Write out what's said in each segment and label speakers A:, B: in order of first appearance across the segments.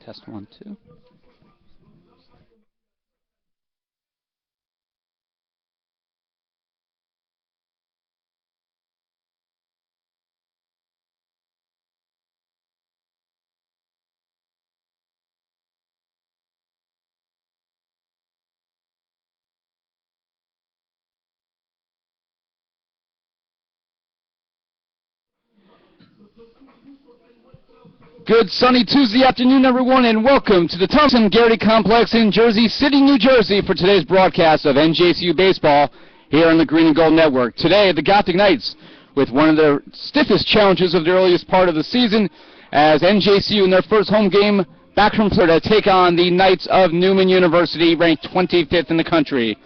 A: Test 1, 2. Good sunny Tuesday afternoon, everyone, and welcome to the Thompson-Garrity Complex in Jersey City, New Jersey for today's broadcast of NJCU Baseball here on the Green and Gold Network. Today, the Gothic Knights with one of their stiffest challenges of the earliest part of the season as NJCU in their first home game back from Florida take on the Knights of Neumann University, ranked 25th in the country.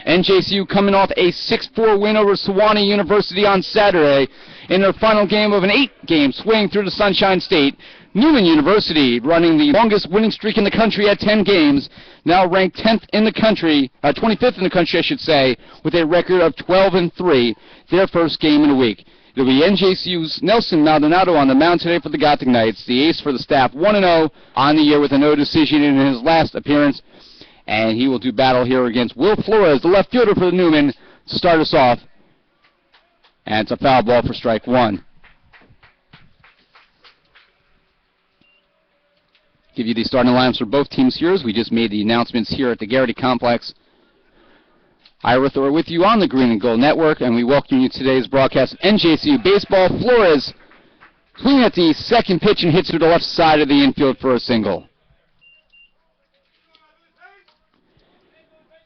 A: NJCU coming off a 6-4 win over Sewanee University on Saturday in their final game of an 8-game swing through the Sunshine State. Neumann University running the longest winning streak in the country at 10 games, now ranked 10th in the country, 25th in the country, I should say, with a record of 12-3, their first game in a week. It'll be NJCU's Nelson Maldonado on the mound today for the Gothic Knights, the ace for the staff, 1-0 on the year with a no decision in his last appearance, and he will do battle here against Will Flores, the left fielder for the Neumann, to start us off, and it's a foul ball for strike one. Give you the starting lineups for both teams here as we just made the announcements here at the Garrity Complex. Ira Thor with you on the Green and Gold Network, and we welcome you to today's broadcast of NJCU Baseball. Flores swinging at the second pitch and hits to the left side of the infield for a single.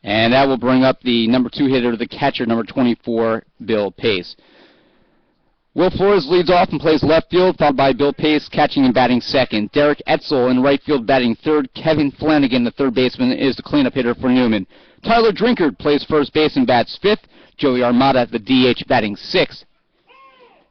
A: And that will bring up the number 2 hitter, the catcher, number 24, Bill Pace. Will Flores leads off and plays left field, followed by Bill Pace catching and batting second. Derek Etzel in right field batting third. Kevin Flanagan, the third baseman, is the cleanup hitter for Neumann. Tyler Drinkard plays first base and bats fifth. Joey Armada, the DH, batting sixth.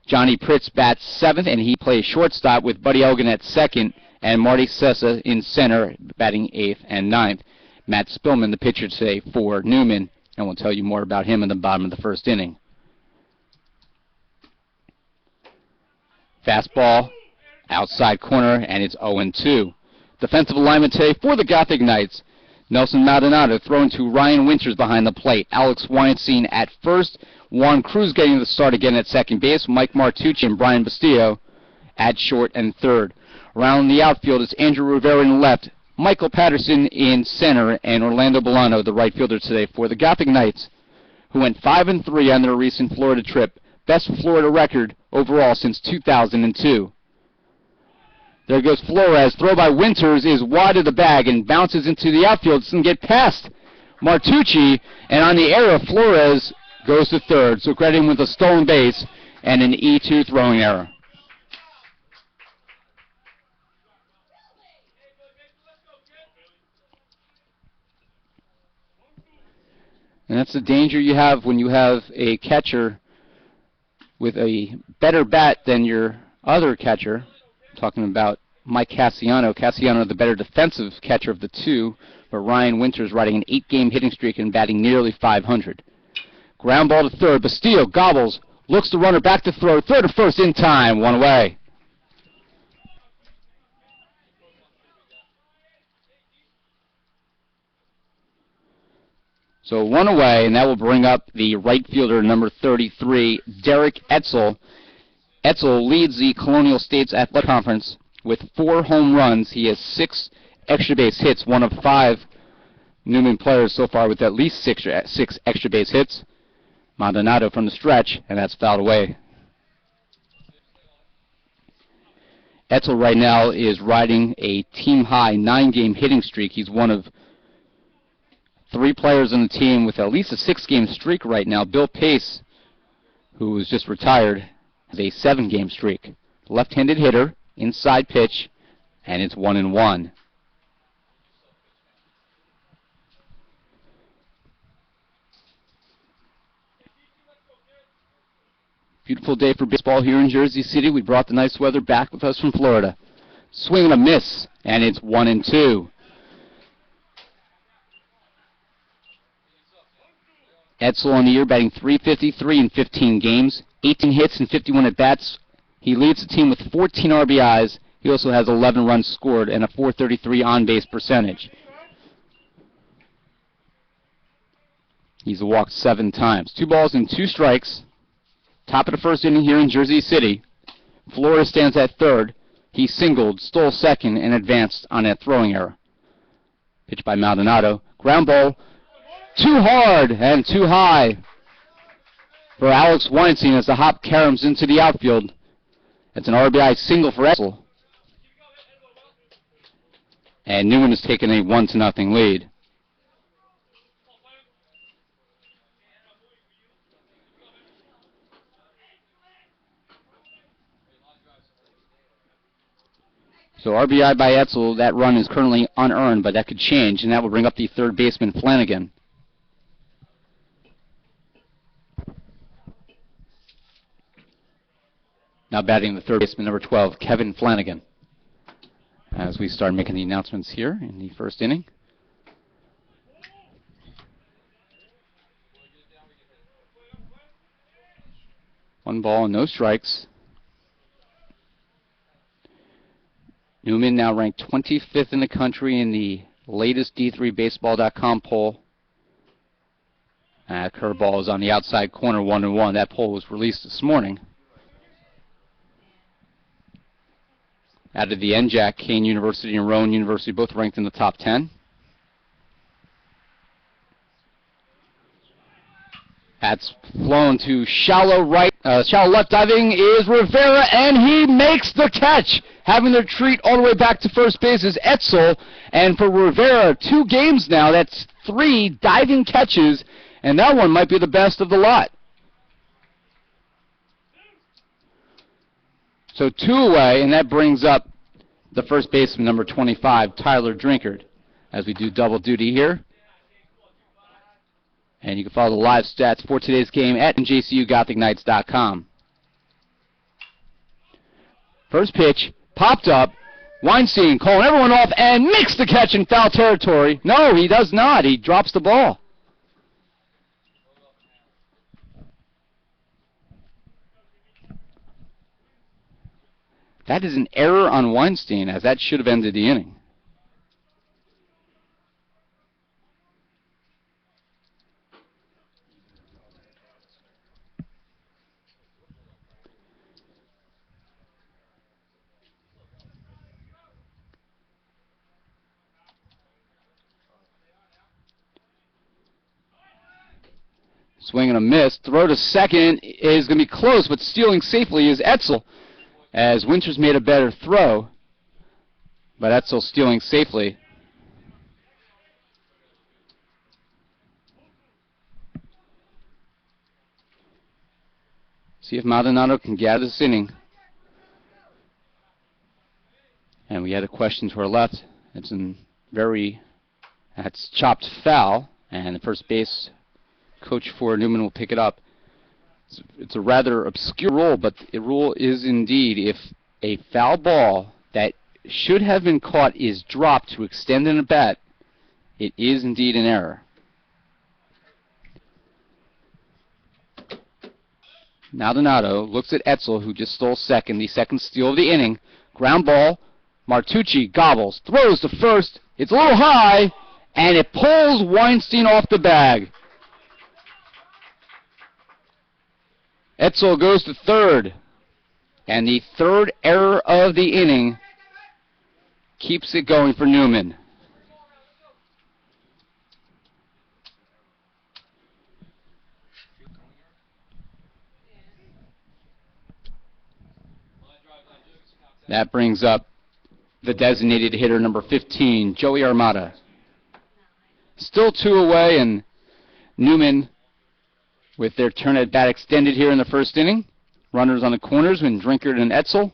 A: Johnny Pritz bats seventh, and he plays shortstop with Buddy Elgin at second, and Marty Sessa in center, batting eighth and ninth. Matt Spillman, the pitcher today for Neumann, and we'll tell you more about him in the bottom of the first inning. Fastball, outside corner, and it's 0-2. Defensive alignment today for the Gothic Knights. Nelson Maldonado thrown to Ryan Winters behind the plate. Alex Weinstein at first. Juan Cruz getting the start again at second base. Mike Martucci and Brian Bastillo at short and third. Around the outfield is Andrew Rivera in left. Michael Patterson in center, and Orlando Bolano, the right fielder today for the Gothic Knights, who went 5-3 on their recent Florida trip. Best Florida record overall since 2002. There goes Flores. Throw by Winters is wide of the bag and bounces into the outfield. Doesn't get past Martucci, and on the error, Flores goes to third. So credit him with a stolen base and an E2 throwing error. And that's the danger you have when you have a catcher with a better bat than your other catcher. I'm talking about Mike Cassiano. Cassiano, the better defensive catcher of the two, but Ryan Winters riding an 8-game hitting streak and batting nearly 500. Ground ball to third. Bastillo gobbles, looks the runner back to throw. Third to first in time, one away. So one away, and that will bring up the right fielder, number 33, Derek Etzel. Etzel leads the Colonial States Athletic Conference with 4 home runs. He has 6 extra base hits, one of 5 Neumann players so far with at least 6 extra base hits. Maldonado from the stretch, and that's fouled away. Etzel right now is riding a team-high 9-game hitting streak. He's one of 3 players on the team with at least a 6-game streak right now. Bill Pace, who was just retired, has a 7-game streak. Left-handed hitter, inside pitch, and it's 1-1. Beautiful day for baseball here in Jersey City. We brought the nice weather back with us from Florida. Swing and a miss, and it's 1-2. Etzel on the year batting .353 in 15 games, 18 hits and 51 at-bats. He leads the team with 14 RBIs. He also has 11 runs scored and a .433 on-base percentage. He's walked 7 times. 2 balls and 2 strikes. Top of the first inning here in Jersey City. Flores stands at third. He singled, stole second, and advanced on that throwing error. Pitch by Maldonado. Ground ball. Too hard and too high for Alex Weinstein as the hop caroms into the outfield. It's an RBI single for Etzel. And Neumann has taken a 1-0 lead. So RBI by Etzel, that run is currently unearned, but that could change, and that will bring up the third baseman, Flanagan. Now batting the third baseman, number 12, Kevin Flanagan. As we start making the announcements here in the first inning. One ball and no strikes. Neumann now ranked 25th in the country in the latest D3Baseball.com poll. Curveball is on the outside corner, 1-1. That poll was released this morning. Out of the NJAC, Kane University and Rowan University both ranked in the top 10. That's flown to shallow left. Diving is Rivera, and he makes the catch. Having the retreat all the way back to first base is Etzel. And for Rivera, 2 games now, that's 3 diving catches, and that one might be the best of the lot. So 2 away, and that brings up the first baseman, number 25, Tyler Drinkard, as we do double duty here. And you can follow the live stats for today's game at NJCUGothicKnights.com. First pitch, popped up. Weinstein calling everyone off and makes the catch in foul territory. No, he does not. He drops the ball. That is an error on Weinstein, as that should have ended the inning. Swing and a miss. Throw to second is going to be close, but stealing safely is Etzel, as Winters made a better throw, but Etzel stealing safely. See if Maldonado can get out of this inning. And we had a question to our left. That's chopped foul, and the first base coach for Neumann will pick it up. It's a rather obscure rule, but the rule is indeed if a foul ball that should have been caught is dropped to extend an at-bat, it is indeed an error. Maldonado looks at Etzel, who just stole second, the second steal of the inning. Ground ball. Martucci gobbles, throws to first. It's a little high, and it pulls Weinstein off the bag. Etzel goes to third, and the third error of the inning keeps it going for Neumann. That brings up the designated hitter, number 15, Joey Armada. Still 2 away, and Neumann with their turn at bat extended here in the first inning. Runners on the corners when Drinkard and Etzel.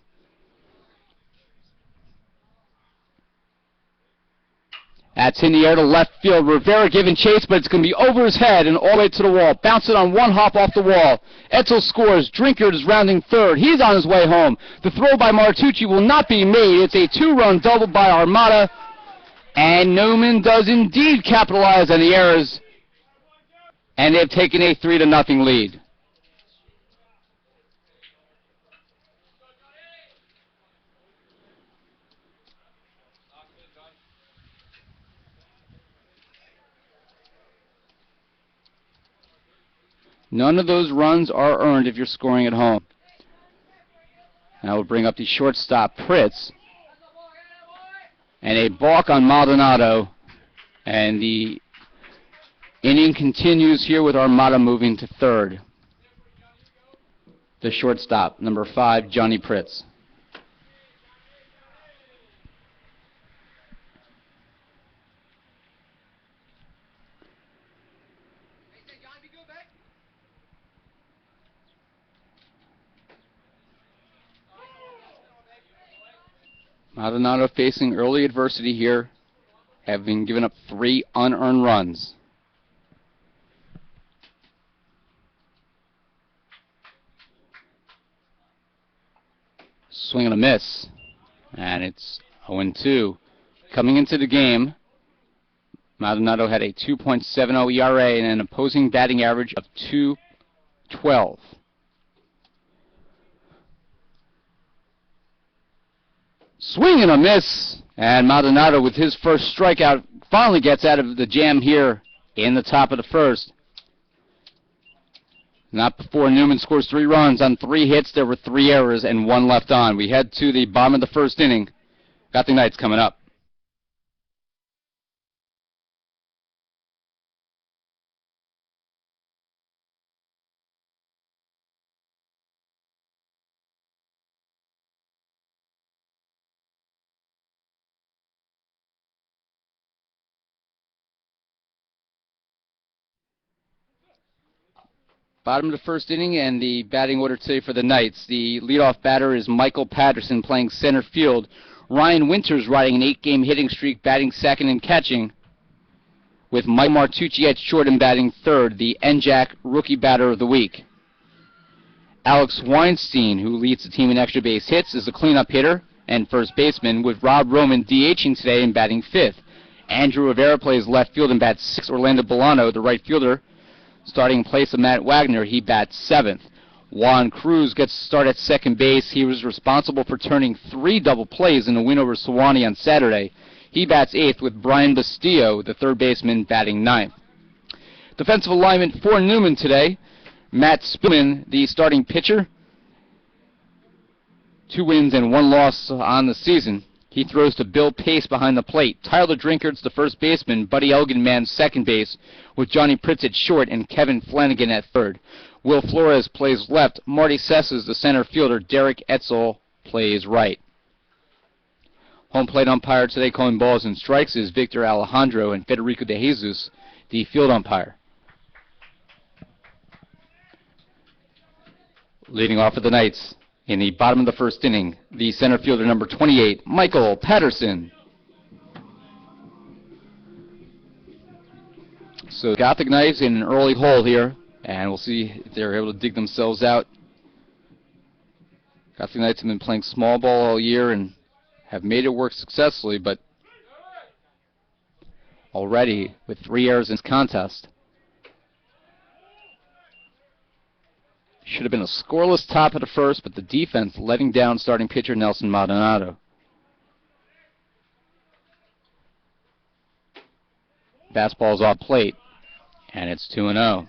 A: That's in the air to left field. Rivera giving chase, but it's going to be over his head and all the way to the wall. Bounce it on one hop off the wall. Etzel scores. Drinkard is rounding third. He's on his way home. The throw by Martucci will not be made. It's a 2-run double by Armada. And Neumann does indeed capitalize on the errors. And they've taken a 3-0 lead. None of those runs are earned if you're scoring at home. Now we'll bring up the shortstop, Pritz. And a balk on Maldonado. And the inning continues here with Armada moving to third. The shortstop, number 5, Johnny Pritz. Maldonado facing early adversity here, having given up 3 unearned runs. Swing and a miss, and it's 0-2. Coming into the game, Maldonado had a 2.70 ERA and an opposing batting average of .212. Swing and a miss, and Maldonado with his first strikeout finally gets out of the jam here in the top of the first. Not before Neumann scores 3 runs on 3 hits. There were 3 errors and 1 left on. We head to the bottom of the first inning. Got the Knights coming up. Bottom of the first inning, and the batting order today for the Knights. The leadoff batter is Michael Patterson playing center field. Ryan Winters riding an 8-game hitting streak, batting second and catching, with Mike Martucci at short and batting third, the NJAC Rookie Batter of the Week. Alex Weinstein, who leads the team in extra base hits, is the cleanup hitter and first baseman, with Rob Roman DHing today and batting fifth. Andrew Rivera plays left field and bats sixth. Orlando Bolano, the right fielder, starting in place of Matt Wagner, he bats seventh. Juan Cruz gets to start at second base. He was responsible for turning 3 double plays in the win over Sewanee on Saturday. He bats eighth, with Brian Bastillo, the third baseman, batting ninth. Defensive alignment for Neumann today: Matt Spillman, the starting pitcher, 2 wins and 1 loss on the season. He throws to Bill Pace behind the plate. Tyler Drinkert's the first baseman. Buddy Elgin mans second base, with Johnny Pritz at short and Kevin Flanagan at third. Will Flores plays left. Marty Sess is the center fielder. Derek Etzel plays right. Home plate umpire today calling balls and strikes is Victor Alejandro, and Federico de Jesus, the field umpire. Leading off for the Knights in the bottom of the first inning, the center fielder, number 28, Michael Patterson. So Gothic Knights in an early hole here, and we'll see if they're able to dig themselves out. Gothic Knights have been playing small ball all year and have made it work successfully, but already with 3 errors in this contest. Should have been a scoreless top of the first, but the defense letting down starting pitcher Nelson Maldonado. Fastball's off plate, and it's 2-0.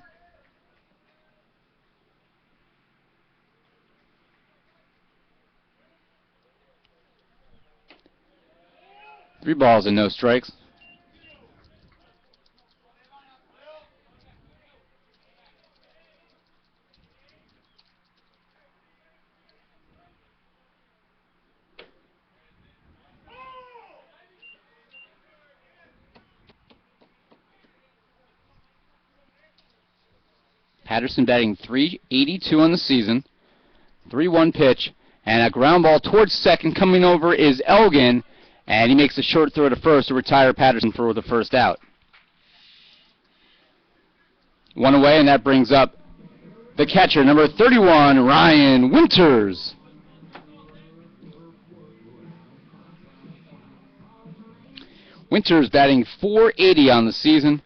A: Three balls and no strikes. Patterson batting .382 on the season. 3-1 pitch, and a ground ball towards second. Coming over is Elgin, and he makes a short throw to first to retire Patterson for the first out. 1 away, and that brings up the catcher, number 31, Ryan Winters. Winters batting .480 on the season.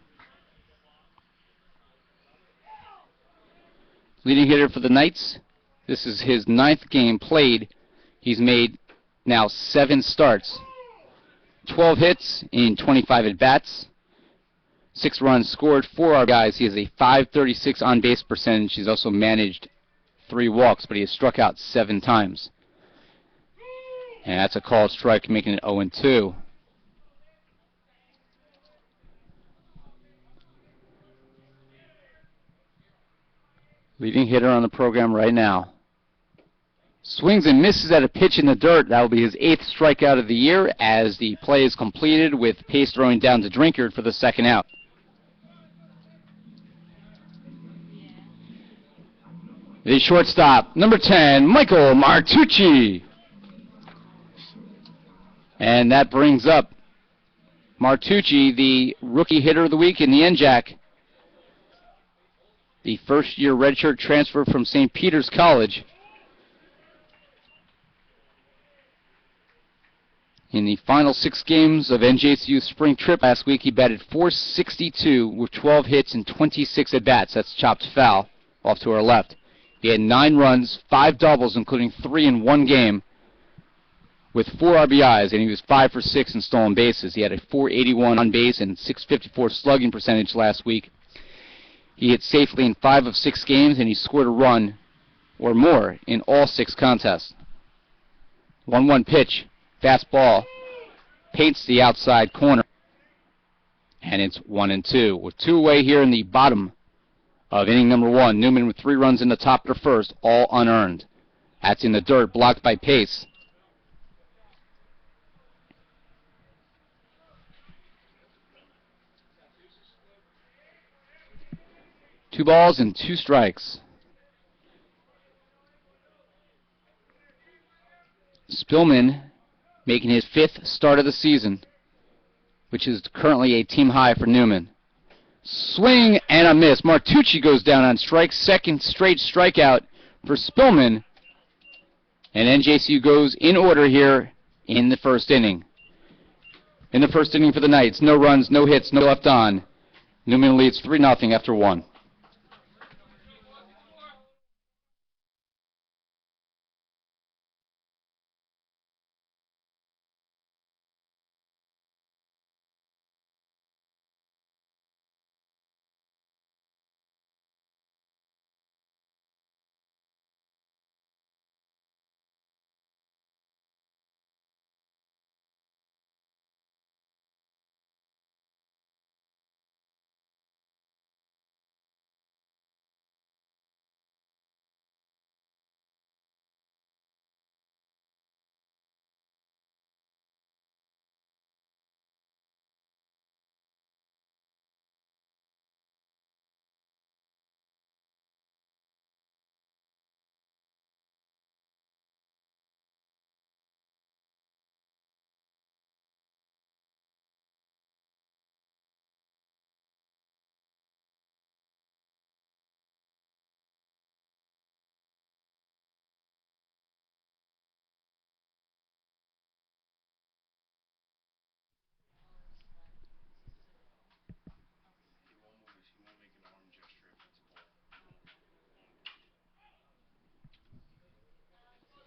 A: Leading hitter for the Knights. This is his 9th game played. He's made now 7 starts. 12 hits in 25 at-bats. 6 runs scored, 4 RBIs. He has a .536 on-base percentage. He's also managed 3 walks, but he has struck out 7 times. And that's a called strike, making it 0-2. Leading hitter on the program right now. Swings and misses at a pitch in the dirt. That will be his 8th strikeout of the year as the play is completed with Pace throwing down to Drinkard for the 2nd out. The shortstop, number 10, Michael Martucci. And that brings up Martucci, the rookie hitter of the week in the NJAC. The first-year redshirt transfer from St. Peter's College. In the final 6 games of NJCU spring trip last week, he batted .462 with 12 hits and 26 at-bats. That's chopped foul off to our left. He had 9 runs, 5 doubles, including 3 in 1 game, with 4 RBIs, and he was 5 for 6 in stolen bases. He had a .481 on base and .654 slugging percentage last week. He hit safely in 5 of 6 games, and he scored a run or more in all 6 contests. 1-1 pitch. Fastball paints the outside corner, and it's 1-2. With 2 away here in the bottom of inning number 1. Neumann with 3 runs in the top of the first, all unearned. That's in the dirt, blocked by Pace. Two balls and 2 strikes. Spillman making his 5th start of the season, which is currently a team high for Neumann. Swing and a miss. Martucci goes down on strike, 2nd straight strikeout for Spillman. And NJCU goes in order here in the 1st inning. In the 1st inning for the Knights, no runs, no hits, no left on. Neumann leads 3-0 after 1.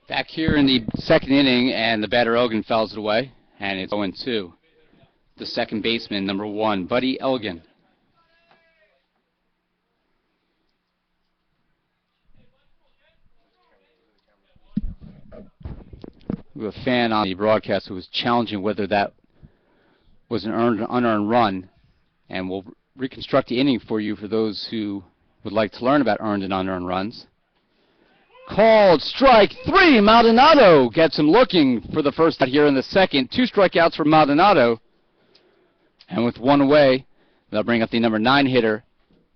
A: Back here in the 2nd inning, and the batter Elgin fouls it away, and it's 0-2. The 2nd baseman, number 1, Buddy Elgin. We have a fan on the broadcast who was challenging whether that was an earned or unearned run, and we'll reconstruct the inning for you for those who would like to learn about earned and unearned runs. Called strike 3. Maldonado gets him looking for the first out here in the 2nd. 2 strikeouts for Maldonado. And with 1 away, they'll bring up the number 9 hitter,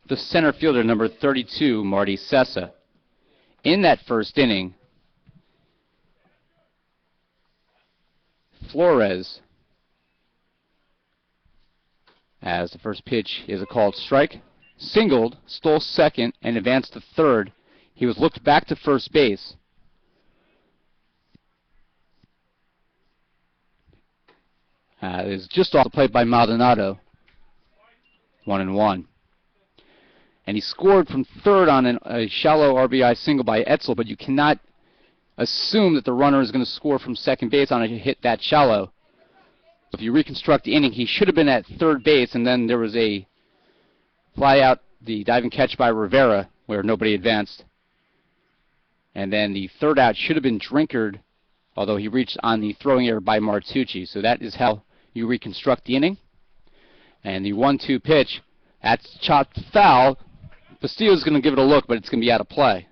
A: the center fielder, number 32, Marty Sessa. In that 1st inning, Flores, as the first pitch is a called strike, singled, stole 2nd, and advanced to 3rd. He was looked back to first base. It was just off the plate by Maldonado. 1-1. And he scored from 3rd on a shallow RBI single by Etzel, but you cannot assume that the runner is going to score from 2nd base on a hit that shallow. If you reconstruct the inning, he should have been at 3rd base, and then there was a Fly out, the diving catch by Rivera, where nobody advanced. And then the third out should have been Drinkard, although he reached on the throwing error by Martucci. So that is how you reconstruct the inning. And the 1-2 pitch, that's chopped foul. Bastillo's going to give it a look, but it's going to be out of play.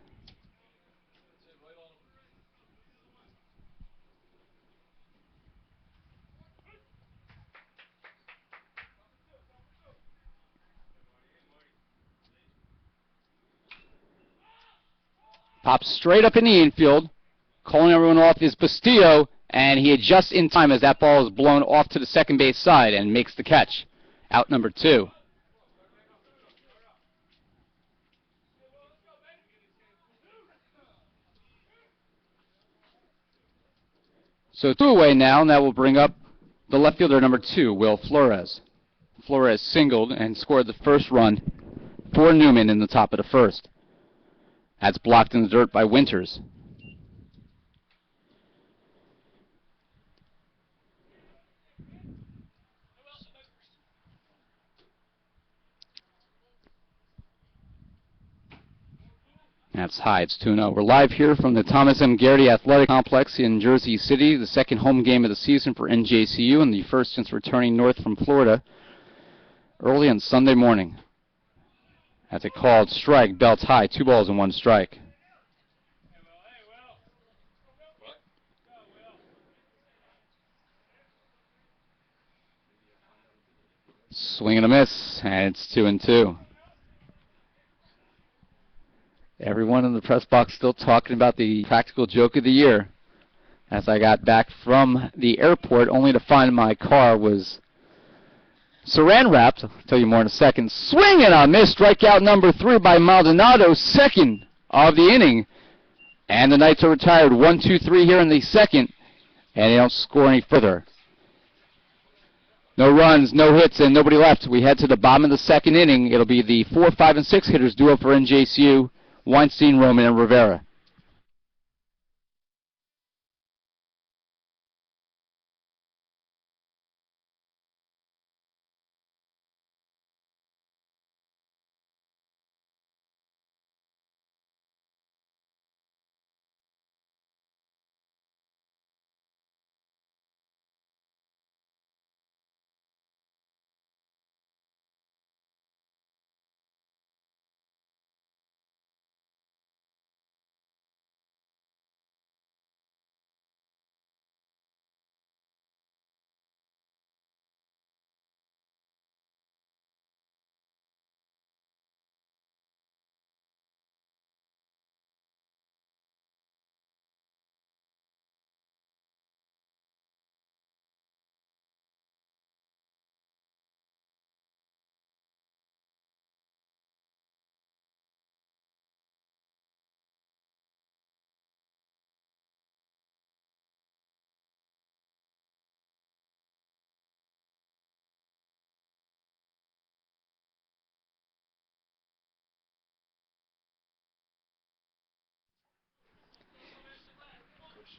A: Pops straight up in the infield. Calling everyone off is Bastillo, and he adjusts in time as that ball is blown off to the second base side and makes the catch. Out number 2. So 2 away now, and that will bring up the left fielder number 2, Will Flores. Flores singled and scored the first run for Neumann in the top of the first. That's blocked in the dirt by Winters. That's high. It's 2-0. We're live here from the Thomas M. Garrity Athletic Complex in Jersey City, the second home game of the season for NJCU and the first since returning north from Florida early on Sunday morning. That's a called strike, belts high, 2 balls and 1 strike. Swing and a miss, and it's 2-2. Everyone in the press box still talking about the practical joke of the year. As I got back from the airport, only to find my car was saran wrapped. I'll tell you more in a second. Swing and a miss, strikeout number 3 by Maldonado, second of the inning. And the Knights are retired 1-2-3 here in the second, and they don't score any further. No runs, no hits, and nobody left. We head to the bottom of the second inning. It'll be the 4, 5, and 6 hitters duo for NJCU, Weinstein, Roman, and Rivera.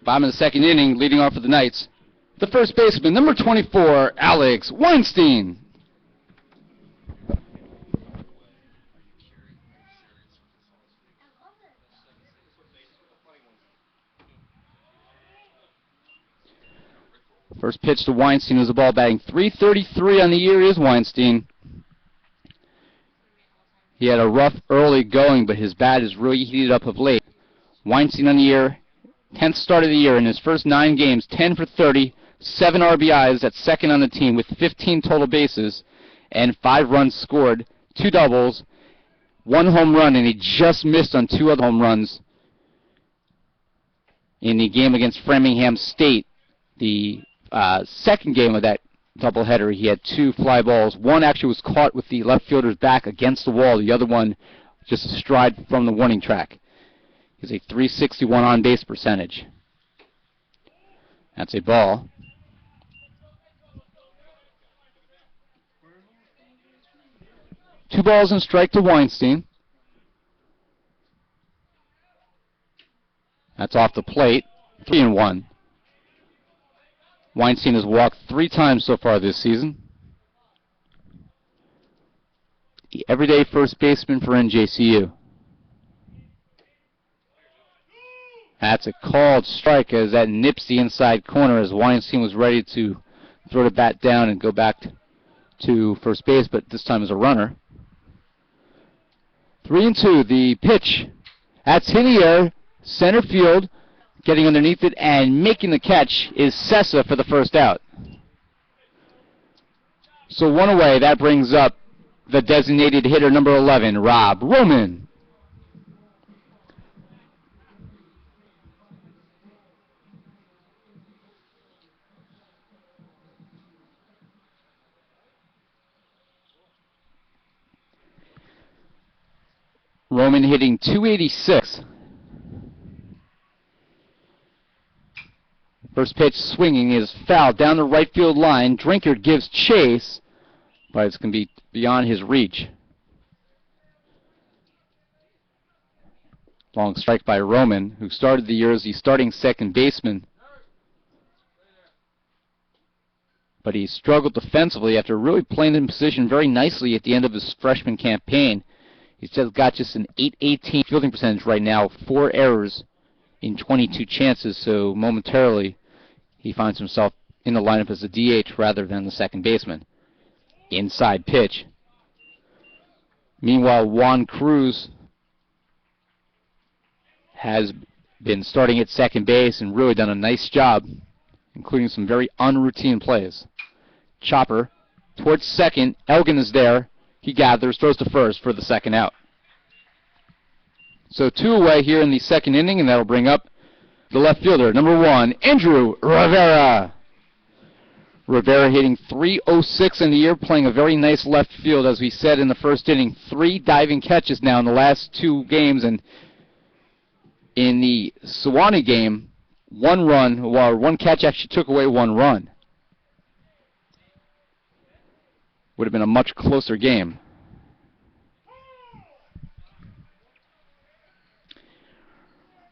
A: Bottom of the second inning, leading off for the Knights, the first baseman, number 24, Alex Weinstein. First pitch to Weinstein was a ball batting .333 on the year is Weinstein. He had a rough early going, but his bat is really heated up of late. Weinstein on the year, 10th start of the year in his first 9 games, 10 for 30, 7 RBIs at second on the team with 15 total bases and 5 runs scored, 2 doubles, 1 home run, and he just missed on 2 other home runs in the game against Framingham State. The second game of that doubleheader, he had 2 fly balls. One actually was caught with the left fielder's back against the wall. The other one just a stride from the warning track. Is a .361 on-base percentage. That's a ball. Two balls and strike to Weinstein. That's off the plate. 3-1. Weinstein has walked 3 times so far this season. everyday first baseman for NJCU. That's a called strike as that nips the inside corner as Weinstein was ready to throw the bat down and go back to first base, but this time as a runner. 3-2, the pitch. That's in the air, center field, getting underneath it and making the catch is Sessa for the first out. So one away, that brings up the designated hitter, number 11, Rob Roman. Roman hitting .286. First pitch swinging is fouled down the right field line. Drinkard gives chase, but it's going to be beyond his reach. Long strike by Roman, who started the year as the starting second baseman. But he struggled defensively after really playing in position very nicely at the end of his freshman campaign. He's got just an .818 fielding percentage right now, 4 errors in 22 chances, so momentarily he finds himself in the lineup as a DH rather than the second baseman. Inside pitch. Meanwhile, Juan Cruz has been starting at second base and really done a nice job, including some very unroutine plays. Chopper towards second. Elgin is there. He gathers, throws to first for the second out. So 2 away here in the second inning, and that'll bring up the left fielder, number 1, Andrew Rivera. Rivera hitting .306 in the year, playing a very nice left field, as we said in the first inning. 3 diving catches now in the last 2 games, and in the Sewanee game, 1 run, while 1 catch actually took away 1 run. Would have been a much closer game.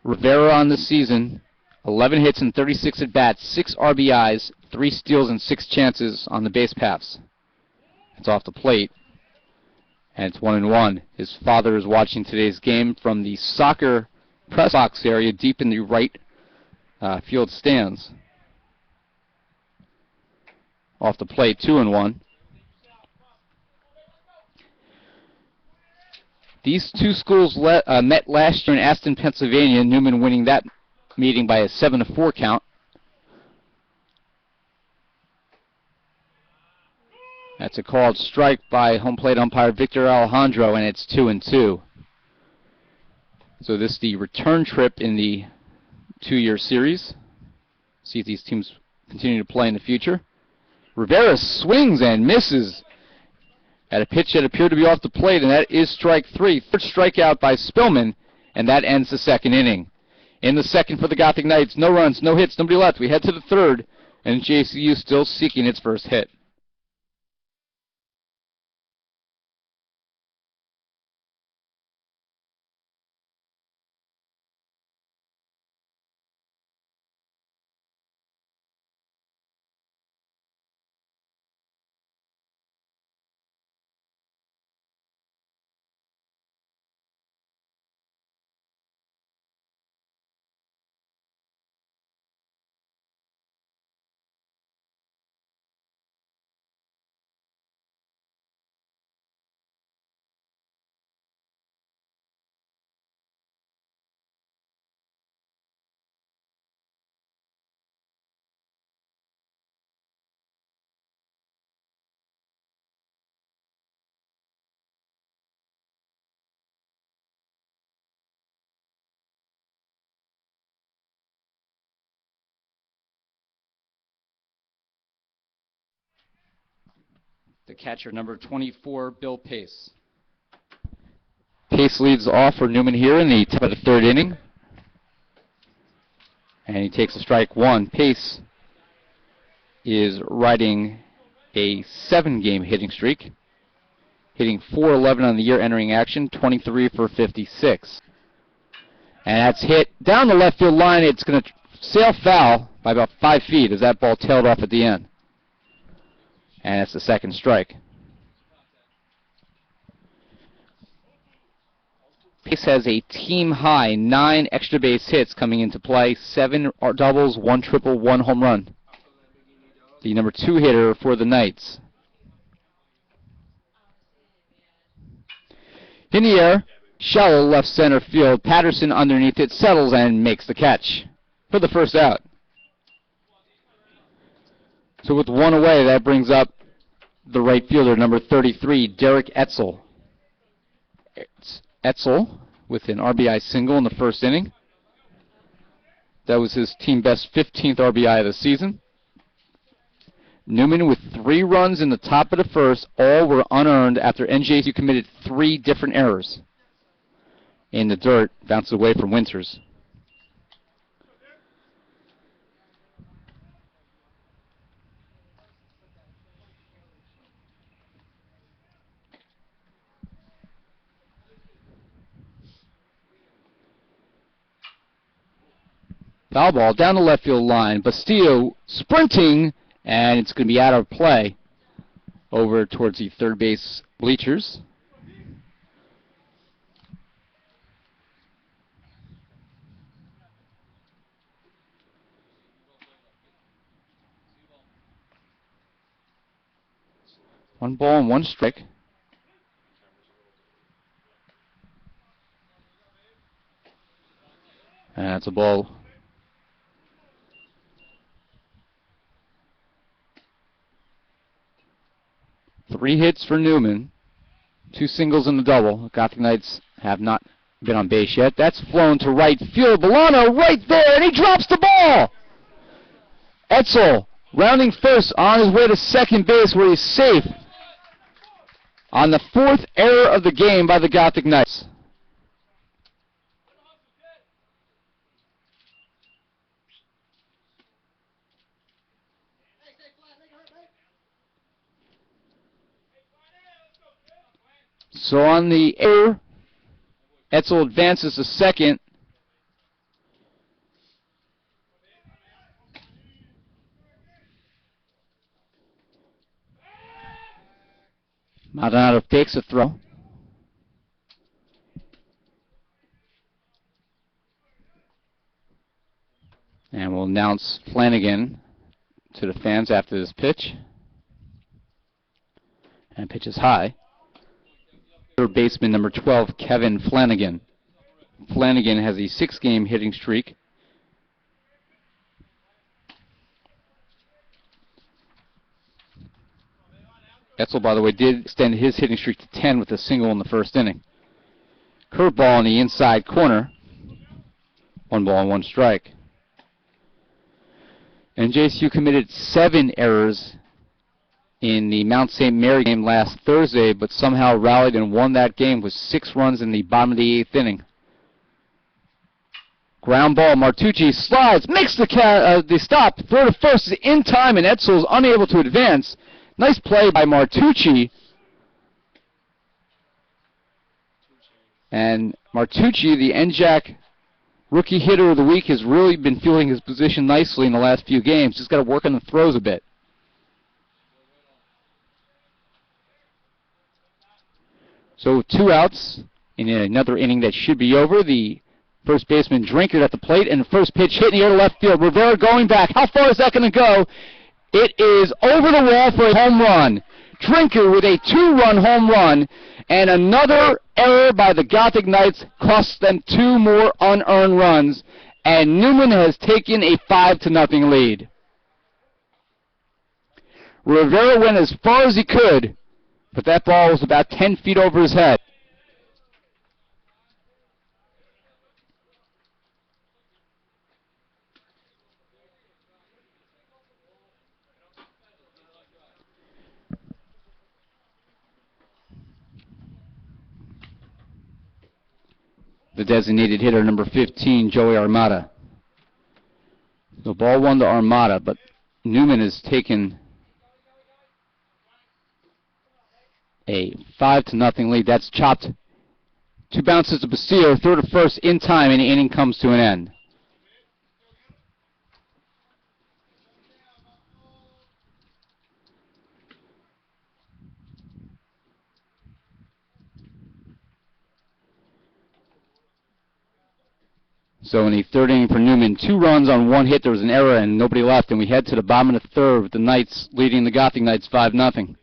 A: Rivera on the season, 11 hits and 36 at-bats, 6 RBIs, 3 steals and 6 chances on the base paths. It's off the plate, and it's 1-1. His father is watching today's game from the soccer press box area deep in the right field stands. Off the plate, 2-1. These 2 schools met last year in Aston, Pennsylvania, Neumann winning that meeting by a 7-4 count. That's a called strike by home plate umpire Victor Alejandro, and it's 2-2. So this is the return trip in the 2-year series. See if these teams continue to play in the future. Rivera swings and misses at a pitch that appeared to be off the plate, and that is strike 3. Third strikeout by Spillman, and that ends the second inning. In the second for the Gothic Knights, no runs, no hits, nobody left. We head to the third, and NJCU still seeking its first hit. The catcher, number 24, Bill Pace. Pace leads off for Neumann here in the top of the third inning. And he takes a strike 1. Pace is riding a 7-game hitting streak, hitting .411 on the year entering action, 23 for 56. And that's hit down the left field line. It's going to sail foul by about 5 feet as that ball tailed off at the end. And it's the second strike. Pace has a team-high 9 extra base hits coming into play, 7 doubles, 1 triple, 1 home run. The number 2 hitter for the Knights. In the air, shallow left center field. Patterson underneath it, settles and makes the catch for the first out. So with 1 away, that brings up the right fielder, number 33, Derek Etzel. Etzel with an RBI single in the first inning. That was his team best 15th RBI of the season. Neumann with 3 runs in the top of the first. All were unearned after NJCU committed 3 different errors. In the dirt, bounced away from Winters. Foul ball down the left field line. Bastillo sprinting, and it's going to be out of play over towards the third base bleachers. One ball and 1 strike. And that's a ball. Three hits for Neumann, 2 singles and a double. Gothic Knights have not been on base yet. That's flown to right field. Bolano right there, and he drops the ball. Etzel rounding first on his way to second base where he's safe on the 4th error of the game by the Gothic Knights. So on the error, Etzel advances to second. Maldonado takes a throw. And we'll announce Flanagan to the fans after this pitch. And pitch is high. Third baseman number 12, Kevin Flanagan. Flanagan has a 6-game hitting streak. Etzel, by the way, did extend his hitting streak to 10 with a single in the first inning. Curveball in the inside corner. 1 ball and 1 strike. NJCU committed 7 errors in the Mount St. Mary game last Thursday, but somehow rallied and won that game with 6 runs in the bottom of the 8th inning. Ground ball, Martucci slides, makes the stop. Throw to first is in time, and Etzel is unable to advance. Nice play by Martucci. And Martucci, the NJAC Rookie Hitter of the Week, has really been feeling his position nicely in the last few games. Just got to work on the throws a bit. So 2 outs in another inning that should be over. The first baseman Drinker at the plate, and the first pitch hit in the air to left field. Rivera going back. How far is that going to go? It is over the wall for a home run. Drinker with a 2-run home run, and another error by the Gothic Knights cost them 2 more unearned runs, and Neumann has taken a 5-0 lead. Rivera went as far as he could, but that ball was about 10 feet over his head. The designated hitter, number 15, Joey Armada. The ball 1 to Armada, but Neumann has taken a 5-0 lead. That's chopped. 2 bounces to Bastillo, throw to first in time, and the inning comes to an end. So in the third inning for Neumann, 2 runs on 1 hit. There was an error and nobody left, and we head to the bottom of the third with the Knights leading the Gothic Knights 5-0.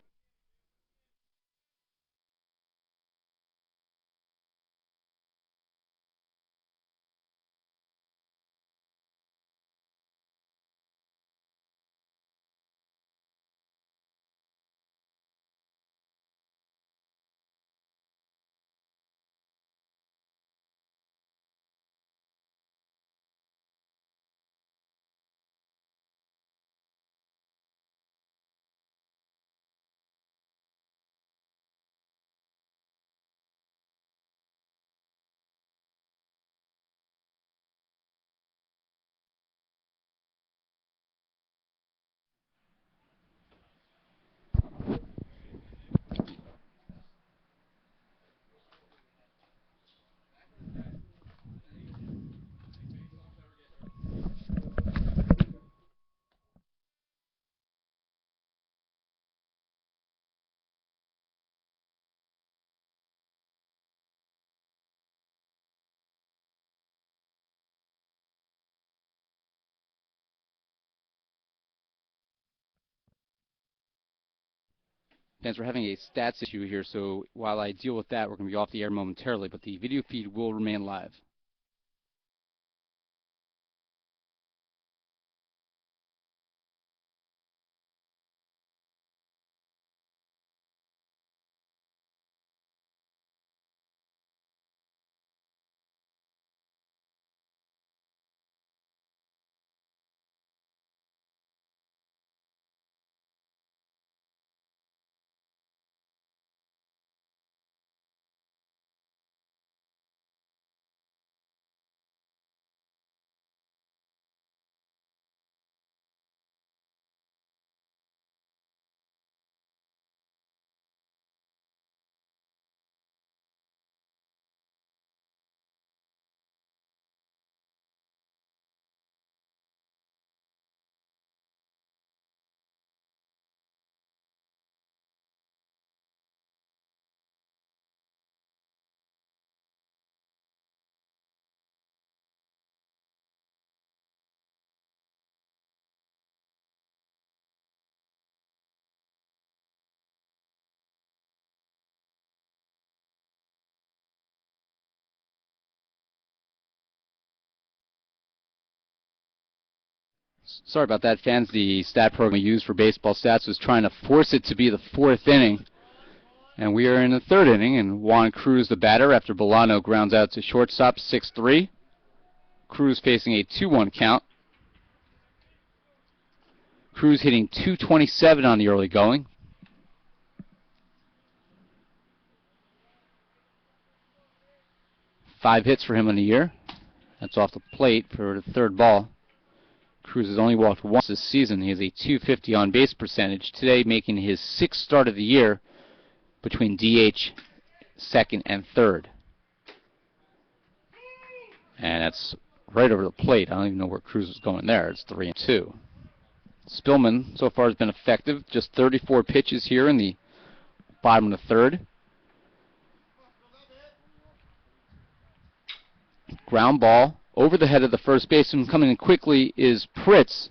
A: Fans, we're having a stats issue here, so while I deal with that, we're going to be off the air momentarily, but the video feed will remain live. Sorry about that, fans. The stat program we used for baseball stats was trying to force it to be the 4th inning. And we are in the 3rd inning, and Juan Cruz, the batter, after Bolano grounds out to shortstop, 6-3. Cruz facing a 2-1 count. Cruz hitting .227 on the early going. Five hits for him in the year. That's off the plate for the 3rd ball. Cruz has only walked once this season. He has a .250 on-base percentage, today making his 6th start of the year between DH, 2nd, and 3rd. And that's right over the plate. I don't even know where Cruz was going there. It's 3-2. Spillman so far has been effective. Just 34 pitches here in the bottom of the 3rd. Ground ball over the head of the first baseman. Coming in quickly is Pritz.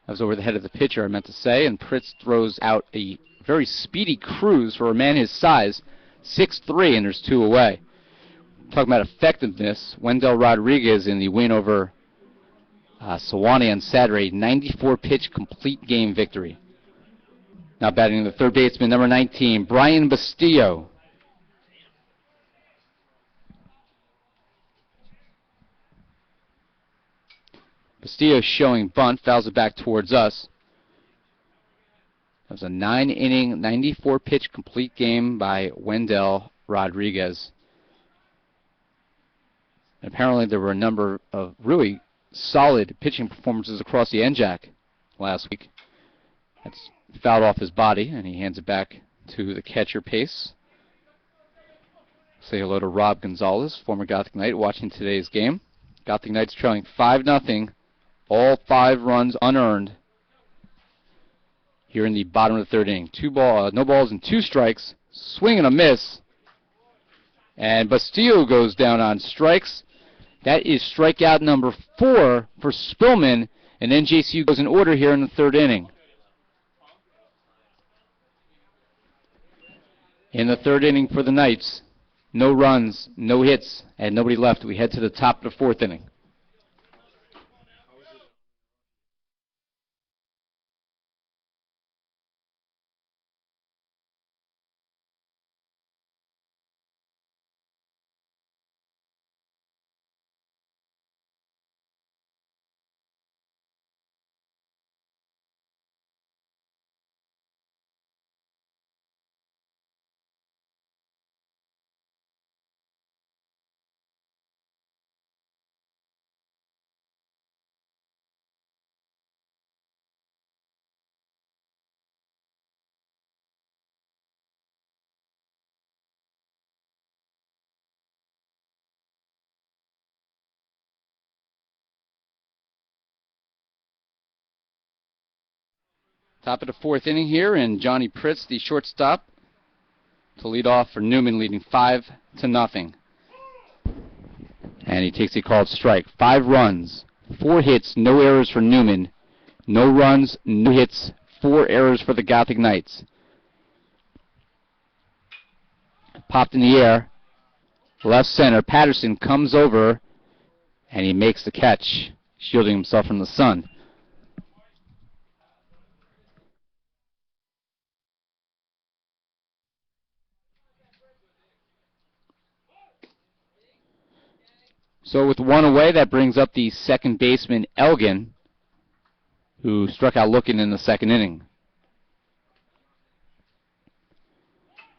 A: That was over the head of the pitcher, I meant to say. And Pritz throws out a very speedy Cruz for a man his size. 6-3, and there's 2 away. Talking about effectiveness, Wendell Rodriguez in the win over Sewanee on Saturday, 94-pitch complete game victory. Now batting the 3rd baseman, number 19, Brian Bastillo. Bastillo showing bunt, fouls it back towards us. That was a 9-inning, 94-pitch complete game by Wendell Rodriguez. And apparently there were a number of really solid pitching performances across the NJAC last week. That's fouled off his body, and he hands it back to the catcher, Pace. Say hello to Rob Gonzalez, former Gothic Knight, watching today's game. Gothic Knights trailing 5-0. All 5 runs unearned here in the bottom of the 3rd inning. No balls and 2 strikes. Swing and a miss. And Bastillo goes down on strikes. That is strikeout number 4 for Spillman, and NJCU goes in order here in the 3rd inning. In the 3rd inning for the Knights, no runs, no hits, and nobody left. We head to the top of the 4th inning. Top of the 4th inning here, and Johnny Pritz, the shortstop, to lead off for Neumann, leading 5-0. And he takes a called strike. 5 runs, 4 hits, no errors for Neumann. No runs, no hits, 4 errors for the Gothic Knights. Popped in the air, left center. Patterson comes over, and he makes the catch, shielding himself from the sun. So with 1 away, that brings up the second baseman, Elgin, who struck out looking in the 2nd inning.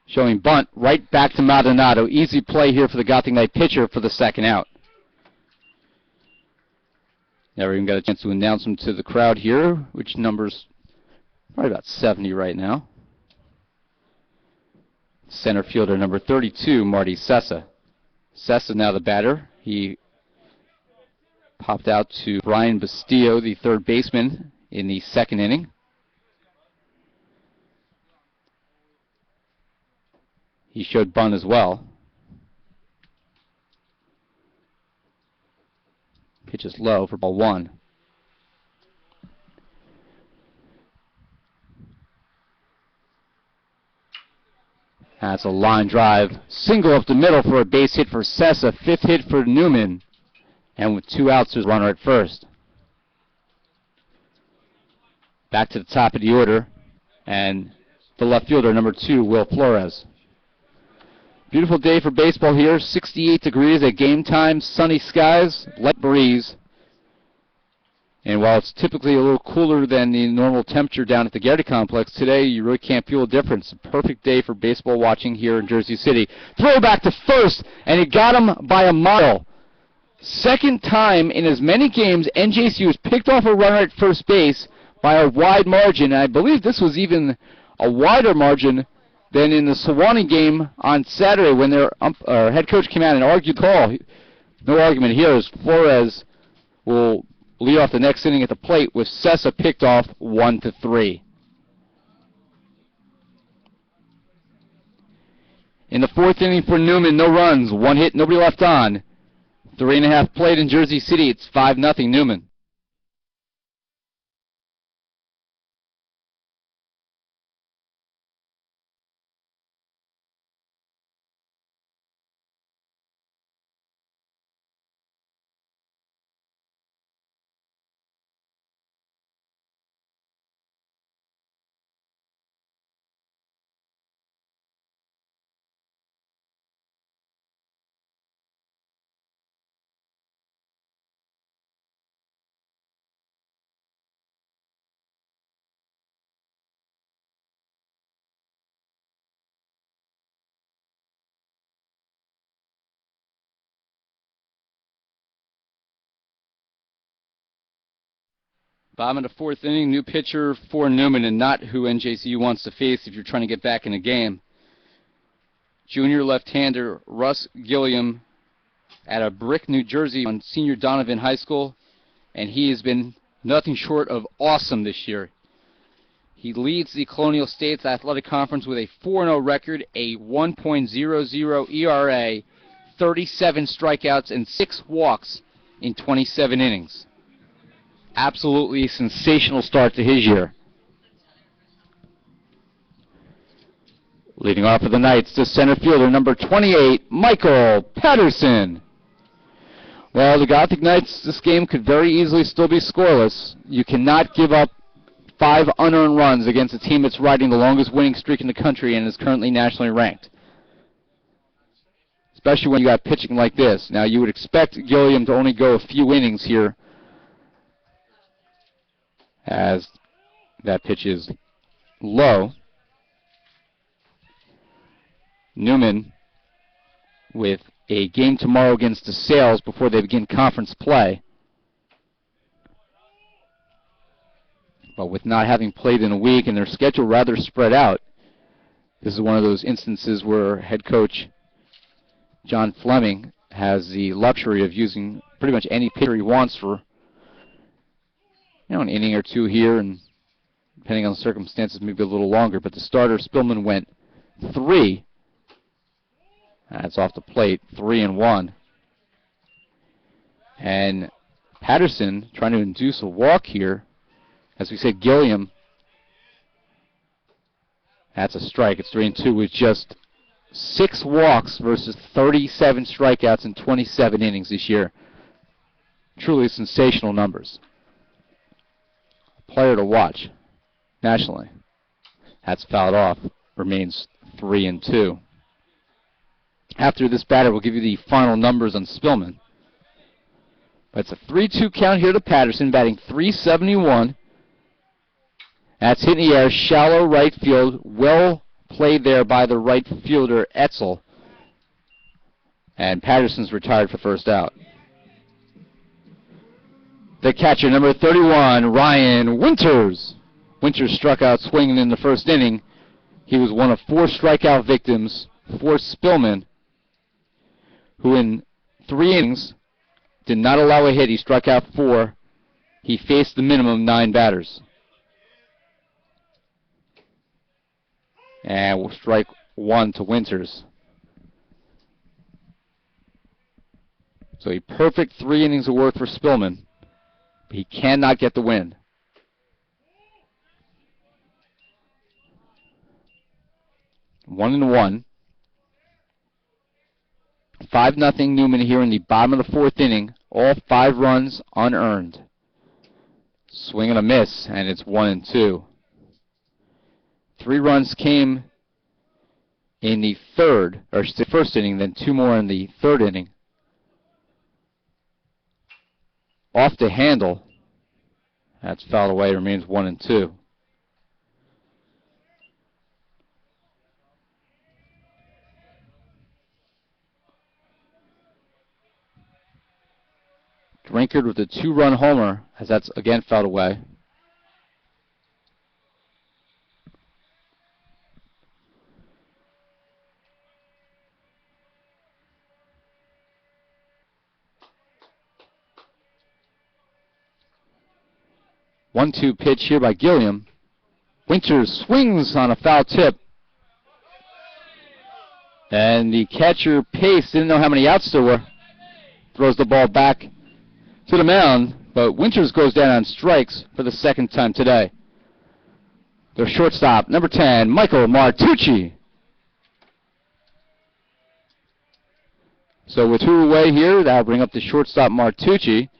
A: Showing bunt right back to Maldonado. Easy play here for the Gothic Knight pitcher for the 2nd out. Never even got a chance to announce him to the crowd here, which number's probably about 70 right now. Center fielder number 32, Marty Sessa. Sessa now the batter. He popped out to Brian Bastillo, the 3rd baseman, in the 2nd inning. He showed bunt as well. Pitch is low for ball 1. That's a line drive. Single up the middle for a base hit for Sessa. 5th hit for Neumann. And with 2 outs, there's a runner at first. Back to the top of the order. And the left fielder, number 2, Will Flores. Beautiful day for baseball here. 68 degrees at game time. Sunny skies. Light breeze. And while it's typically a little cooler than the normal temperature down at the Garrity Complex, today you really can't feel a difference. A perfect day for baseball watching here in Jersey City. Throw back to first, and it got him by a mile. 2nd time in as many games, NJCU has picked off a runner at first base by a wide margin. And I believe this was even a wider margin than in the Sewanee game on Saturday when their head coach came out and argued the call. No argument here as Flores will lead off the next inning at the plate with Sessa picked off 1-3. In the 4th inning for Neumann, no runs, 1 hit, nobody left on. 3.5 played in Jersey City. It's 5-0 Neumann. Bottom of the 4th inning, new pitcher for Neumann, and not who NJCU wants to face if you're trying to get back in the game. Junior left-hander Russ Gilliam out of Brick, New Jersey on Senior Donovan High School, and he has been nothing short of awesome this year. He leads the Colonial States Athletic Conference with a 4-0 record, a 1.00 ERA, 37 strikeouts and 6 walks in 27 innings. Absolutely a sensational start to his year. Leading off for the Knights, the center fielder, number 28, Michael Patterson. Well, the Gothic Knights, this game could very easily still be scoreless. You cannot give up 5 unearned runs against a team that's riding the longest winning streak in the country and is currently nationally ranked. Especially when you got pitching like this. Now, you would expect Gilliam to only go a few innings here, as that pitch is low. Neumann with a game tomorrow against the Sales before they begin conference play. But with not having played in a week and their schedule rather spread out, this is one of those instances where head coach John Fleming has the luxury of using pretty much any pitcher he wants for, an inning or two here, and depending on the circumstances, maybe a little longer. But the starter, Spillman, went 3. That's off the plate, 3-1. And Patterson trying to induce a walk here. As we said, Gilliam, that's a strike. It's 3-2 with just 6 walks versus 37 strikeouts in 27 innings this year. Truly sensational numbers. A player to watch nationally. That's fouled off. Remains 3-2. After this batter, we'll give you the final numbers on Spillman. But it's a 3-2 count here to Patterson, batting .371. That's hit in the air, shallow right field. Well played there by the right fielder, Etzel. And Patterson's retired for first out. The catcher, number 31, Ryan Winters. Winters struck out swinging in the first inning. He was one of 4 strikeout victims for Spillman, who in 3 innings did not allow a hit. He struck out 4. He faced the minimum 9 batters. And we'll strike 1 to Winters. So a perfect 3 innings of work for Spillman. But he cannot get the win. One and 1. 5-0 Neumann here in the bottom of the 4th inning. All 5 runs unearned. Swing and a miss, and it's 1-2. 3 runs came in the first inning, then 2 more in the 3rd inning. Off the handle. That's fouled away. Remains 1-2. Drinkard with a 2-run homer, as that's again fouled away. One-two pitch here by Gilliam. Winters swings on a foul tip. And the catcher, Pace, didn't know how many outs there were. Throws the ball back to the mound, but Winters goes down on strikes for the 2nd time today. Their shortstop, number 10, Michael Martucci. So with 2 away here, that'll bring up the shortstop, Martucci,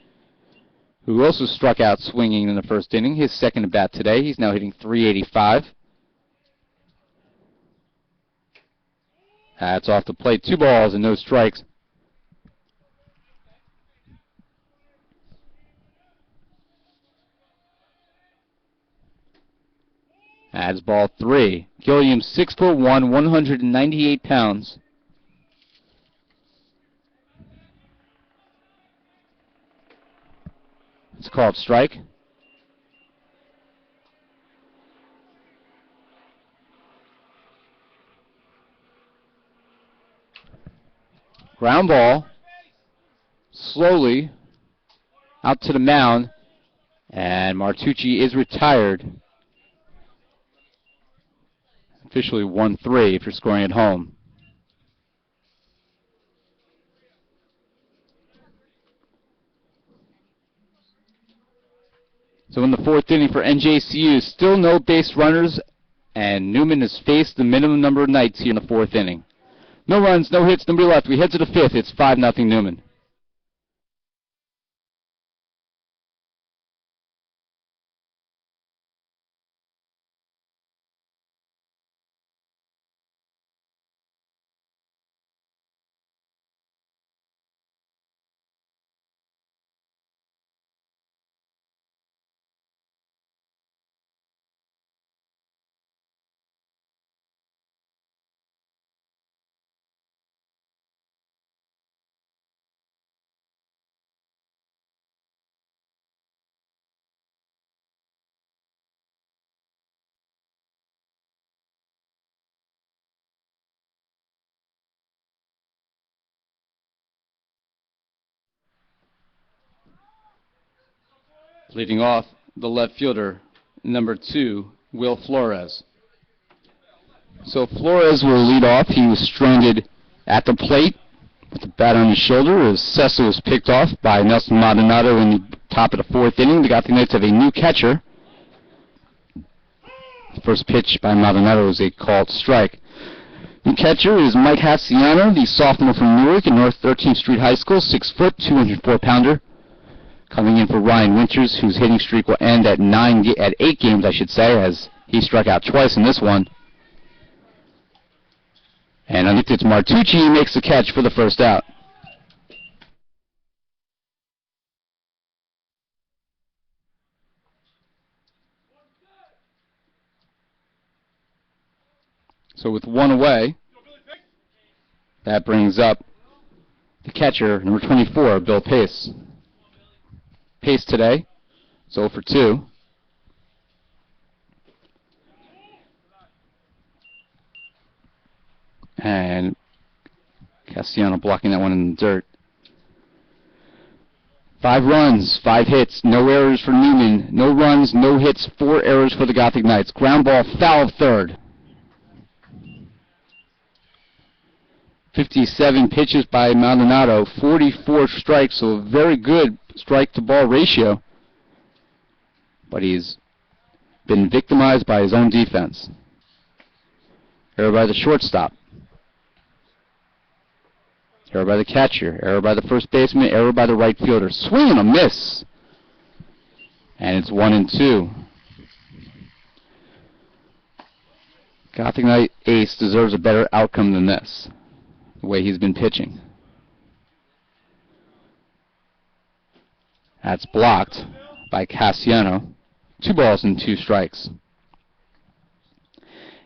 A: who also struck out swinging in the 1st inning. His 2nd at bat today. He's now hitting .385. That's off the plate. 2 balls and no strikes. That's ball 3. Gilliam, 6'1", 198 pounds. It's called strike. Ground ball. Slowly out to the mound. And Martucci is retired. Officially 1-3 if you're scoring at home. So in the fourth inning for NJCU, still no base runners, and Neumann has faced the minimum number of nights here in the fourth inning. No runs, no hits, nobody left. We head to the fifth. It's 5-0 Neumann. Leading off, the left fielder, number 2, Will Flores. So Flores will lead off. He was stranded at the plate with the bat on his shoulder as Sessa was picked off by Nelson Maldonado in the top of the fourth inning. The Gothic Knights have a new catcher. The first pitch by Maldonado was a called strike. The catcher is Mike Haciano, the sophomore from Newark in North 13th Street High School, 6 foot, 204-pounder. Coming in for Ryan Winters, whose hitting streak will end at 8 games, I should say, as he struck out twice in this one. And underneath it's Martucci, he makes the catch for the first out. So with one away, that brings up the catcher, number 24, Bill Pace. Pace today, 0 for 2. And Castellano blocking that one in the dirt. 5 runs, 5 hits, no errors for Neumann. No runs, no hits, 4 errors for the Gothic Knights. Ground ball, foul of third. 57 pitches by Maldonado, 44 strikes, so a very good strike-to-ball ratio. But he's been victimized by his own defense. Error by the shortstop. Error by the catcher. Error by the first baseman. Error by the right fielder. Swing and a miss. And it's 1-2. Gothic Knight ace deserves a better outcome than this, the way he's been pitching. That's blocked by Cassiano. 2 balls and 2 strikes.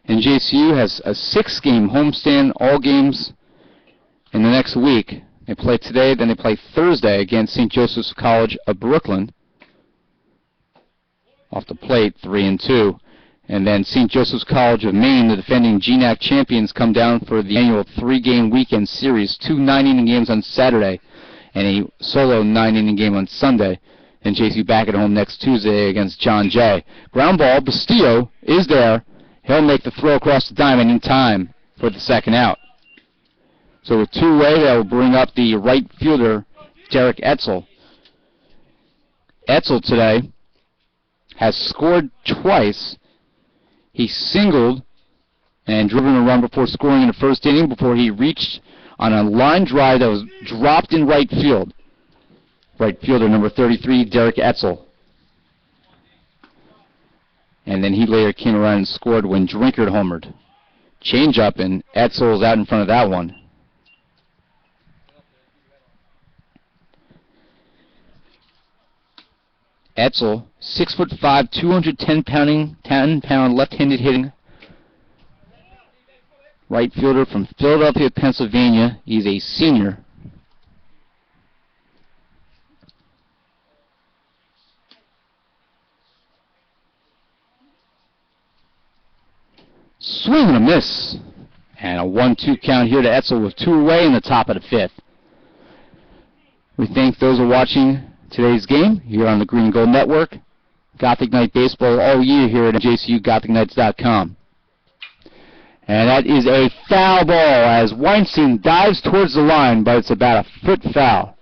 A: NJCU has a 6-game homestand, all games in the next week. They play today, then they play Thursday against St. Joseph's College of Brooklyn. Off the plate, 3-2. And then St. Joseph's College of Maine, the defending GNAC champions, come down for the annual 3-game weekend series. 2 9-inning games on Saturday and a solo 9-inning game on Sunday. And JCU back at home next Tuesday against John Jay. Ground ball, Bastillo is there. He'll make the throw across the diamond in time for the second out. So with 2 away, that will bring up the right fielder, Derek Etzel. Etzel today has scored twice. He singled and driven a run before scoring in the first inning before he reached on a line drive that was dropped in right field. Right fielder number 33, Derek Etzel. And then he later came around and scored when Drinkard homered. Change up, and Etzel is out in front of that one. Etzel, 6'5", 210-pound left-handed hitting right fielder from Philadelphia, Pennsylvania. He's a senior. Swing and a miss. And a 1-2 count here to Etzel with 2 away in the top of the 5th. We thank those who are watching today's game here on the Green and Gold Network. Gothic Knight Baseball all year here at NJCUGothicKnights.com. And that is a foul ball as Weinstein dives towards the line, but it's about a foot foul.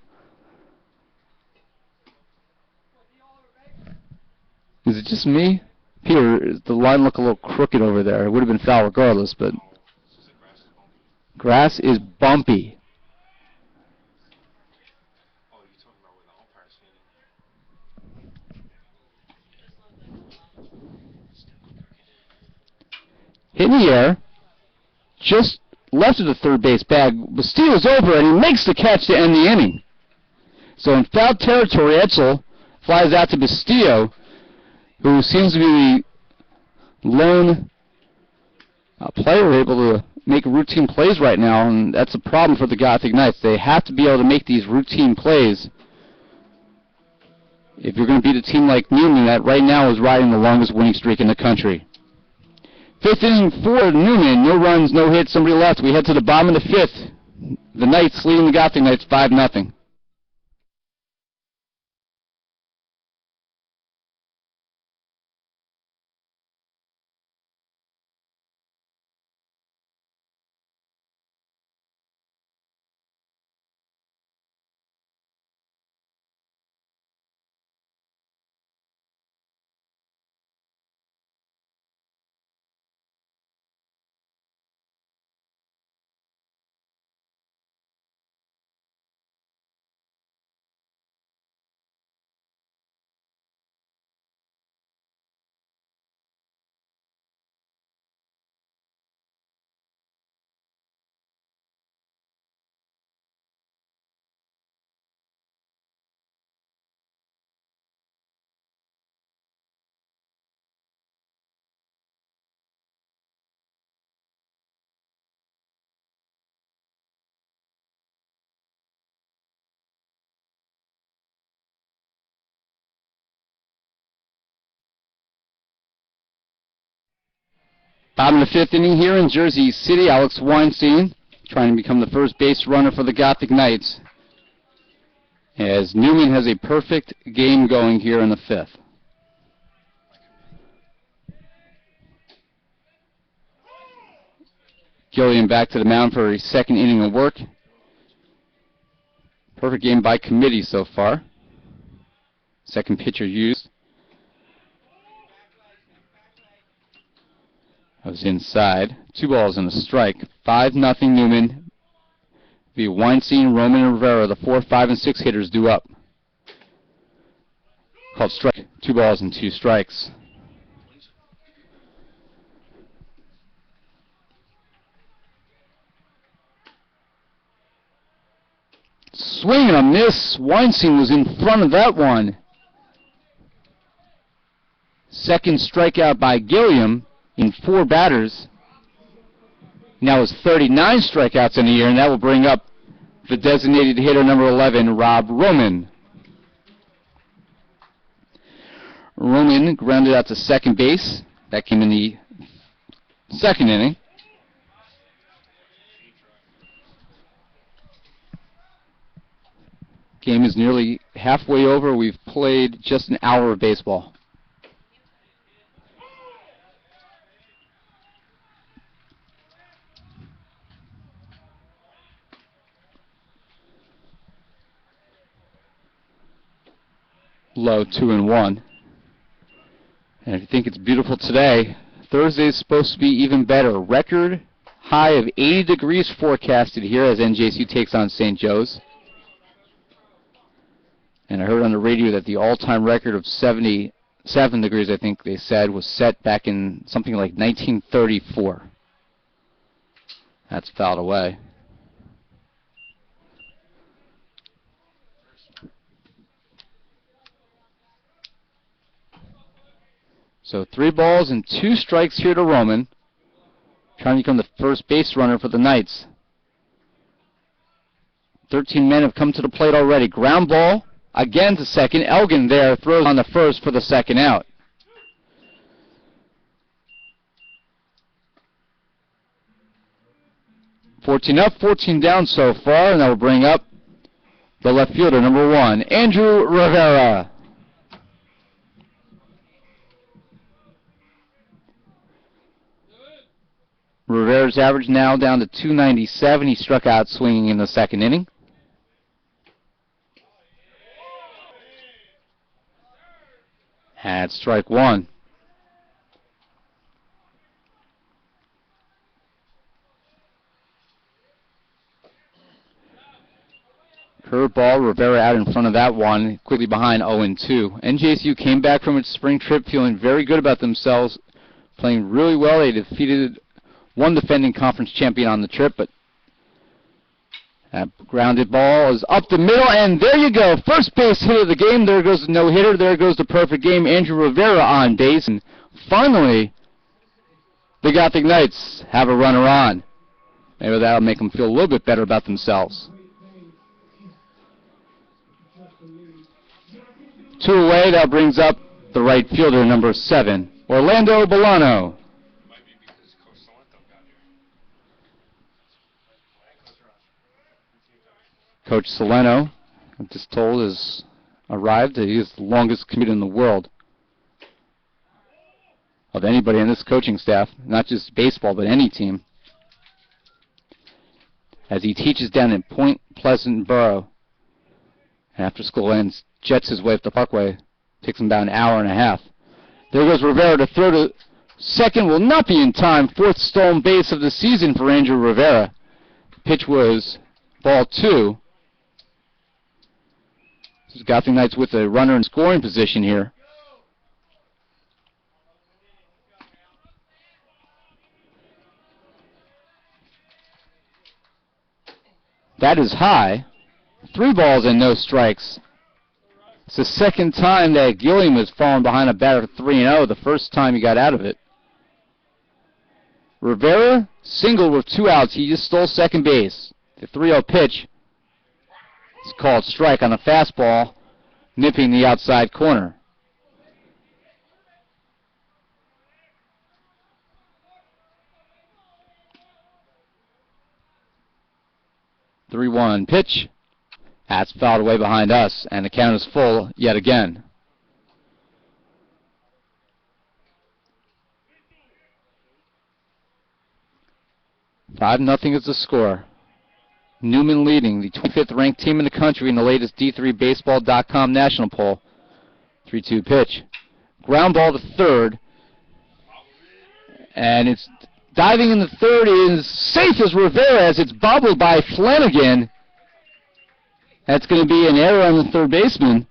A: Is it just me? Peter, the line looked a little crooked over there. It would have been foul regardless, but grass is bumpy. Hit in the air, just left of the third base bag. Bastillo's over, and he makes the catch to end the inning. So in foul territory, Etzel flies out to Bastillo, who seems to be the lone player able to make routine plays right now, and that's a problem for the Gothic Knights. They have to be able to make these routine plays if you're going to beat a team like Neumann that right now is riding the longest winning streak in the country. Fifth inning for Neumann. No runs, no hits, somebody left. We head to the bottom of the fifth. The Knights leading the Gothic Knights 5-0. Bottom of the fifth inning here in Jersey City. Alex Weinstein trying to become the first base runner for the Gothic Knights, as Neumann has a perfect game going here in the fifth. Gilliam back to the mound for his second inning of work. Perfect game by committee so far. Second pitcher used. That was inside. 2 balls and a strike. 5-0 Neumann. The Weinstein, Roman, and Rivera, the 4, 5, and 6 hitters due up. Called strike. 2 balls and 2 strikes. Swing and a miss. Weinstein was in front of that one. Second strikeout by Gilliam in 4 batters. Now it's 39 strikeouts in a year, and that will bring up the designated hitter number 11, Rob Roman. Roman grounded out to second base. That came in the second inning. Game is nearly halfway over. We've played just an hour of baseball. Low 2-1. And if you think it's beautiful today, Thursday is supposed to be even better. Record high of 80 degrees forecasted here as NJCU takes on St. Joe's. And I heard on the radio that the all-time record of 77 degrees, I think they said, was set back in something like 1934. That's fouled away. So 3 balls and 2 strikes here to Roman, trying to become the first base runner for the Knights. 13 men have come to the plate already. Ground ball again to second. Elgin there throws on the first for the second out. Fourteen up, 14 down so far, and that will bring up the left fielder, number 1, Andrew Rivera. Rivera's average now down to 297. He struck out swinging in the second inning. At strike one. Curveball, Rivera out in front of that one, quickly behind 0-2. NJCU came back from its spring trip feeling very good about themselves, playing really well. They defeated one defending conference champion on the trip, but that grounded ball is up the middle, and there you go. First base hit of the game. There goes the no-hitter. There goes the perfect game. Andrew Rivera on base, and finally, the Gothic Knights have a runner on. Maybe that'll make them feel a little bit better about themselves. 2 away, that brings up the right fielder, number 7, Orlando Bolano. Coach Soleno, I'm just told, has arrived. He is the longest commute in the world of anybody on this coaching staff, not just baseball, but any team, as he teaches down in Point Pleasant Borough. And after school ends, jets his way up the Parkway. Takes him about an hour and a half. There goes Rivera to throw to second. Will not be in time. 4th stolen base of the season for Andrew Rivera. Pitch was ball 2. This is Gothic Knights with a runner in scoring position here. That is high. 3 balls and no strikes. It's the second time that Gilliam has fallen behind a batter 3-0, the first time he got out of it. Rivera singled with 2 outs. He just stole second base. The 3-0 pitch is called strike on a fastball, nipping the outside corner. The 3-1 pitch. That's fouled away behind us, and the count is full yet again. Five nothing is the score. Neumann leading, the 25th ranked team in the country in the latest D3Baseball.com national poll. 3-2 pitch. Ground ball to third. And it's diving in the third is safe as Rivera as it's bobbled by Flanagan. That's going to be an error on the third baseman.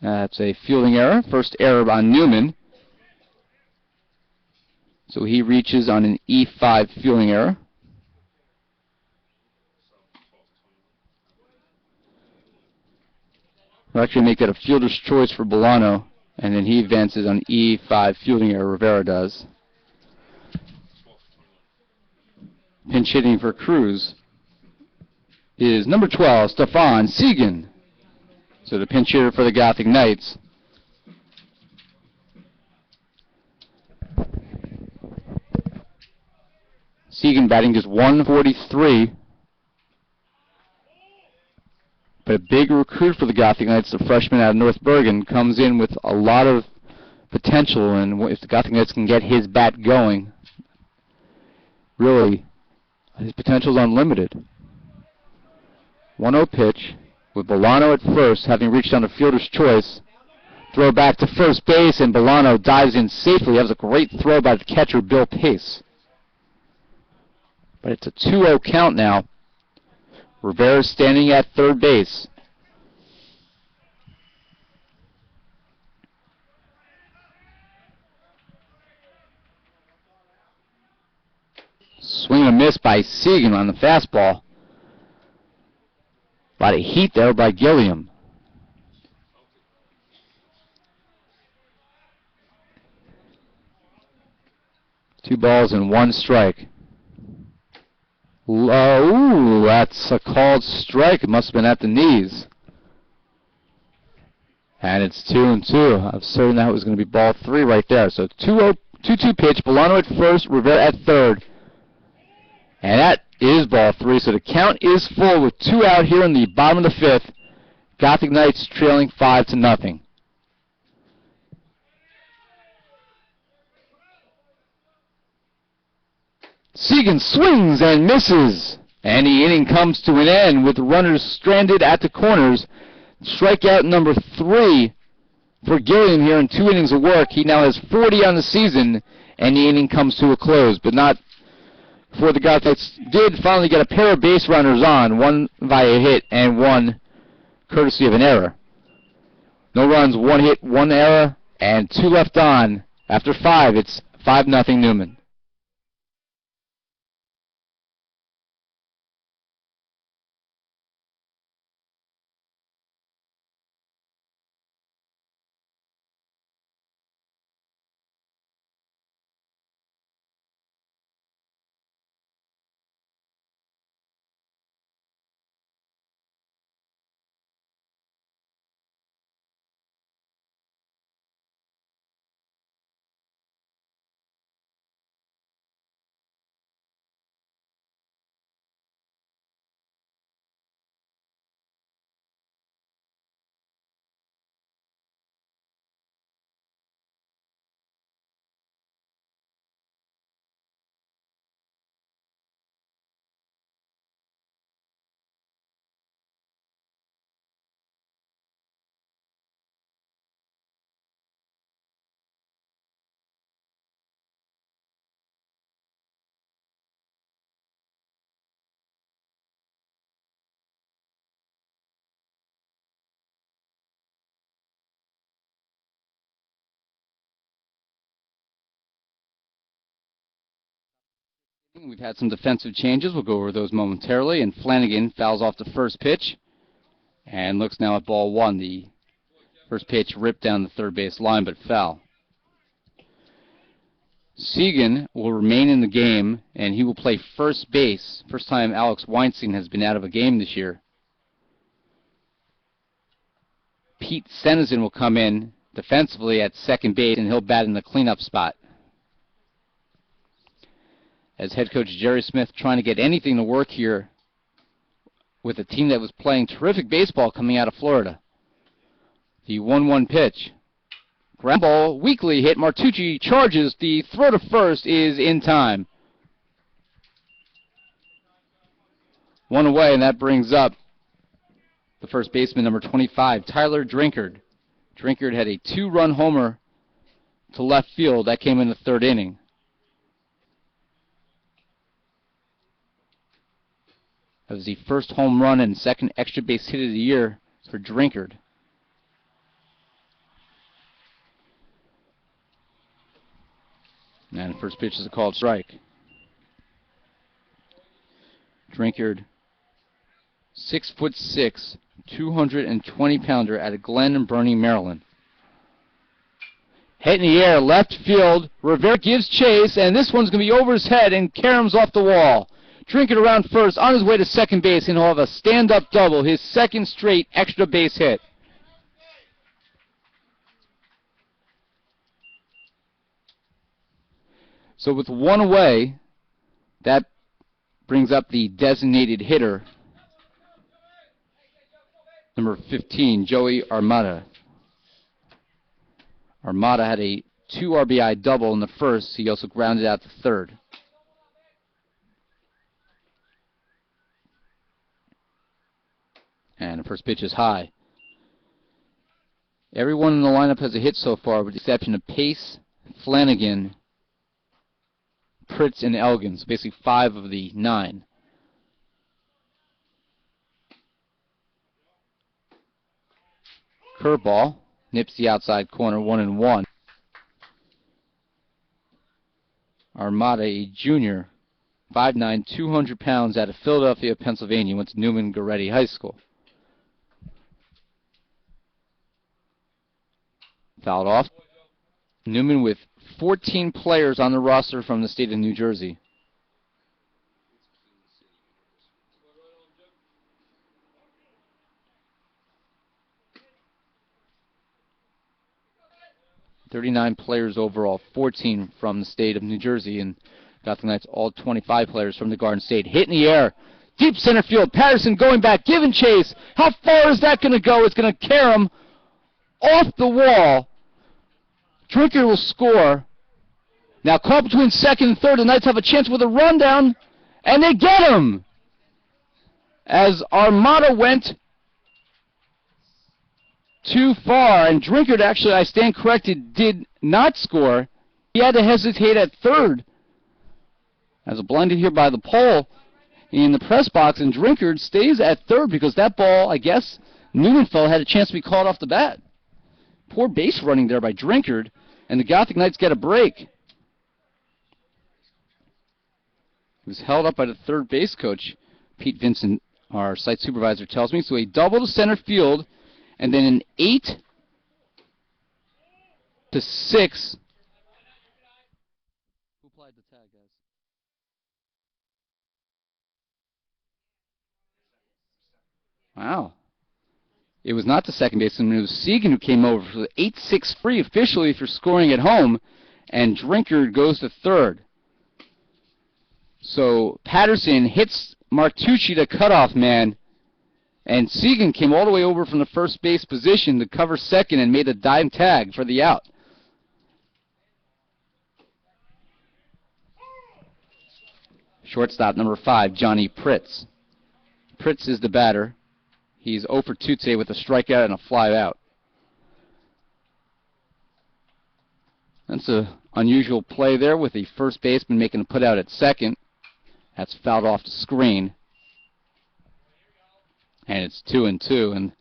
A: That's a fielding error. First error on Neumann. So he reaches on an E5 fielding error. We'll actually make that a fielder's choice for Bolano, and then he advances on E5 fielding error, Rivera does. Pinch hitting for Cruz is number 12, Stefan Segan. So the pinch hitter for the Gothic Knights. Segan batting just 143. But a big recruit for the Gothic Knights, the freshman out of North Bergen, comes in with a lot of potential, and if the Gothic Knights can get his bat going, really, his potential is unlimited. 1-0 pitch with Bolano at first, having reached on a fielder's choice. Throw back to first base, and Bolano dives in safely. That was a great throw by the catcher, Bill Pace. But it's a 2-0 count now. Rivera standing at third base. Swing and a miss by Segan on the fastball. A lot of heat there by Gilliam. Two balls and one strike. Ooh, that's a called strike. It must have been at the knees. And it's 2-2. I'm certain that was going to be ball 3 right there. So 2-2 pitch. Bolano at first, Rivera at third. And that is ball 3. So the count is full with 2 out here in the bottom of the 5th. Gothic Knights trailing 5-0. Segan swings and misses. And the inning comes to an end with runners stranded at the corners. Strikeout number 3 for Gilliam here in 2 innings of work. He now has 40 on the season, and the inning comes to a close, but not for the guys that did finally get a pair of base runners on, one via hit and one courtesy of an error. No runs, 1 hit, 1 error, and 2 left on. After 5, it's 5-0 Neumann. We've had some defensive changes. We'll go over those momentarily. And Flanagan fouls off the first pitch and looks now at ball 1. The first pitch ripped down the third base line, but foul. Segan will remain in the game, and he will play first base. First time Alex Weinstein has been out of a game this year. Pete Senizin will come in defensively at second base, and he'll bat in the cleanup spot. As head coach Jerry Smith trying to get anything to work here with a team that was playing terrific baseball coming out of Florida. The 1-1 pitch. Ground ball, weakly hit. Martucci charges. The throw to first is in time. 1 away, and that brings up the first baseman, number 25, Tyler Drinkard. Drinkard had a 2-run homer to left field. That came in the 3rd inning. That was the first home run and second extra base hit of the year for Drinkard. And the first pitch is a called strike. Drinkard, 6'6", 220-pounder out of Glen and Bernie, Maryland. Hit in the air, left field. Rivera gives chase, and this one's going to be over his head and caroms off the wall. Drinkard around first, on his way to second base, and he'll have a stand-up double, his 2nd straight extra base hit. So with 1 away, that brings up the designated hitter, number 15, Joey Armada. Armada had a 2 RBI double in the first. He also grounded out the 3rd. And the first pitch is high. Everyone in the lineup has a hit so far, with the exception of Pace, Flanagan, Pritz, and Elgin. So basically 5 of the 9. Curveball nips the outside corner, 1-1. Armada, a junior, 5'9", 200 pounds, out of Philadelphia, Pennsylvania, went to Neumann Goretti High School. Fouled off. Neumann with 14 players on the roster from the state of New Jersey. .39 players overall, 14 from the state of New Jersey, and got the Knights all 25 players from the Garden State. Hit in the air, deep center field. Patterson going back, giving chase. How far is that going to go? It's going to carry him off the wall. Drinkard will score. Now caught between second and third. The Knights have a chance with a rundown, and they get him. as Armada went too far, and Drinkard, actually, I stand corrected, did not score. He had to hesitate at third, as blinded here by the pole in the press box, and Drinkard stays at third because that ball, I guess, Neumann felt had a chance to be caught off the bat. Poor base running there by Drinkard, and the Gothic Knights get a break. He was held up by the third base coach, Pete Vincent, our site supervisor, tells me. So a double to center field, and then an 8-6. Who applied the tag, guys? Wow. It was not the second baseman. It was Segan who came over for the 8-6 free officially for scoring at home, and Drinkard goes to third. So Patterson hits Martucci, the cutoff man, and Segan came all the way over from the first base position to cover second and made a dime tag for the out. Shortstop number 5, Johnny Pritz. Pritz is the batter. He's 0 for 2 today with a strikeout and a fly out. That's an unusual play there with the first baseman making a put out at second. That's fouled off the screen. And it's 2-2. And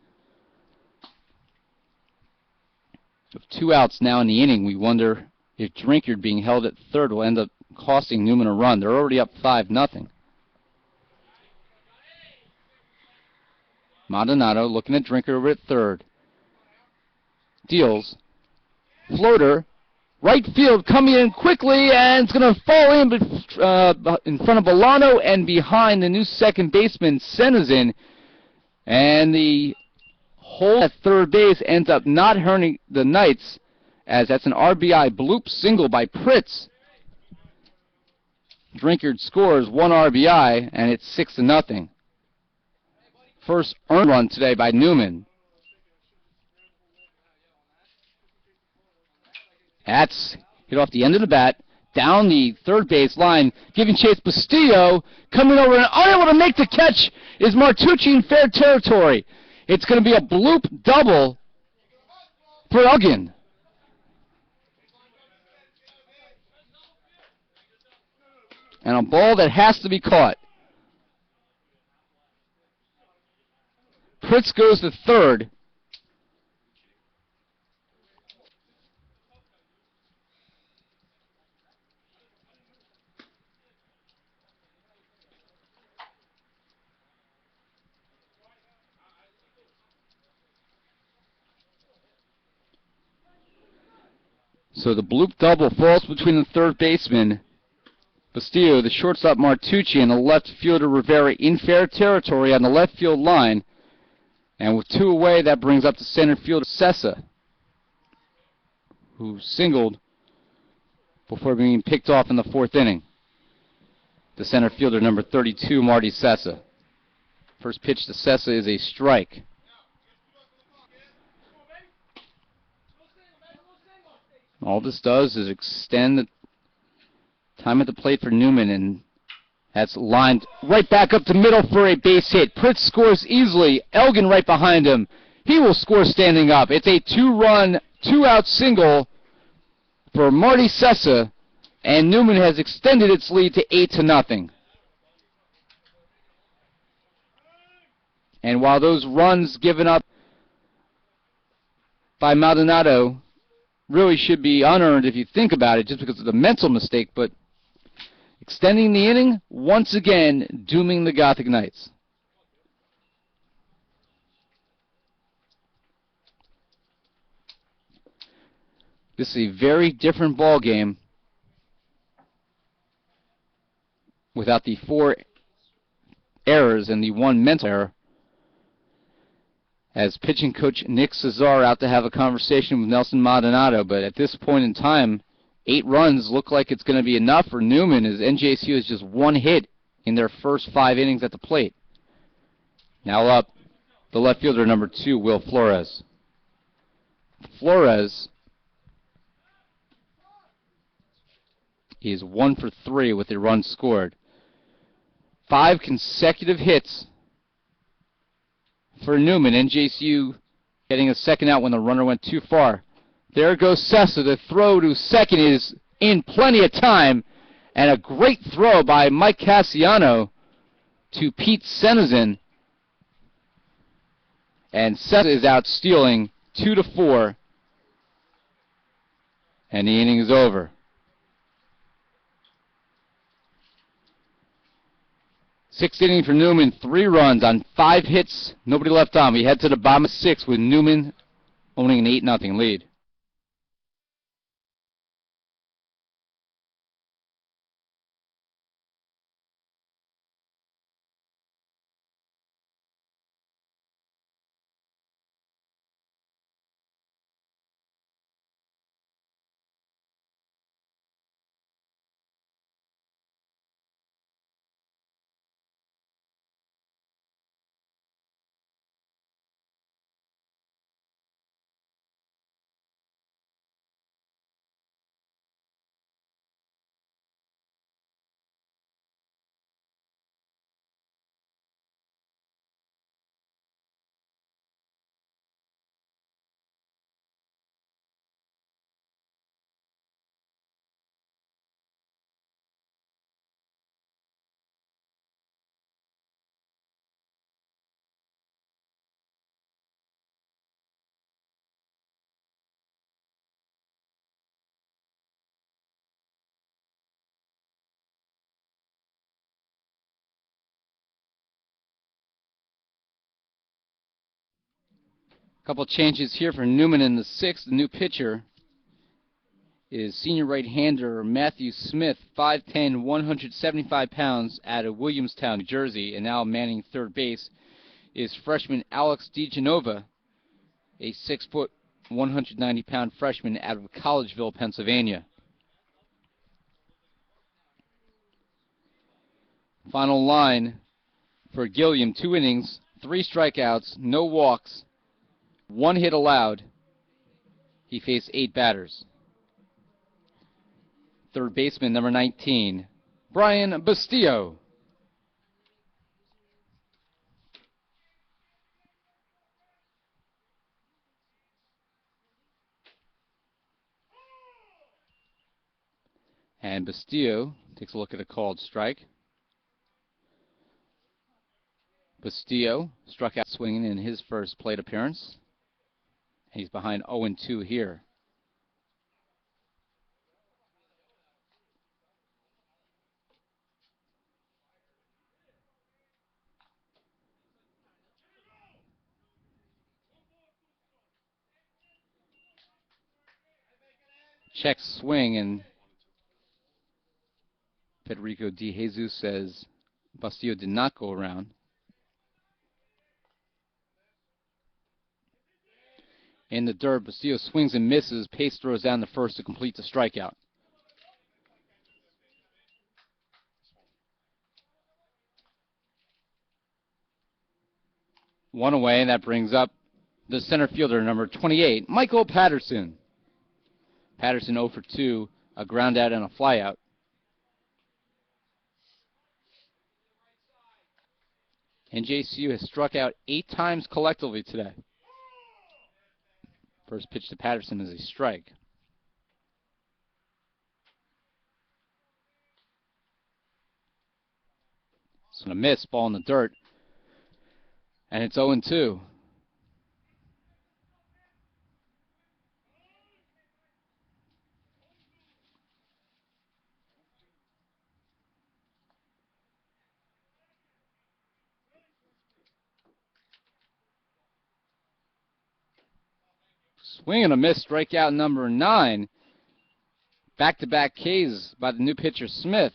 A: with 2 outs now in the inning, we wonder if Drinkard being held at third will end up costing Neumann a run. They're already up 5-0. Maldonado looking at Drinkard over at third. Deals. Floater. Right field coming in quickly, and it's going to fall in front of Bolano and behind the new second baseman, Senazin. And the hole at third base ends up not hurting the Knights, as that's an RBI bloop single by Pritz. Drinkard scores 1 RBI, and it's 6-0. First earned run today by Neumann. That's hit off the end of the bat, down the third base line, giving chase. Bustillo coming over and unable to make the catch is Martucci in fair territory. It's going to be a bloop double for Elgin. And a ball that has to be caught. Pritz goes to third. So the bloop double falls between the third baseman, Bustillo, the shortstop Martucci, and the left fielder Rivera in fair territory on the left field line. And with 2 away, that brings up the center fielder Sessa, who singled before being picked off in the 4th inning. The center fielder, number 32, Marty Sessa. First pitch to Sessa is a strike. All this does is extend the time at the plate for Neumann, and that's lined right back up the middle for a base hit. Pritz scores easily. Elgin right behind him. He will score standing up. It's a 2-run, 2-out single for Marty Sessa, and Neumann has extended its lead to 8-0. And while those runs given up by Maldonado really should be unearned if you think about it, just because of the mental mistake, but extending the inning, once again, dooming the Gothic Knights. This is a very different ball game without the 4 errors and the 1 mental error, as pitching coach Nick Cesar out to have a conversation with Nelson Maldonado. But at this point in time, 8 runs look like it's going to be enough for Neumann, as NJCU has just 1 hit in their first 5 innings at the plate. Now up, the left fielder, number 2, Will Flores. Flores is 1 for 3 with a run scored. 5 consecutive hits for Neumann. NJCU getting a second out when the runner went too far. There goes Sessa. The throw to second is in plenty of time. And a great throw by Mike Cassiano to Pete Senizin. And Sessa is out stealing 2-4. And the inning is over. Sixth inning for Neumann, 3 runs on 5 hits, nobody left on. We head to the bottom of 6 with Neumann owning an 8-0 lead. Couple changes here for Neumann in the 6th. The new pitcher is senior right-hander Matthew Smith, 5'10", 175 pounds, out of Williamstown, New Jersey, and now manning third base is freshman Alex DeGenova, a 6', 190-pound freshman out of Collegeville, Pennsylvania. Final line for Gilliam, 2 innings, 3 strikeouts, no walks, 1 hit allowed. He faced 8 batters. Third baseman, number 19, Brian Bastillo. And Bastillo takes a look at a called strike. Bastillo struck out swinging in his first plate appearance. He's behind 0-2 here. Check swing, and Federico De Jesus says Bastillo did not go around. In the dirt, Bastillo swings and misses. Pace throws down the first to complete the strikeout. One away, and that brings up the center fielder, number 28, Michael Patterson. Patterson 0 for 2, a ground out and a flyout. NJCU has struck out 8 times collectively today. First pitch to Patterson is a strike. It's going to miss, ball in the dirt. And it's 0-2. Swing and a miss, strikeout number 9. Back-to-back Ks by the new pitcher Smith.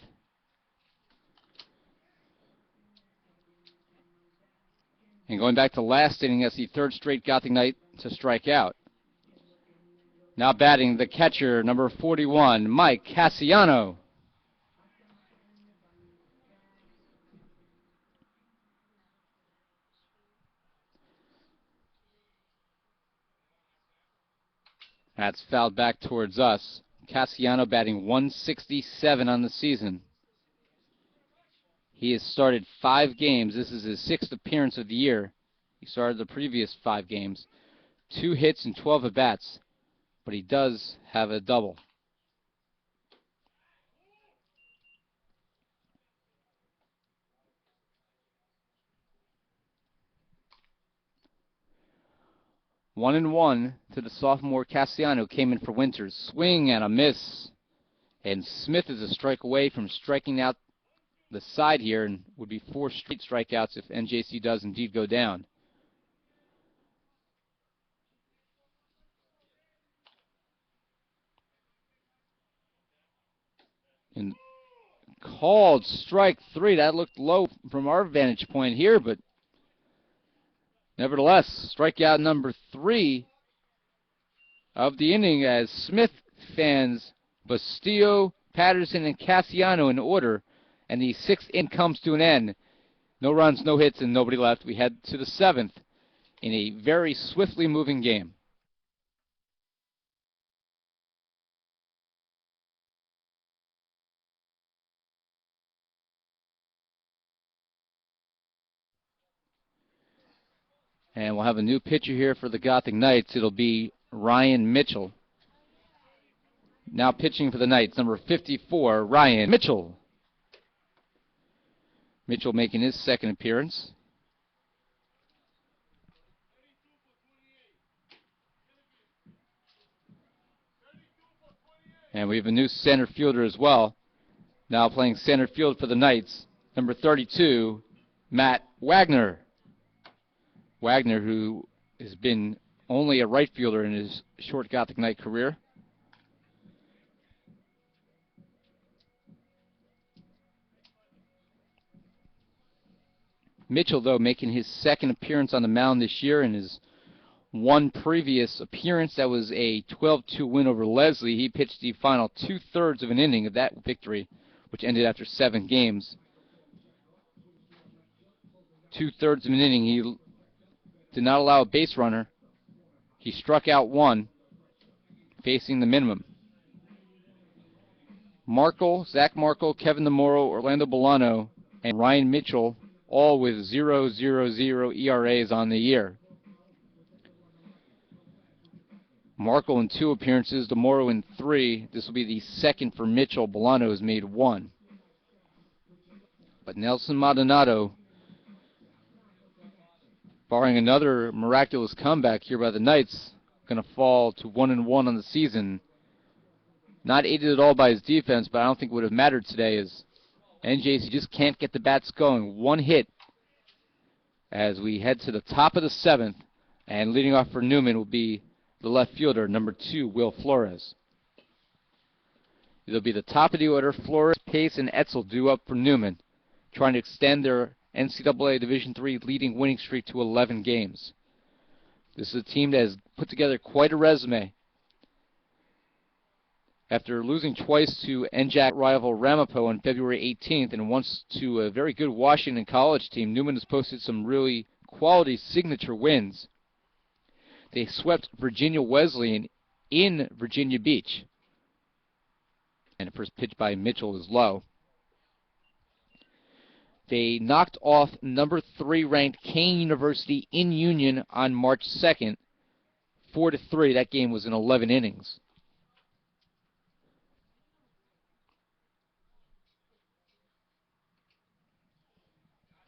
A: And going back to last inning, that's the 3rd straight Gothic night to strike out. Now batting the catcher, number 41, Mike Cassiano. That's fouled back towards us. Cassiano batting 167 on the season. He has started 5 games. This is his 6th appearance of the year. He started the previous 5 games. 2 hits and 12 at-bats, but he does have a double. One and one to the sophomore Cassiano, came in for Winters. Swing and a miss. And Smith is a strike away from striking out the side here, and would be 4 straight strikeouts if NJC does indeed go down. And called strike 3. That looked low from our vantage point here, but nevertheless, strikeout number 3 of the inning as Smith fans Bastillo, Patterson, and Cassiano in order, and the 6th inning comes to an end. No runs, no hits, and nobody left. We head to the 7th in a very swiftly moving game. And we'll have a new pitcher here for the Gothic Knights. It'll be Ryan Mitchell. Now pitching for the Knights, number 54, Ryan Mitchell. Mitchell making his 2nd appearance. And we have a new center fielder as well. Now playing center field for the Knights, number 32, Matt Wagner. Wagner, who has been only a right fielder in his short Gothic Knight career. Mitchell, though, making his 2nd appearance on the mound this year, in his one previous appearance, that was a 12-2 win over Leslie. He pitched the final 2/3 of an inning of that victory, which ended after 7 games. 2/3 of an inning. He did not allow a base runner. He struck out 1, facing the minimum. Zach Markle, Kevin DeMoro, Orlando Bolano, and Ryan Mitchell, all with 0.00 ERAs on the year. Markle in 2 appearances, DeMoro in 3. This will be the 2nd for Mitchell. Bolano has made 1. But Nelson Maldonado, barring another miraculous comeback here by the Knights, going to fall to 1-1 on the season. Not aided at all by his defense, but I don't think it would have mattered today, as NJC just can't get the bats going. 1 hit as we head to the top of the 7th, and leading off for Neumann will be the left fielder, number 2, Will Flores. It'll be the top of the order. Flores, Pace, and Etzel due up for Neumann, trying to extend their NCAA Division III leading winning streak to 11 games. This is a team that has put together quite a resume. After losing twice to NJAC rival Ramapo on February 18th and once to a very good Washington College team, Neumann has posted some really quality signature wins. They swept Virginia Wesleyan in Virginia Beach. And the first pitch by Mitchell is low. They knocked off number 3 ranked Kane University in Union on March 2nd, 4-3. That game was in 11 innings.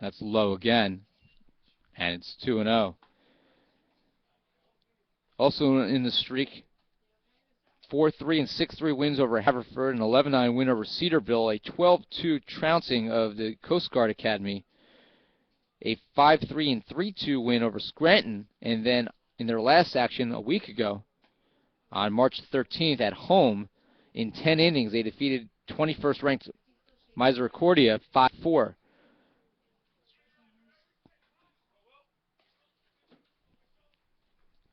A: That's low again, and it's 2-0. Also in the streak, 4-3 and 6-3 wins over Haverford, an 11-9 win over Cedarville, a 12-2 trouncing of the Coast Guard Academy, a 5-3 and 3-2 win over Scranton, and then in their last action a week ago, on March 13th at home, in 10 innings, they defeated 21st ranked Misericordia 5-4.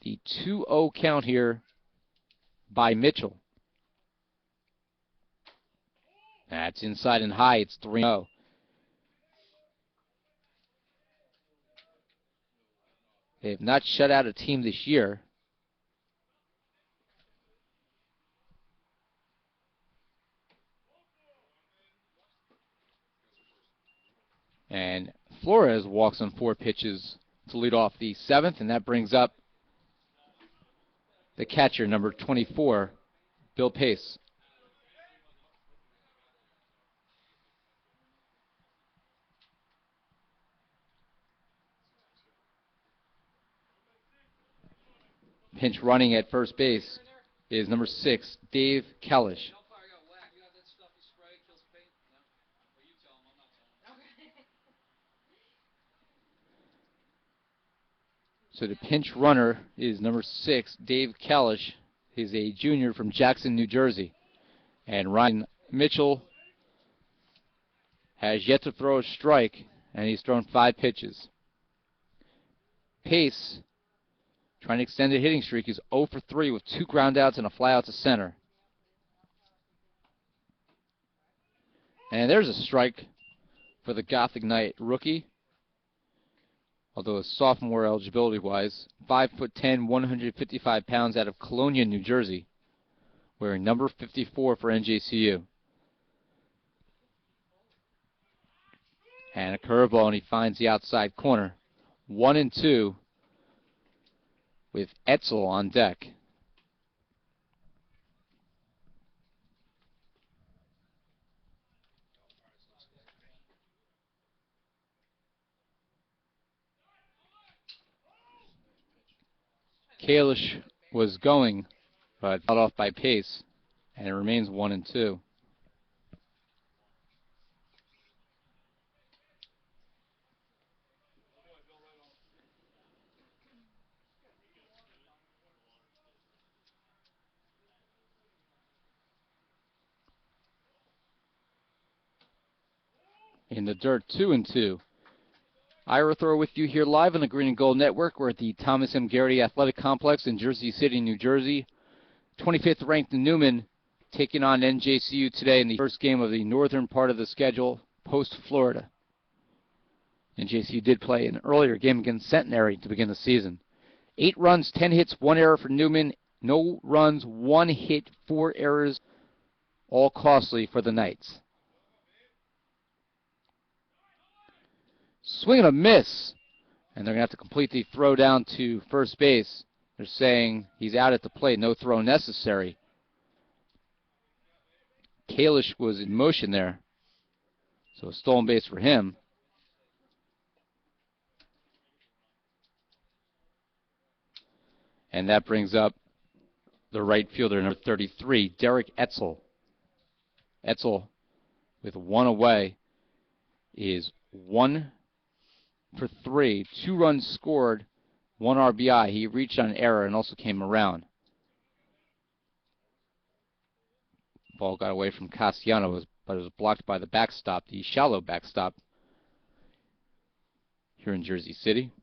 A: The 2-0 count here by Mitchell. That's inside and high. It's 3-0. They have not shut out a team this year. And Flores walks on 4 pitches to lead off the 7th, and that brings up the catcher, number 24, Bill Pace. Pinch running at first base is number 6, Dave Kalish. So the pinch runner is number 6, Dave Kalish. He's a junior from Jackson, New Jersey. And Ryan Mitchell has yet to throw a strike, and he's thrown 5 pitches. Pace, trying to extend the hitting streak, is 0 for 3 with 2 groundouts and a fly out to center. And there's a strike for the Gothic Knight rookie. Although a sophomore eligibility-wise, 5'10", 155 pounds, out of Colonia, New Jersey, wearing number 54 for NJCU. And a curveball, and he finds the outside corner. 1-2 with Etzel on deck. Kalish was going, but cut off by Pace, and it remains 1-2. In the dirt, 2-2. Ira Thor with you here live on the Green and Gold Network. We're at the Thomas M. Garrity Athletic Complex in Jersey City, New Jersey. 25th ranked Neumann taking on NJCU today in the first game of the northern part of the schedule, post-Florida. NJCU did play an earlier game against Centenary to begin the season. 8 runs, 10 hits, 1 error for Neumann. No runs, 1 hit, 4 errors, all costly for the Knights. Swing and a miss, and they're going to have to complete the throw down to first base. They're saying he's out at the plate, no throw necessary. Kalish was in motion there, so a stolen base for him. And that brings up the right fielder, number 33, Derek Etzel. Etzel, with 1 away, is 1 for 3, 2 runs scored, 1 RBI. He reached on an error and also came around. Ball got away from Castellano, but it was blocked by the backstop, the shallow backstop here in Jersey City.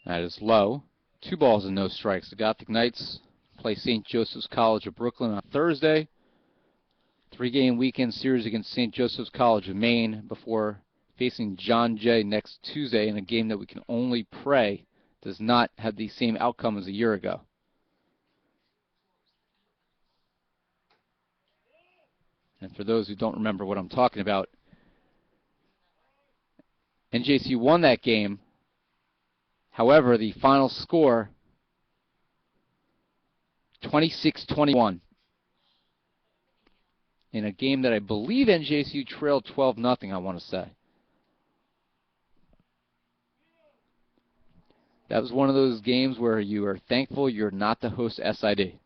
A: That is low. 2 balls and no strikes. The Gothic Knights play St. Joseph's College of Brooklyn on Thursday. 3-game weekend series against St. Joseph's College of Maine before facing John Jay next Tuesday in a game that we can only pray does not have the same outcome as a year ago. And for those who don't remember what I'm talking about, NJCU won that game. However, the final score, 26-21. In a game that I believe NJCU trailed 12-0, I want to say. That was one of those games where you are thankful you're not the host SID.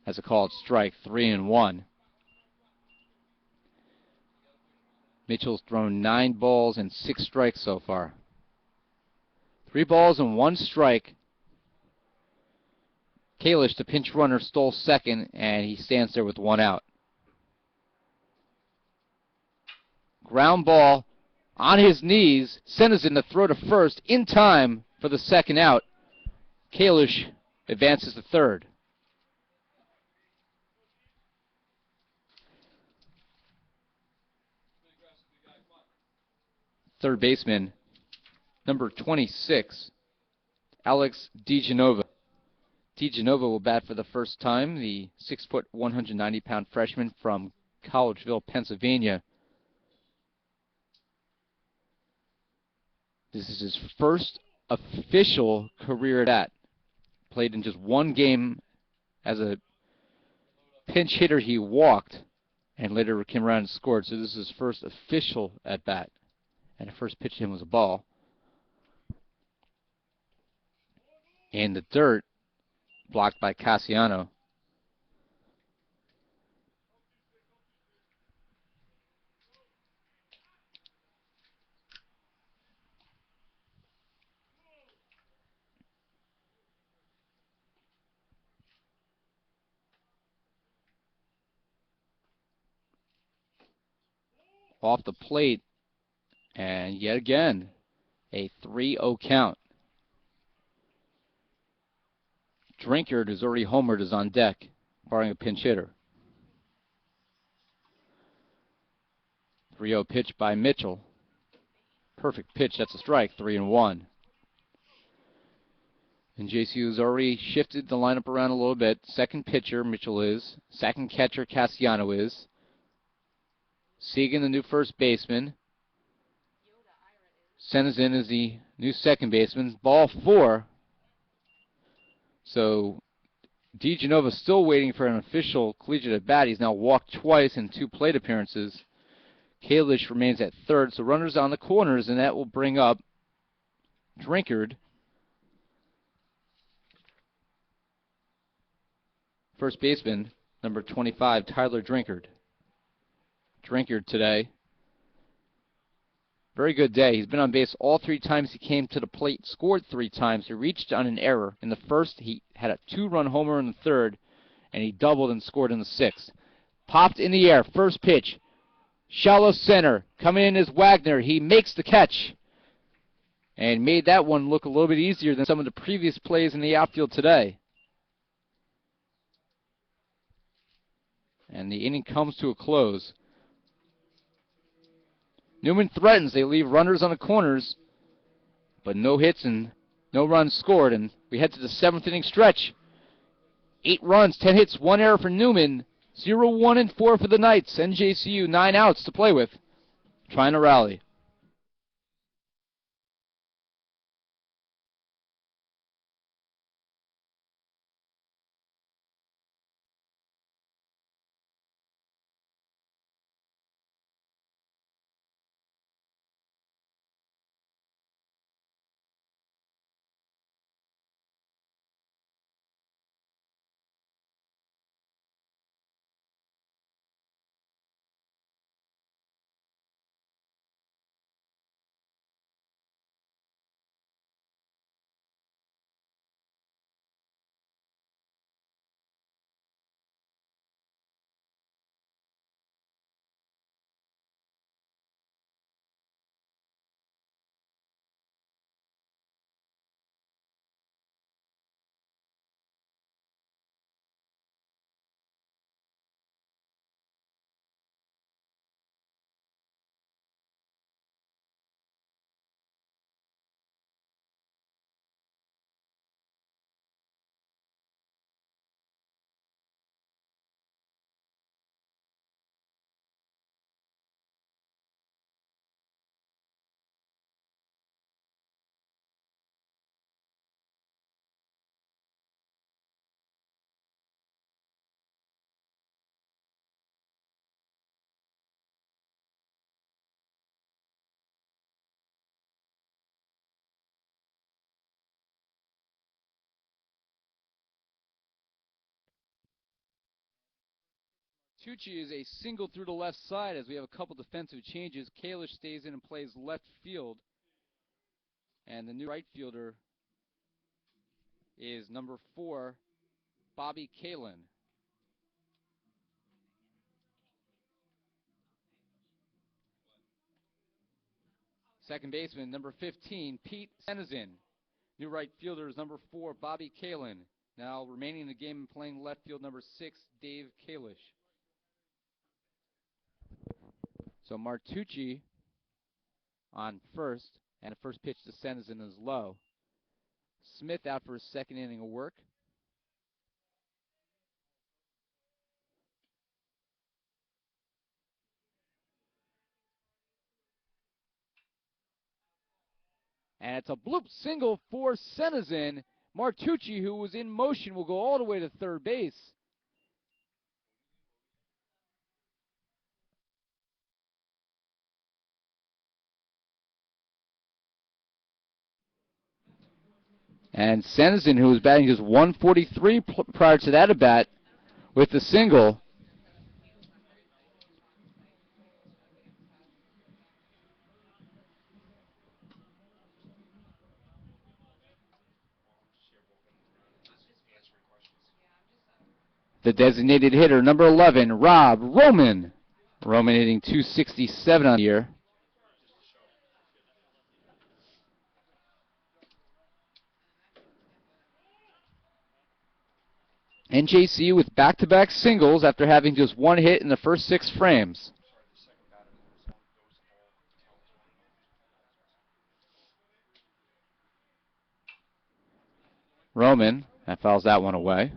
A: As a called strike, 3-1. Mitchell's thrown 9 balls and 6 strikes so far. 3 balls and 1 strike. Kalish, the pinch runner, stole second, and he stands there with 1 out. Ground ball on his knees. Centers in the throw to first in time for the 2nd out. Kalish advances to third. Third baseman number 26, Alex DeGenova. DeGenova will bat for the first time, the 6-foot, 190-pound freshman from Collegeville, Pennsylvania. This is his first official career at bat. Played in just one game as a pinch hitter. He walked and later came around and scored. So this is his first official at bat. And the first pitch to him was a ball. In the dirt, blocked by Cassiano. Off the plate, and yet again, a 3-0 count. Drinkard, who's already homered, is on deck, barring a pinch hitter. 3-0 pitch by Mitchell. Perfect pitch, that's a strike, 3-1. And NJCU has already shifted the lineup around a little bit. Second pitcher, Mitchell is. Second catcher, Cassiano is. Segan, the new first baseman. Senazin is the new second baseman. Ball 4. So DeGenova still waiting for an official collegiate at bat. He's now walked twice in 2 plate appearances. Kalish remains at third, so runners on the corners, and that will bring up Drinkard. First baseman, number 25, Tyler Drinkard. Drinkard today. Very good day. He's been on base all 3 times he came to the plate, scored 3 times. He reached on an error. In the first, he had a 2-run homer in the third, and he doubled and scored in the 6th. Popped in the air, first pitch. Shallow center. Coming in is Wagner. He makes the catch and made that one look a little bit easier than some of the previous plays in the outfield today. And the inning comes to a close. Neumann threatens. They leave runners on the corners, but no hits and no runs scored. And we head to the 7th inning stretch. 8 runs, 10 hits, 1 error for Neumann. 0-1-4 for the Knights. NJCU 9 outs to play with. Trying to rally. Tucci is a single through the left side as we have a couple defensive changes. Kalish stays in and plays left field. And the new right fielder is number 4, Bobby Kalin. Second baseman, number 15, Pete Senazin. New right fielder is number 4, Bobby Kalin. Now remaining in the game and playing left field, number 6, Dave Kalish. So Martucci on first, And the first pitch to Sennison is low. Smith out for his second inning of work. And it's a bloop single for Sennison. Martucci, who was in motion, will go all the way to third base. And Sennison, who was batting just 143 prior to that at bat, with the single. The designated hitter, number 11, Rob Roman. Roman hitting 267 on the year. NJCU with back-to-back singles after having just one hit in the first 6 frames. Roman, that fouls that one away.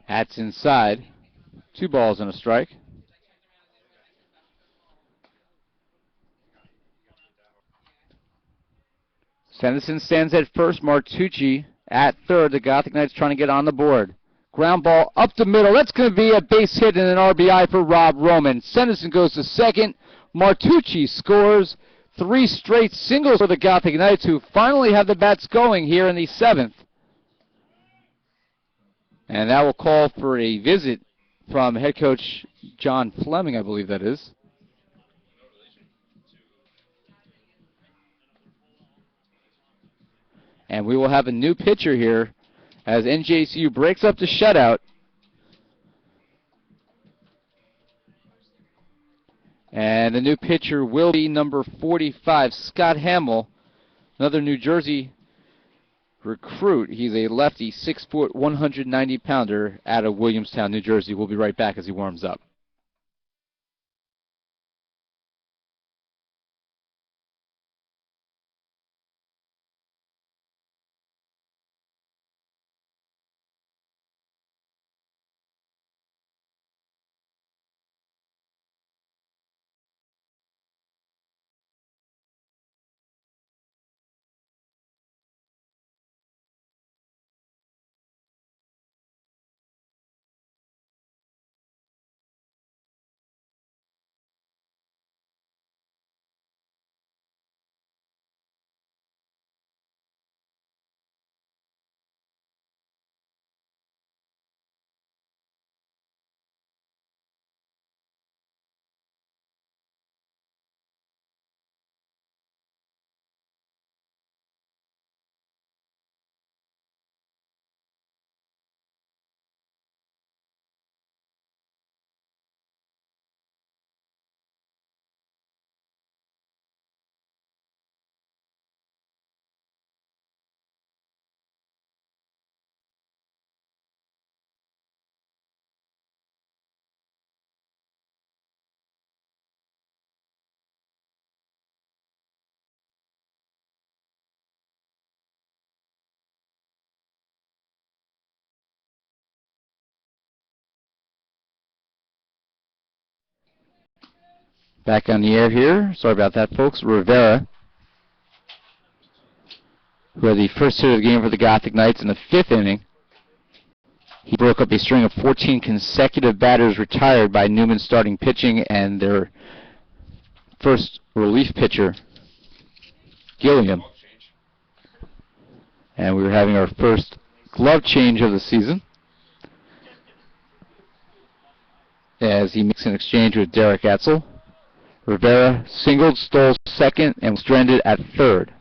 A: That's inside. 2 balls and a strike. Sennison stands at first. Martucci at third. The Gothic Knights trying to get on the board. Ground ball up the middle. That's going to be a base hit and an RBI for Rob Roman. Sennison goes to second. Martucci scores 3 straight singles for the Gothic Knights, who finally have the bats going here in the 7th. And that will call for a visit from head coach John Fleming, I believe that is. And we will have a new pitcher here as NJCU breaks up the shutout. And the new pitcher will be number 45, Scott Hamill, another New Jersey recruit. He's a lefty, 6-foot, 190-pounder out of Williamstown, New Jersey. We'll be right back as he warms up. Back on the air here. Sorry about that, folks. Rivera, who had the first hit of the game for the Gothic Knights in the 5th inning. He broke up a string of 14 consecutive batters retired by Neumann starting pitching and their first relief pitcher, Gilliam. And we were having our first glove change of the season as he makes an exchange with Derek Etzel. Rivera singled, stole second, and was stranded at third.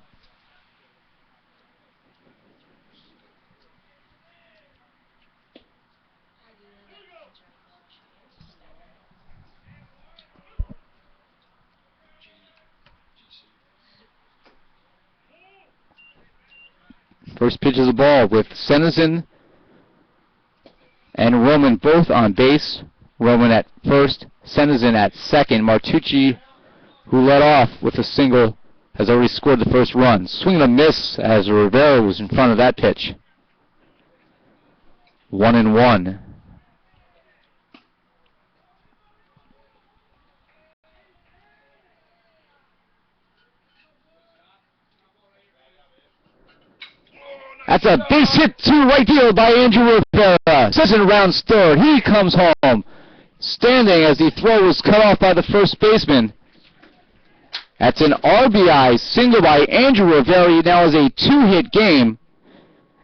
A: First pitch of the ball with Senison and Roman both on base. Roman at first, Senison at second. Martucci, who led off with a single, has already scored the first run. Swing and a miss as Rivera was in front of that pitch. 1-1. That's a base hit to right field by Andrew Rivera. Session rounds third. He comes home, standing as the throw was cut off by the first baseman. That's an RBI single by Andrew Rivera. He now has a 2-hit game.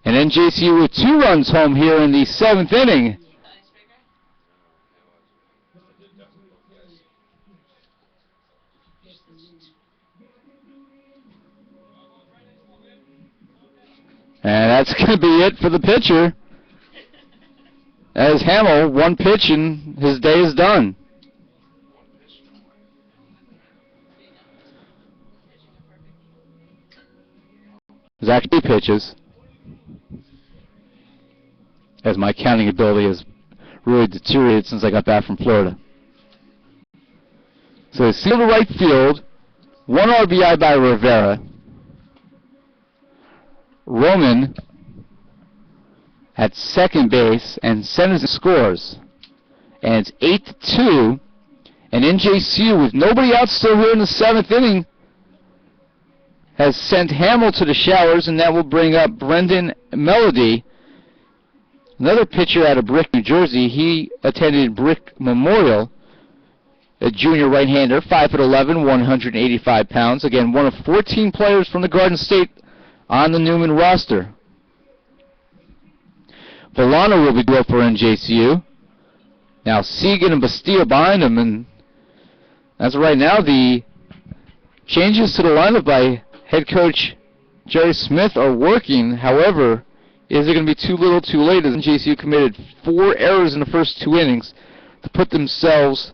A: And NJCU with 2 runs home here in the 7th inning. And that's going to be it for the pitcher. As Hamill, 1 pitch and his day is done. There's actually 2 pitches, as my counting ability has really deteriorated since I got back from Florida. So single to right field, 1 RBI by Rivera. Roman at second base, and Senison scores. And it's 8-2, and NJCU, with nobody out still here in the 7th inning, has sent Hamill to the showers, and that will bring up Brendan Melody, another pitcher out of Brick, New Jersey. He attended Brick Memorial, a junior right-hander, 5'11", 185 pounds. Again, one of 14 players from the Garden State on the Neumann roster. Bolano will be good for NJCU. Now Segan and Bastille behind him, and as of right now, the changes to the lineup by head coach Jerry Smith are working. However, is it going to be too little too late, as NJCU committed 4 errors in the first 2 innings to put themselves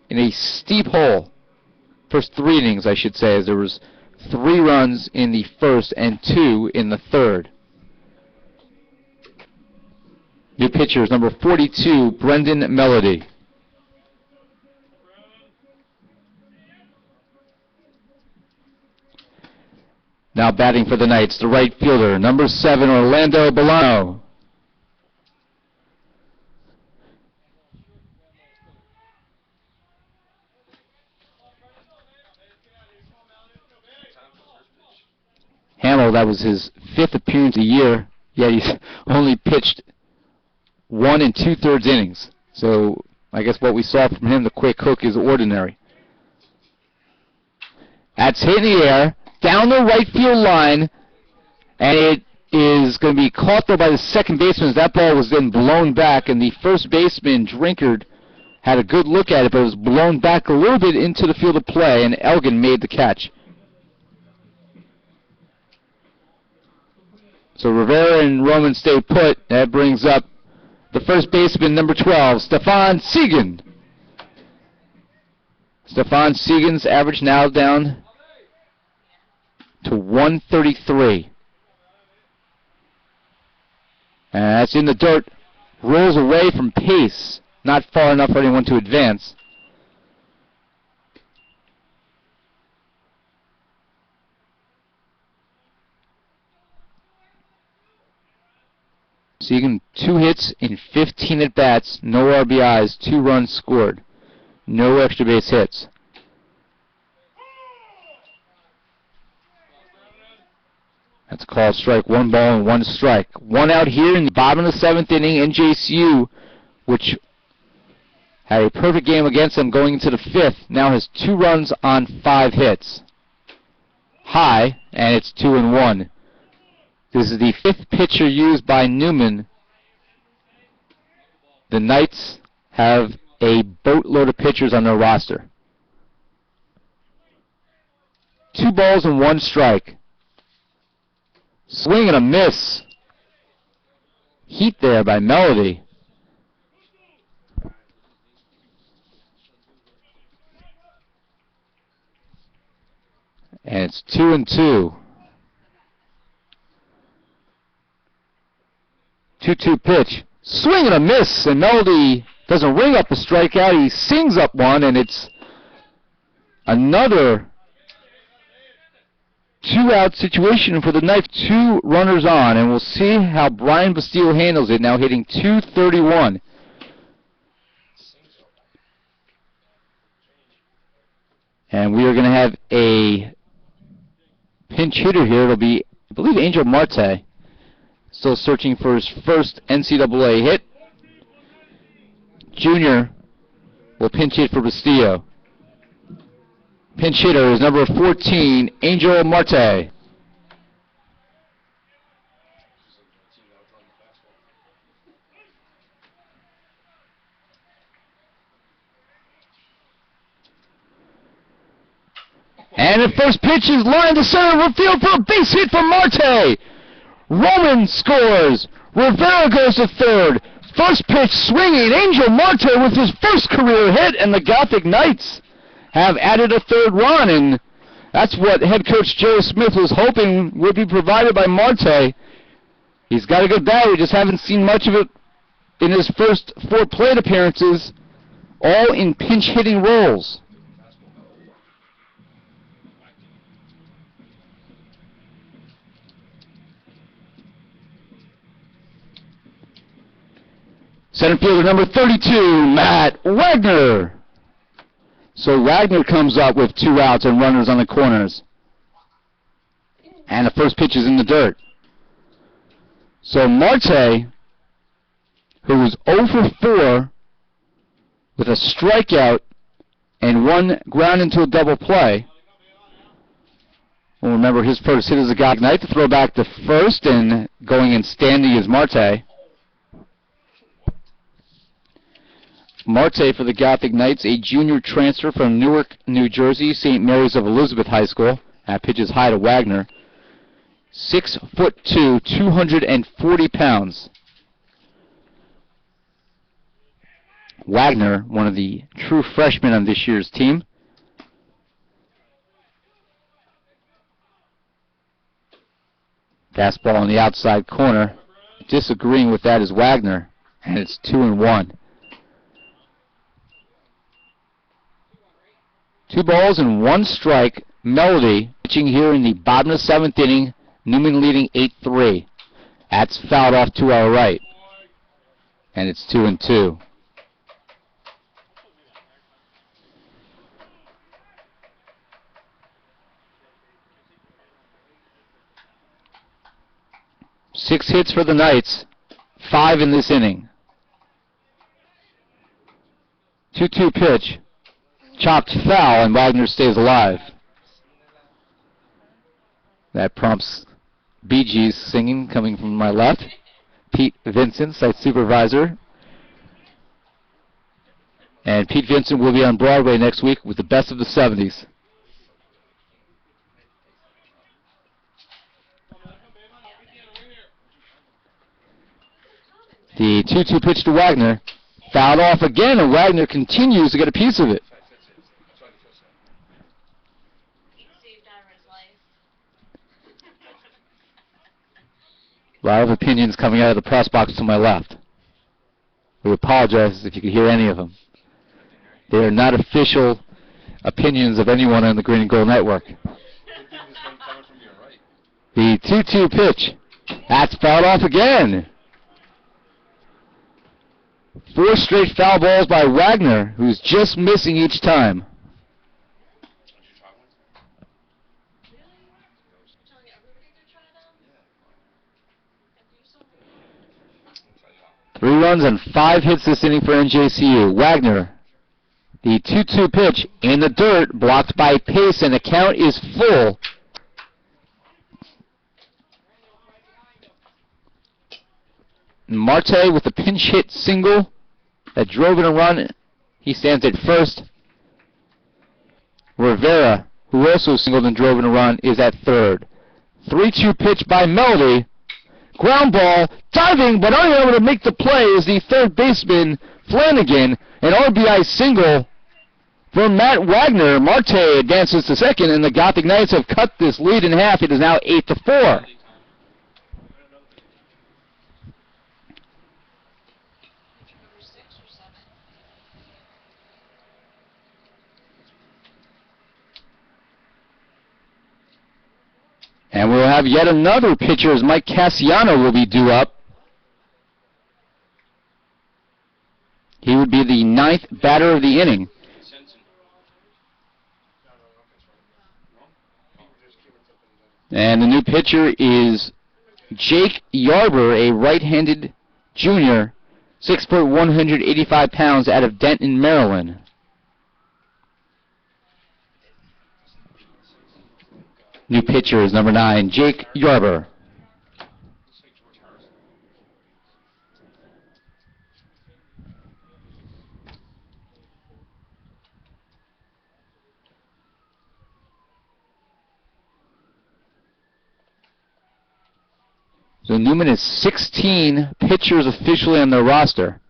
A: in a steep hole. First 3 innings, I should say, as there was 3 runs in the first and 2 in the third. New pitcher is number 42, Brendan Melody. Now batting for the Knights, the right fielder, number 7, Orlando Bolano. Hamill, that was his 5th appearance of the year, yet he's only pitched 1 2/3 innings. So I guess what we saw from him, the quick hook, is ordinary. That's hit in the air, down the right field line, and it is going to be caught though by the second baseman, as that ball was then blown back, and the first baseman, Drinkard, had a good look at it, but it was blown back a little bit into the field of play, and Elgin made the catch. So Rivera and Roman stay put. That brings up the first baseman, number 12, Stefan Segan. Stefan Segan's average now down to 133. And that's in the dirt. Rolls away from pace. Not far enough for anyone to advance. Segan, 2 hits in 15 at-bats, no RBIs, 2 runs scored, no extra base hits. That's a called strike, 1 ball and 1 strike. 1 out here in the bottom of the 7th inning. NJCU, which had a perfect game against them going into the 5th, now has 2 runs on 5 hits. High, and it's 2-1. This is the 5th pitcher used by Neumann. The Knights have a boatload of pitchers on their roster. 2 balls and 1 strike. Swing and a miss. Heat there by Melody. And it's 2-2. 2-2 pitch. Swing and a miss, and Melody doesn't ring up a strikeout. He sings up one, and it's another 2-out situation for the Knife. 2 runners on, and we'll see how Brian Bastille handles it, now hitting .231. And we are going to have a pinch hitter here. It'll be, I believe, Angel Marte. Still searching for his first NCAA hit. Junior will pinch hit for Bastille. Pinch hitter is number 14, Angel Marte. And the first pitch is lined to center of field for a base hit from Marte. Roman scores. Rivera goes to third. First pitch swinging. Angel Marte with his first career hit, and the Gothic Knights have added a third run, and that's what head coach Joe Smith was hoping would be provided by Marte. He's got a good bat. We just haven't seen much of it in his first 4 plate appearances, all in pinch hitting roles. Center fielder number 32, Matt Wagner. So Wagner comes up with 2 outs and runners on the corners. And the first pitch is in the dirt. So Marte, who was 0 for 4 with a strikeout and 1 ground into a double play. Well, remember, his first hit is a Gothic Knight to throw back to first, and going and standing is Marte. Marte for the Gothic Knights, a junior transfer from Newark, New Jersey, St. Mary's of Elizabeth High School. That pitch is high to Wagner. 6'2", 240 pounds. Wagner, one of the true freshmen on this year's team. Fastball on the outside corner. Disagreeing with that is Wagner, and it's 2-1. 2 balls and 1 strike. Melody pitching here in the bottom of the 7th inning. Neumann leading 8-3. That's fouled off to our right. And it's 2-2. Six hits for the Knights. 5 in this inning. 2-2 pitch. Chopped foul, and Wagner stays alive. That prompts Bee Gees singing coming from my left. Pete Vincent, site supervisor. And Pete Vincent will be on Broadway next week with the best of the 70s. The 2-2 pitch to Wagner. Fouled off again, and Wagner continues to get a piece of it. A lot of opinions coming out of the press box to my left. We apologize if you could hear any of them. They are not official opinions of anyone on the Green and Gold Network. The 2-2 pitch. That's fouled off again. 4 straight foul balls by Wagner, who's just missing each time. Three runs and 5 hits this inning for NJCU. Wagner, the 2-2 pitch in the dirt, blocked by Pace, and the count is full. Marte with the pinch hit single that drove in a run. He stands at first. Rivera, who also singled and drove in a run, is at third. 3-2 pitch by Melody. Ground ball, diving, but unable to make the play is the third baseman, Flanagan. An RBI single for Matt Wagner. Marte advances to second, and the Gothic Knights have cut this lead in half. It is now 8-4. And we'll have yet another pitcher as Mike Cassiano will be due up. He would be the 9th batter of the inning. And the new pitcher is Jake Yarber, a right-handed junior, 6 foot 185 pounds, out of Denton, Maryland. New pitcher is number 9, Jake Yarber. So Neumann has 16 pitchers officially on their roster.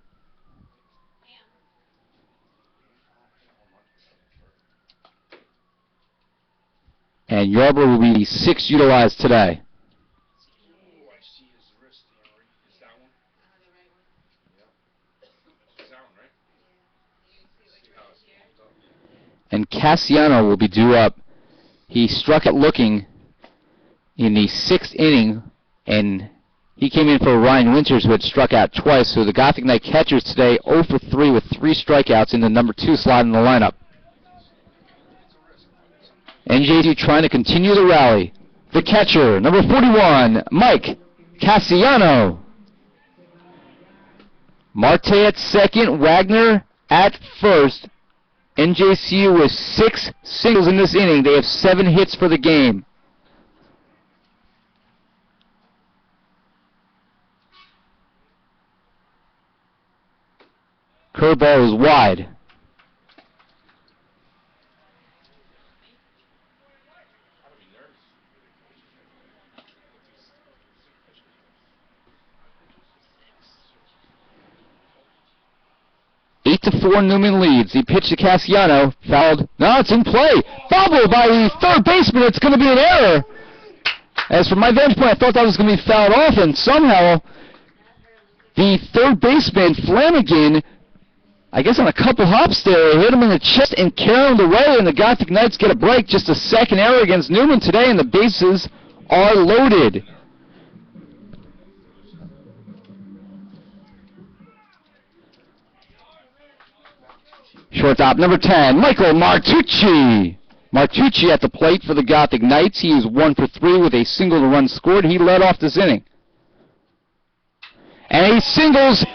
A: And Yarber will be the 6th utilized today. And Cassiano will be due up. He struck it looking in the 6th inning, and he came in for Ryan Winters, who had struck out twice. So the Gothic Knight catchers today 0 for 3 with 3 strikeouts in the number 2 slot in the lineup. NJCU trying to continue the rally. The catcher, number 41, Mike Cassiano. Marte at second, Wagner at first. NJCU with 6 singles in this inning. They have 7 hits for the game. Curveball is wide. Eight to 4, Neumann leads. He pitched to Cassiano, fouled. No, it's in play. Fumble by the third baseman. It's going to be an error. As from my vantage point, I thought that was going to be fouled off, and somehow the third baseman, Flanagan, I guess on a couple hops there, hit him in the chest and carried him away, and the Gothic Knights get a break. Just a second error against Neumann today, and the bases are loaded. Shortstop number 10, Michael Martucci. Martucci at the plate for the Gothic Knights. He is 1 for 3 with a single run scored. He led off this inning. And he singles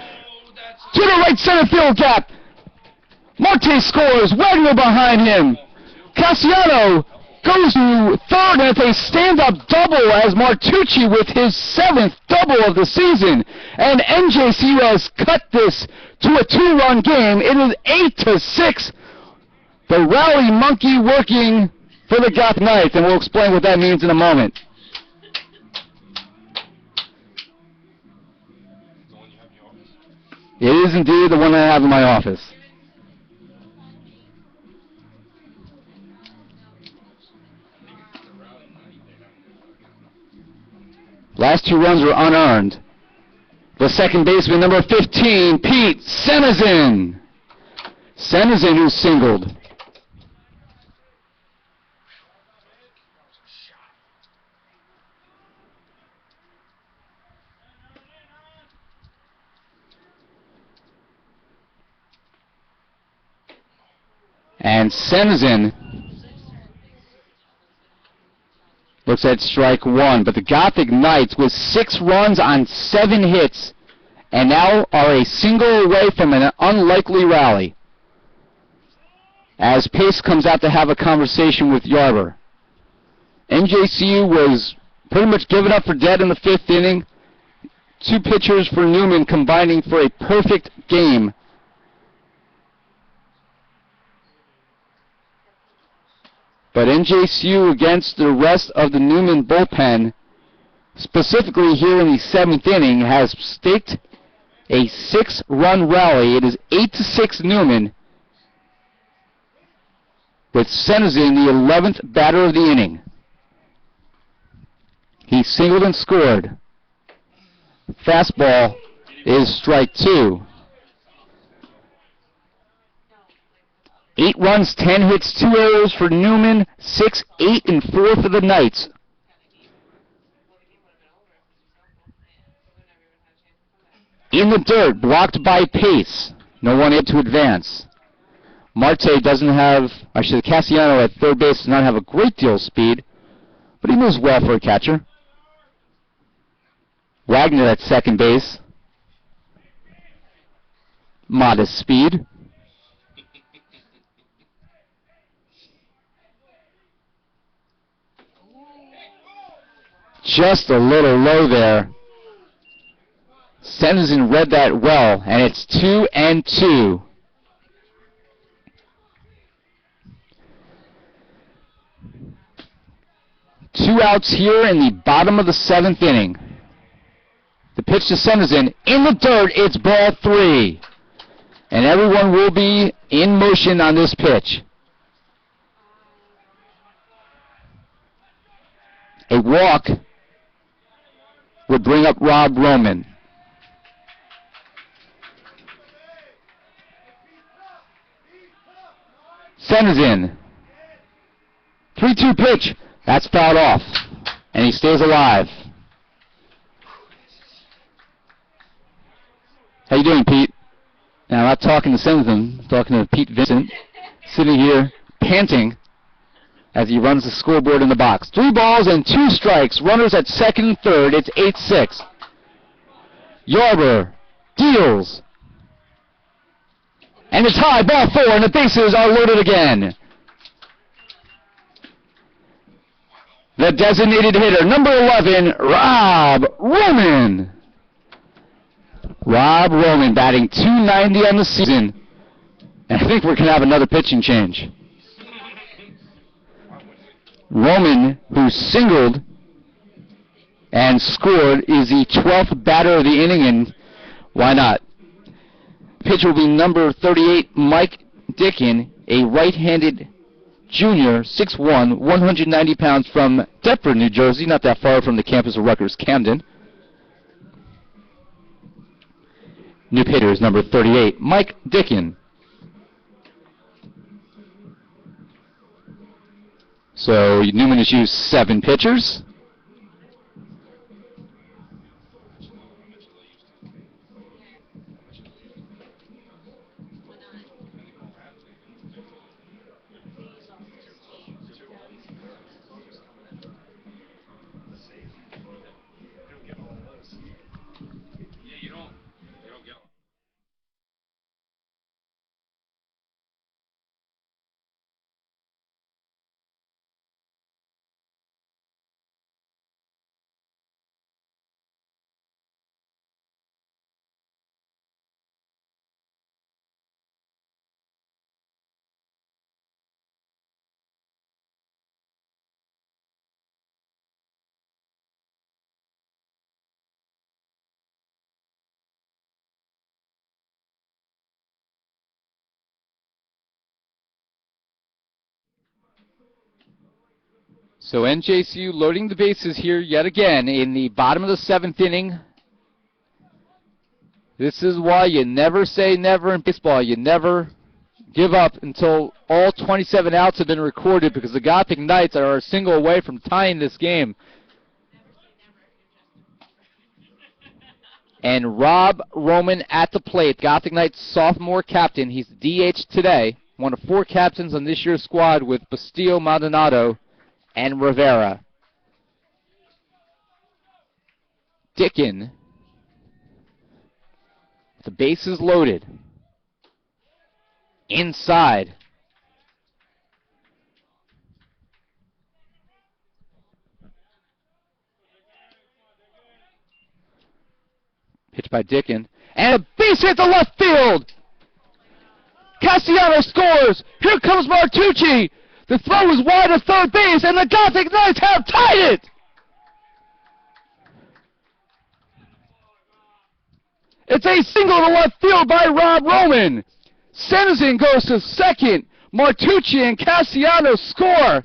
A: to the right center field gap. Marte scores. Wagner behind him. Cassiano goes to third, and it's a stand-up double as Martucci with his 7th double of the season. And NJCU has cut this to a 2-run game. It is 8-6. The rally monkey working for the Gothic Knights, and we'll explain what that means in a moment. It is indeed the one I have in my office. Last 2 runs were unearned. The second baseman, number 15, Pete Senizin. Senizin, who singled. And Senizin looks at strike 1, but the Gothic Knights with 6 runs on 7 hits and now are a single away from an unlikely rally. As Pace comes out to have a conversation with Yarber. NJCU was pretty much given up for dead in the 5th inning. 2 pitchers for Neumann combining for a perfect game. But NJCU against the rest of the Neumann bullpen, specifically here in the 7th inning, has staked a 6-run rally. It is 8-6 Neumann, with Senizin the 11th batter of the inning. He singled and scored. Fastball is strike 2. 8 runs, 10 hits, 2 errors for Neumann, 6, 8, and 4 for the Knights. in the dirt, blocked by Pace. No one able to advance. Marte doesn't have, actually Cassiano at third base does not have a great deal of speed, but he moves well for a catcher. Wagner at second base. Modest speed. Just a little low there. Senderson read that well, and it's 2-2. Two outs here in the bottom of the seventh inning. The pitch to Senderson. In the dirt, it's ball 3. And everyone will be in motion on this pitch. A walk would bring up Rob Roman. Senderson. 3-2 pitch. That's fouled off. And he stays alive. How you doing, Pete? Now, I'm not talking to Senderson. I'm talking to Pete Vincent, sitting here panting as he runs the scoreboard in the box. 3 balls and 2 strikes. Runners at second and third. It's 8-6. Yarber deals. And it's high, ball 4, and the bases are loaded again. The designated hitter, number 11, Rob Roman. Rob Roman batting .290 on the season. And I think we're going to have another pitching change. Roman, who singled and scored, is the 12th batter of the inning, and why not? Pitcher will be number 38, Mike Dickin, a right-handed junior, 6'1", 190 pounds from Deptford, New Jersey, not that far from the campus of Rutgers, Camden. New hitter is number 38, Mike Dickin. So Neumann has used 7 pitchers. So NJCU loading the bases here yet again in the bottom of the 7th inning. This is why you never say never in baseball. You never give up until all 27 outs have been recorded, because the Gothic Knights are a single away from tying this game. And Rob Roman at the plate, Gothic Knights sophomore captain. He's DH today, one of 4 captains on this year's squad with Bastillo, Maldonado, and Rivera. Dickin. The base is loaded. Inside. Pitch by Dickin. And a base hit to left field. Cassiano scores. Here comes Martucci. The throw is wide of third base, and the Gothic Knights have tied it. It's a single to left field by Rob Roman. Senderson goes to second. Martucci and Cassiano score.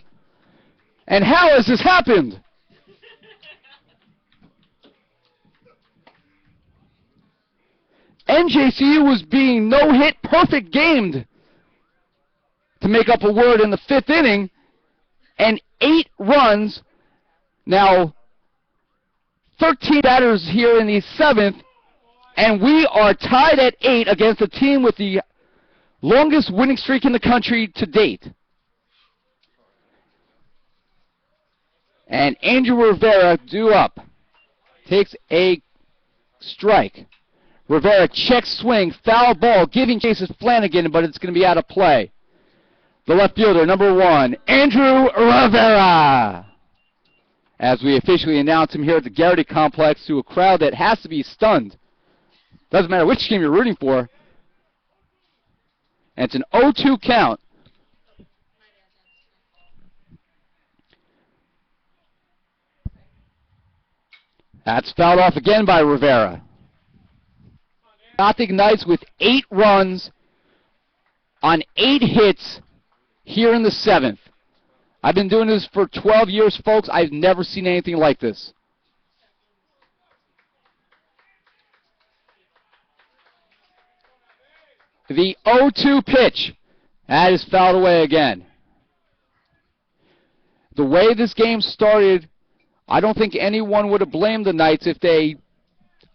A: And how has this happened? NJCU was being no-hit perfect gamed to make up a word in the 5th inning, and 8 runs. Now, 13 batters here in the 7th, And we are tied at 8 against the team with the longest winning streak in the country to date. And Andrew Rivera due up. Takes a strike. Rivera checks swing, foul ball, giving chase is Flanagan, but it's going to be out of play. The left fielder, number 1, Andrew Rivera. As we officially announce him here at the Garrity Complex to a crowd that has to be stunned. Doesn't matter which team you're rooting for. And it's an 0-2 count. That's fouled off again by Rivera. Gothic Knights with 8 runs on 8 hits here in the 7th. I've been doing this for 12 years, folks. I've never seen anything like this. The 0-2 pitch. That is fouled away again. The way this game started, I don't think anyone would have blamed the Knights if they,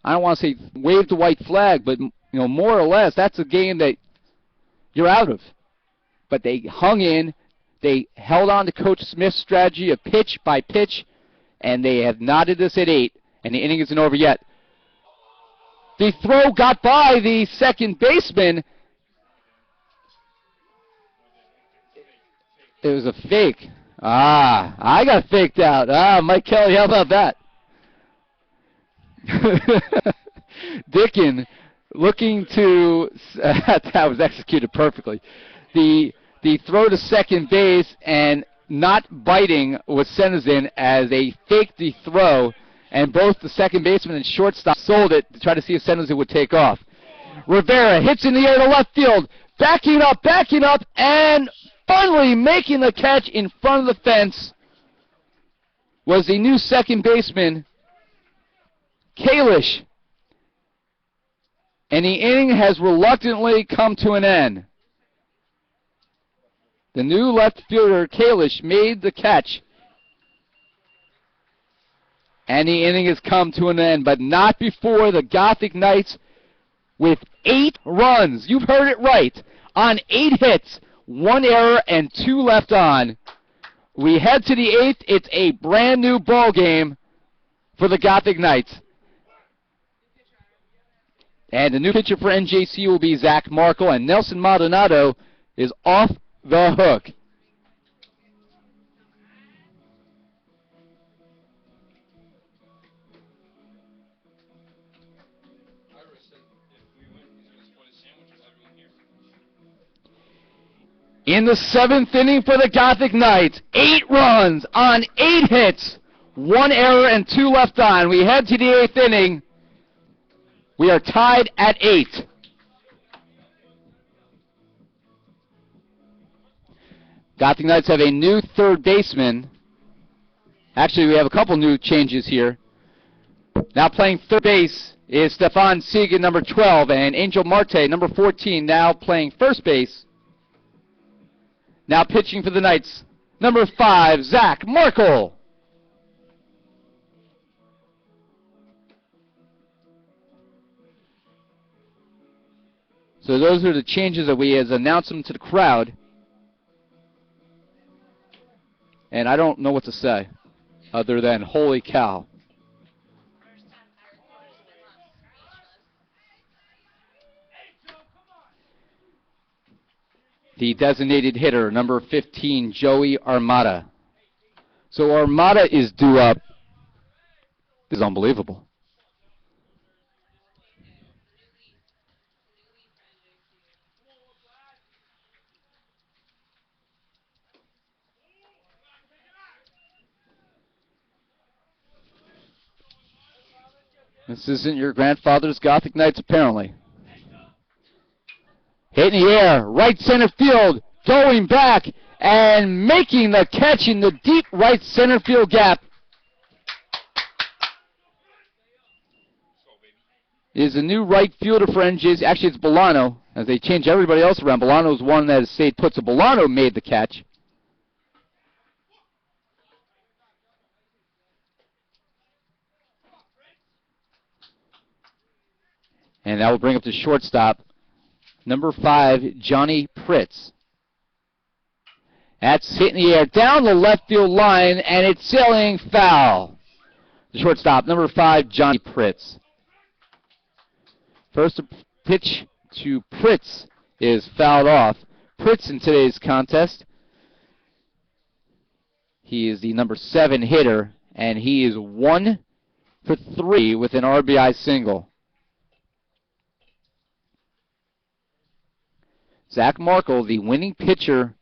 A: I don't want to say waved the white flag, but more or less, that's a game that you're out of. But they hung in. They held on to Coach Smith's strategy of pitch by pitch, and they have knotted this at 8, and the inning isn't over yet. The throw got by the second baseman. It was a fake. I got faked out. Mike Kelly, how about that? Dickin looking to, that was executed perfectly. The throw to second base and not biting was Senizin as they faked the throw, and both the second baseman and shortstop sold it to try to see if Senizin would take off. Rivera hits in the air to left field, backing up, and finally making the catch in front of the fence was the new second baseman, Kalish. And the inning has reluctantly come to an end. The new left fielder, Kalish, made the catch. And the inning has come to an end, but not before the Gothic Knights with 8 runs. You've heard it right. On 8 hits, 1 error, and 2 left on. We head to the 8th. It's a brand new ball game for the Gothic Knights. And the new pitcher for NJCU will be Zach Markle, and Nelson Maldonado is off the hook. In the 7th inning for the Gothic Knights, 8 runs on 8 hits, 1 error and 2 left on. We head to the 8th inning. We are tied at 8. Gothic Knights have a new third baseman. Actually, we have a couple new changes here. Now playing third base is Stefan Segan, number 12, and Angel Marte, number 14, now playing first base. Now pitching for the Knights, number 5, Zach Markle. So those are the changes that we has announced them to the crowd. And I don't know what to say other than holy cow. The designated hitter, number 15, Joey Armada. So Armada is due up. This is unbelievable. This isn't your grandfather's Gothic Knights, apparently. Hit in the air, right center field, going back, and making the catch in the deep right center field gap is a new right fielder for NJCU. Actually, it's Bolano, as they change everybody else around. Bolano's one that has stayed put, so Bolano made the catch. And that will bring up the shortstop, number 5, Johnny Pritz. That's hit in the air down the left field line, and it's sailing foul. The shortstop, number 5, Johnny Pritz. First pitch to Pritz is fouled off. Pritz in today's contest, he is the number 7 hitter, and he is 1 for 3 with an RBI single. Zach Markle, the winning pitcher.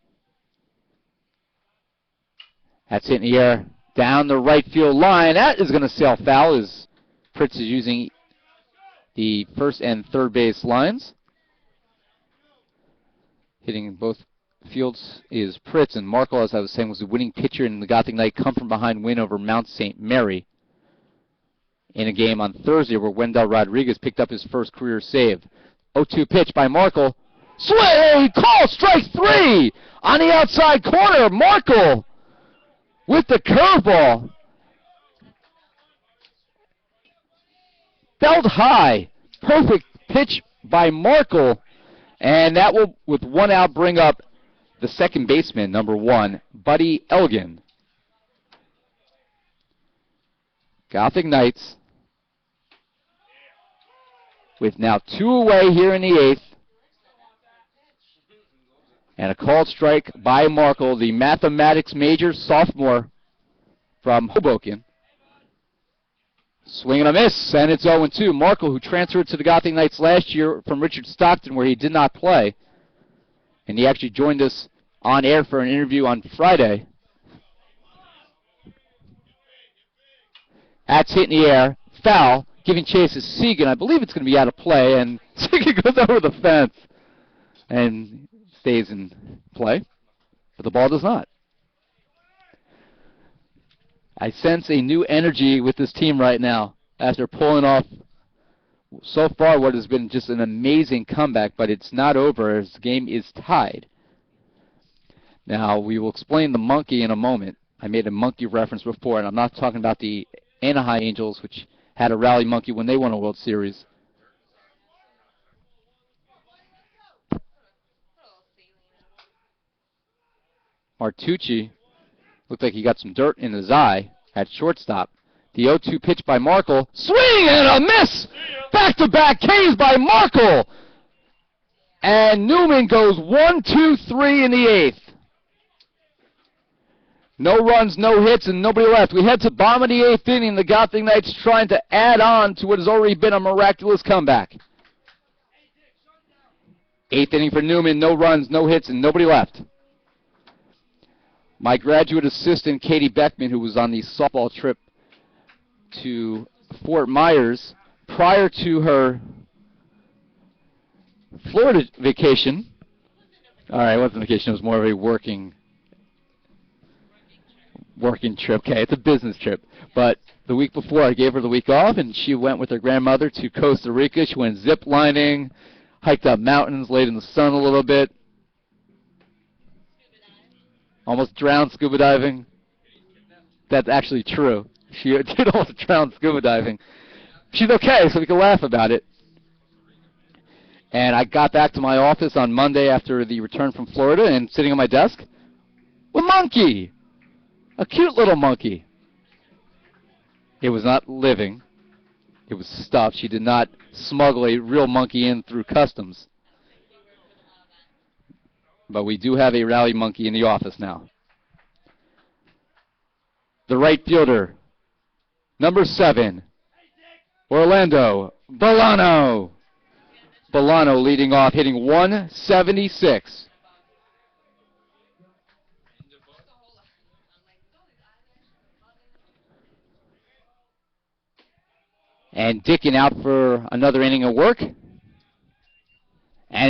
A: That's hit in the air down the right field line. That is going to sail foul as Pritz is using the first and third base lines. Hitting both fields is Pritz, and Markle, as I was saying, was the winning pitcher in the Gothic Knight come-from-behind win over Mount St. Mary in a game on Thursday where Wendell Rodriguez picked up his first career save. 0-2 pitch by Markle. Swing! Call! Strike 3! On the outside corner, Markle with the curveball. Belt high. Perfect pitch by Markle. And that will, with one out, bring up the second baseman, number 1, Buddy Elgin. Gothic Knights with now 2 away here in the 8th. And a called strike by Markle, the mathematics major sophomore from Hoboken. Swing and a miss, and it's 0-2. Markle, who transferred to the Gothic Knights last year from Richard Stockton, where he did not play. And he actually joined us on air for an interview on Friday. That's hit in the air. Foul. Giving chase is Segan. I believe it's going to be out of play, and Segan goes over the fence and stays in play, but the ball does not. I sense a new energy with this team right now after pulling off so far what has been just an amazing comeback, but it's not over as the game is tied. Now, we will explain the monkey in a moment. I made a monkey reference before, and I'm not talking about the Anaheim Angels, which had a rally monkey when they won a World Series. Martucci looked like he got some dirt in his eye at shortstop. The 0-2 pitch by Markle. Swing and a miss! Back-to-back Ks by Markle! And Neumann goes 1, 2, 3 in the 8th. No runs, no hits, and nobody left. We head to bottom of the 8th inning. The Gothic Knights trying to add on to what has already been a miraculous comeback. 8th inning for Neumann. No runs, no hits, and nobody left. My graduate assistant, Katie Beckman, who was on the softball trip to Fort Myers prior to her Florida vacation. All right, it wasn't a vacation. It was more of a working trip. Okay, it's a business trip. But the week before, I gave her the week off, and she went with her grandmother to Costa Rica. She went zip lining, hiked up mountains, laid in the sun a little bit. Almost drowned scuba diving. That's actually true. She did almost drown scuba diving. She's okay, so we can laugh about it. And I got back to my office on Monday after the return from Florida, and sitting on my desk, a monkey. A cute little monkey. It was not living. It was stuffed. She did not smuggle a real monkey in through customs. But we do have a rally monkey in the office now. The right fielder, number 7, Orlando Bolano. Bolano leading off, hitting 176. And Dickin out for another inning of work. And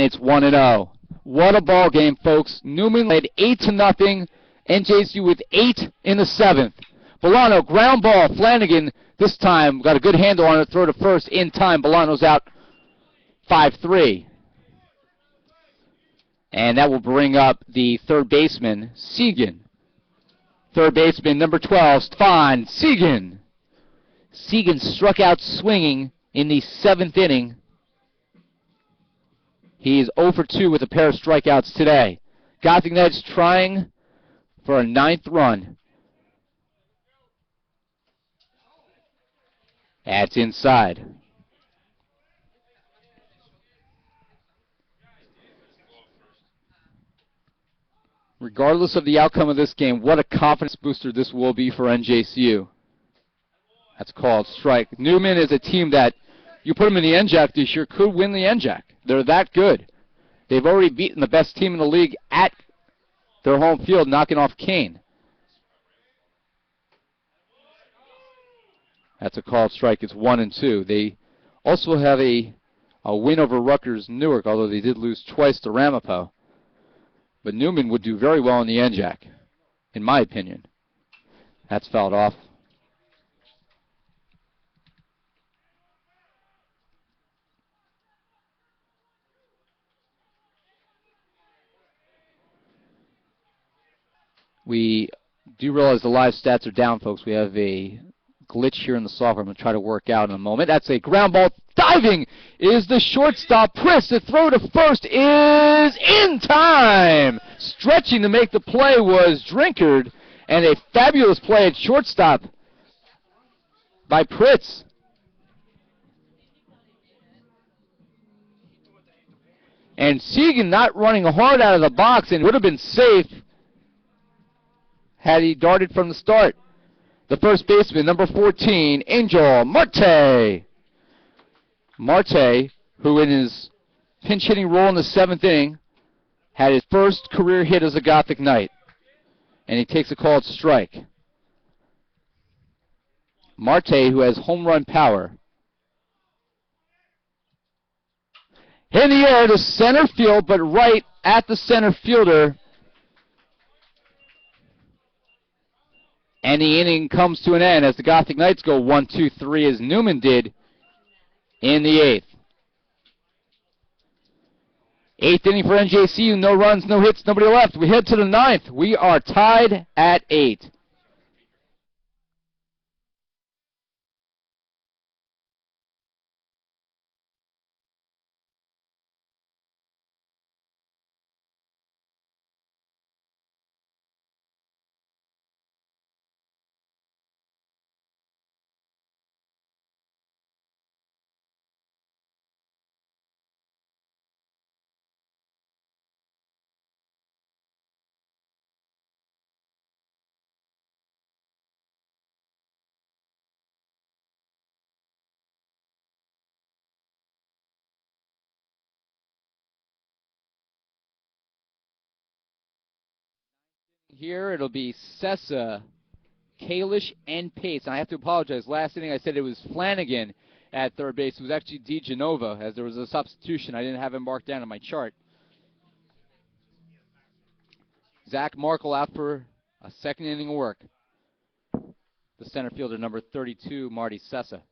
A: it's 1-0. What a ball game, folks. Neumann led 8-0. NJCU with 8 in the 7th. Bolano, ground ball. Flanagan this time got a good handle on it. Throw to first in time. Bolano's out 5-3. And that will bring up the third baseman, Segan. Third baseman, number 12, Stefan Segan. Segan struck out swinging in the 7th inning. He's 0 for 2 with a pair of strikeouts today. Gothic Knights trying for a 9th run. That's inside. Regardless of the outcome of this game, what a confidence booster this will be for NJCU. That's called strike. Neumann is a team that you put them in the NJAC this year, could win the NJAC. They're that good. They've already beaten the best team in the league at their home field, knocking off Kane. That's a called strike. It's 1-2. They also have a win over Rutgers Newark, although they did lose twice to Ramapo. But Neumann would do very well in the NJAC, in my opinion. That's fouled off. We do realize the live stats are down, folks. We have a glitch here in the software. I'm going to try to work out in a moment. That's a ground ball. Diving is the shortstop. Priss, the throw to first is in time. Stretching to make the play was Drinkard, and a fabulous play at shortstop by Pritz. And Segan not running hard out of the box, and would have been safe had he darted from the start. The first baseman, number 14, Angel Marte. Marte, who in his pinch hitting role in the 7th inning, had his first career hit as a Gothic Knight. And he takes a called strike. Marte, who has home run power. In the air to center field, but right at the center fielder. And the inning comes to an end as the Gothic Knights go 1-2-3 as Neumann did in the 8th. 8th inning for NJCU, no runs, no hits, nobody left. We head to the 9th. We are tied at 8. Here it'll be Sessa, Kalish, and Pace. And I have to apologize. Last inning I said it was Flanagan at third base. It was actually DeGenova, as there was a substitution. I didn't have him marked down on my chart. Zach Markle out for a 2nd inning of work. The center fielder, number 32, Marty Sessa.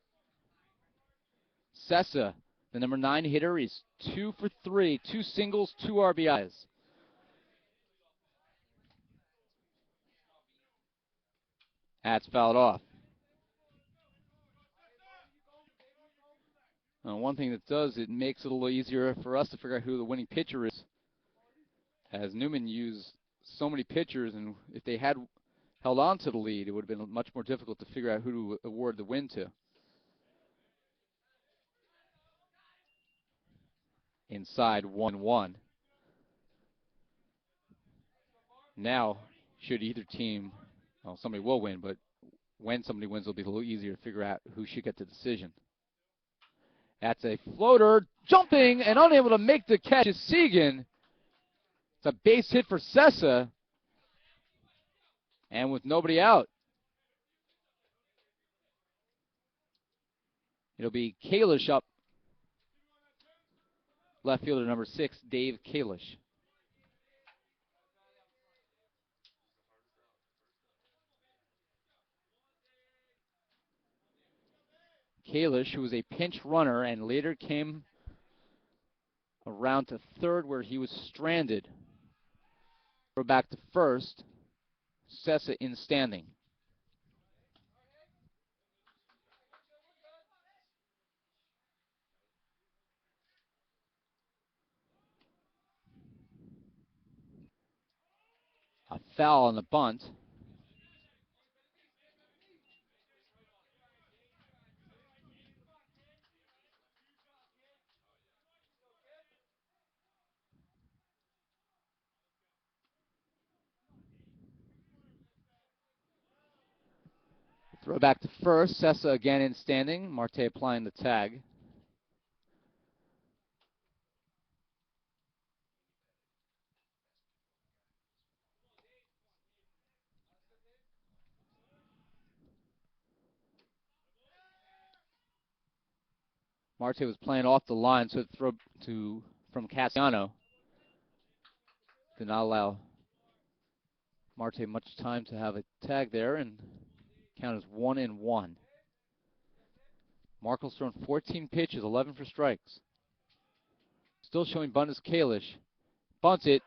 A: Sessa, the number 9 hitter, is 2 for 3, 2 singles, 2 RBIs. That's fouled off. Now, one thing that does, it makes it a little easier for us to figure out who the winning pitcher is. As Neumann used so many pitchers, and if they had held on to the lead, it would have been much more difficult to figure out who to award the win to. Inside 1-1. Now, should either team, well, somebody will win, but when somebody wins, it'll be a little easier to figure out who should get the decision. That's a floater, jumping and unable to make the catch is Segan. It's a base hit for Sessa, and with nobody out, it'll be Kalish up. Left fielder number 6, Dave Kalish. Kalish, who was a pinch runner and later came around to third where he was stranded. Throw back to first. Sessa in standing. A foul on the bunt. Throw back to first. Sessa again in standing. Marte applying the tag. Marte was playing off the line, so throw from Cassiano did not allow Marte much time to have a tag there, and count is 1-1. Markle's thrown 14 pitches, 11 for strikes. Still showing bunt is Kalish. Bunts it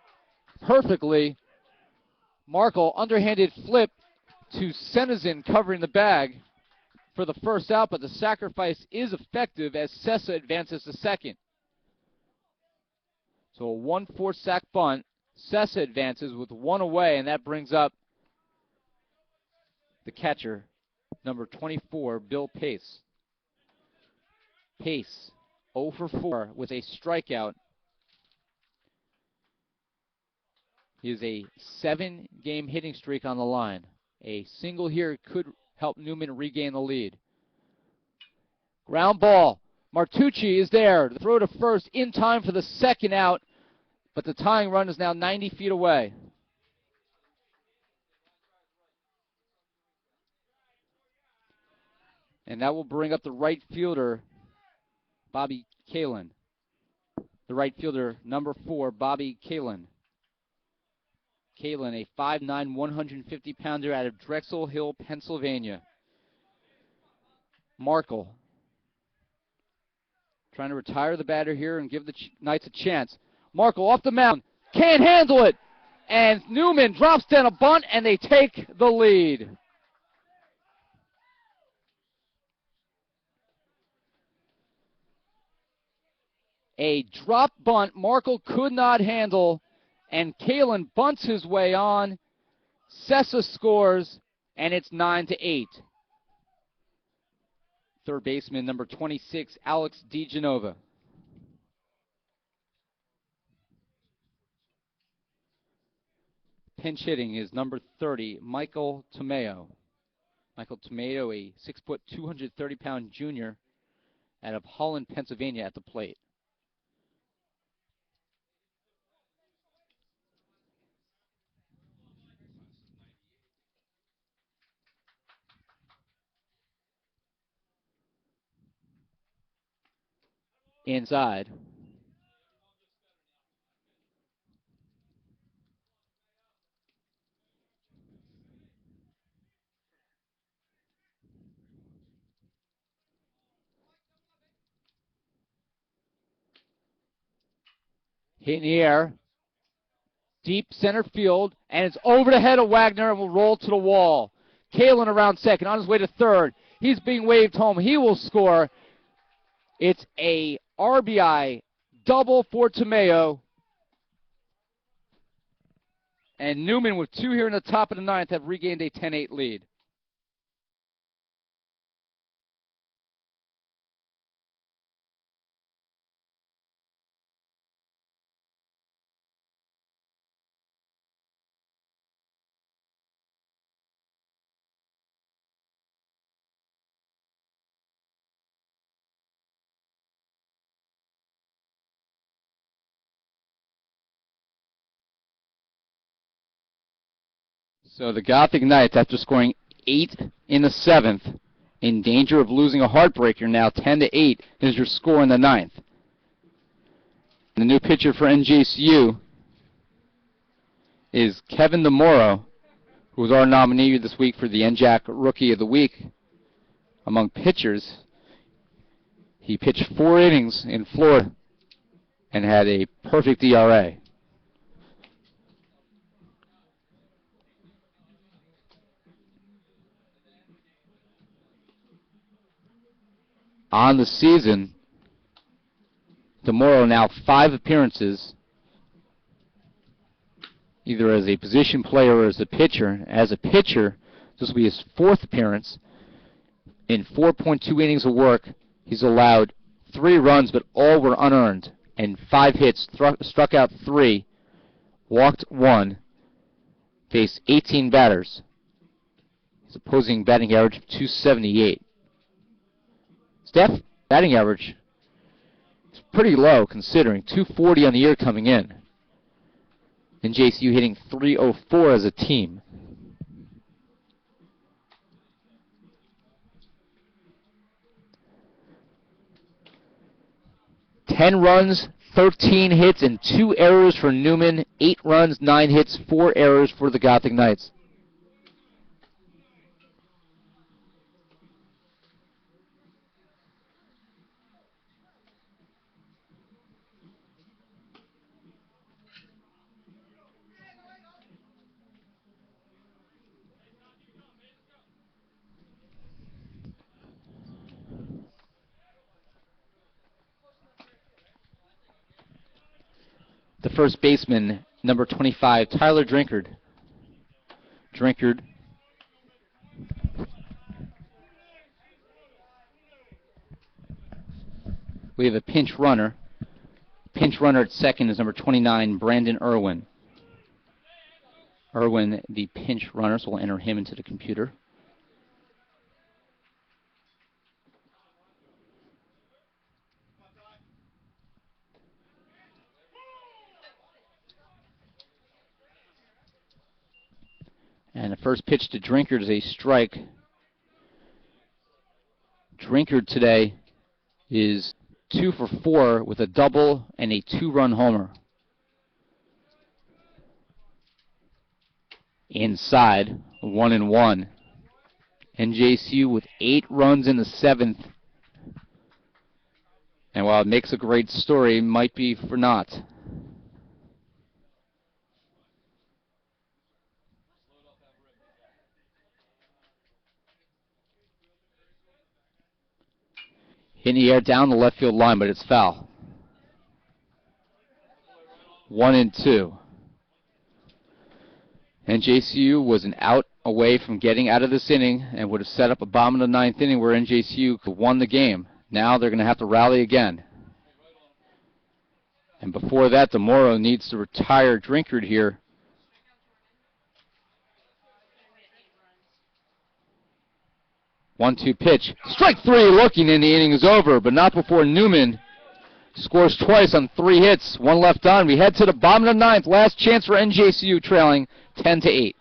A: perfectly. Markle underhanded flip to Senizin covering the bag for the first out, but the sacrifice is effective as Sessa advances to second. So a 1-4 sack bunt. Sessa advances with one away, and that brings up the catcher, number 24, Bill Pace. Pace, 0 for 4 with a strikeout. He is a 7-game hitting streak on the line. A single here could help Neumann regain the lead. Ground ball. Martucci is there. The throw to first in time for the second out, but the tying run is now 90 feet away. And that will bring up the right fielder, Bobby Kalin. The right fielder, number 4, Bobby Kalin. Kalin, a 5'9", 150-pounder out of Drexel Hill, Pennsylvania. Markle trying to retire the batter here and give the Knights a chance. Markle off the mound, can't handle it, and Neumann drops down a bunt, and they take the lead. A drop bunt Markle could not handle, and Kalin bunts his way on. Sessa scores, and it's 9-8. Third baseman, number 26, Alex DeGenova. Pinch hitting is number 30, Michael Tomeo. Michael Tomeo, a 6', 230-pound junior out of Holland, Pennsylvania at the plate. Inside. Hit in the air. Deep center field, and it's over the head of Wagner and will roll to the wall. Kalin around second, on his way to third. He's being waved home. He will score. It's a RBI double for Tomeo. And Neumann, with 2 here in the top of the 9th, have regained a 10-8 lead. So the Gothic Knights, after scoring 8 in the 7th, in danger of losing a heartbreaker now. 10-8 is your score in the 9th. The new pitcher for NJCU is Kevin DeMoro, who was our nominee this week for the NJAC Rookie of the Week. Among pitchers, he pitched 4 innings in Florida and had a perfect ERA. On the season, DeMoro now 5 appearances either as a position player or as a pitcher. As a pitcher, this will be his 4th appearance. In 4.2 innings of work, he's allowed 3 runs, but all were unearned, and 5 hits, struck out 3, walked 1, faced 18 batters. His opposing batting average of 278. Steph, batting average is pretty low considering 240 on the year coming in. NJCU hitting 304 as a team. Ten runs, 13 hits, and 2 errors for Neumann. 8 runs, 9 hits, 4 errors for the Gothic Knights. The first baseman, number 25, Tyler Drinkard. Drinkard. We have a pinch runner. Pinch runner at second is number 29, Brandon Irwin. Irwin, the pinch runner, so we'll enter him into the computer. And the first pitch to Drinkard is a strike. Drinkard today is 2 for 4 with a double and a 2-run homer. Inside, 1-1. NJCU with 8 runs in the 7th. And while it makes a great story, might be for naught. In the air down the left field line, but it's foul. 1-2. NJCU was an out away from getting out of this inning and would have set up a bomb in the 9th inning where NJCU could have won the game. Now they're going to have to rally again. And before that, DeMoro needs to retire Drinkard here. One-two pitch. Strike 3 looking, and the inning is over, but not before Neumann scores twice on 3 hits. 1 left on. We head to the bottom of the 9th. Last chance for NJCU, trailing 10-8.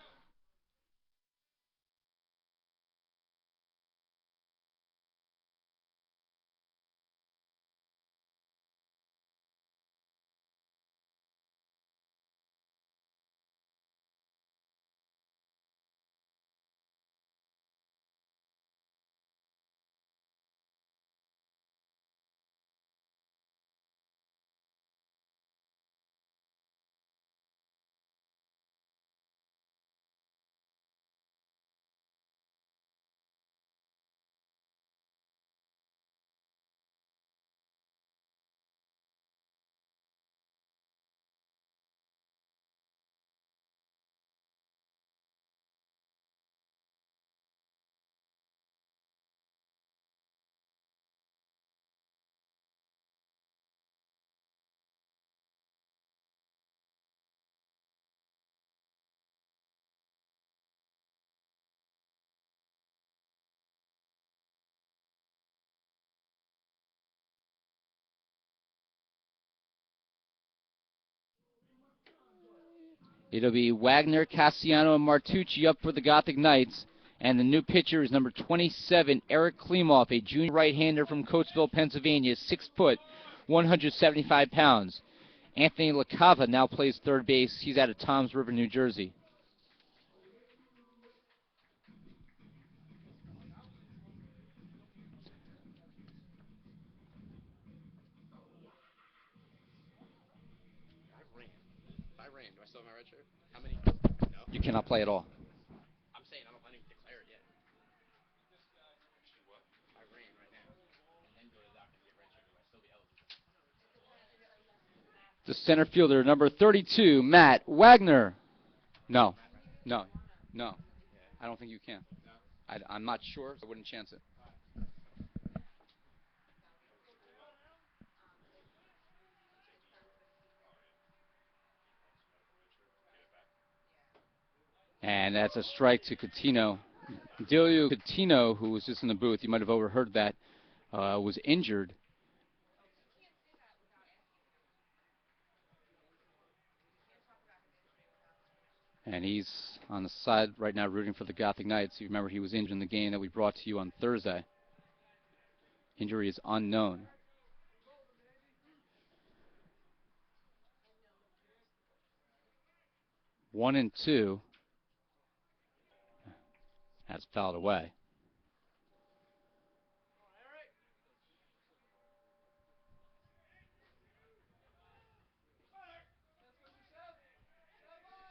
A: It'll be Wagner, Cassiano, and Martucci up for the Gothic Knights. And the new pitcher is number 27, Eric Klimoff, a junior right-hander from Coatesville, Pennsylvania, 6 foot, 175 pounds. Anthony LaCava now plays third base. He's out of Toms River, New Jersey.
B: Do I still have my red shirt? How many? No.
A: You cannot play at all.
B: I'm saying I don't declare it yet. I ran right now. And then go to the doctor and get red shirt. Do I still be eligible?
A: The center fielder, number 32, Matt Wagner. No. No. No.
B: Yeah.
A: I don't think you can.
B: No?
A: I'm not sure. So I wouldn't chance it. And that's a strike to Coutinho. Delio Coutinho, who was just in the booth, you might have overheard that, was injured. And he's on the side right now rooting for the Gothic Knights. You remember he was injured in the game that we brought to you on Thursday. Injury is unknown. One and two. That's fouled away.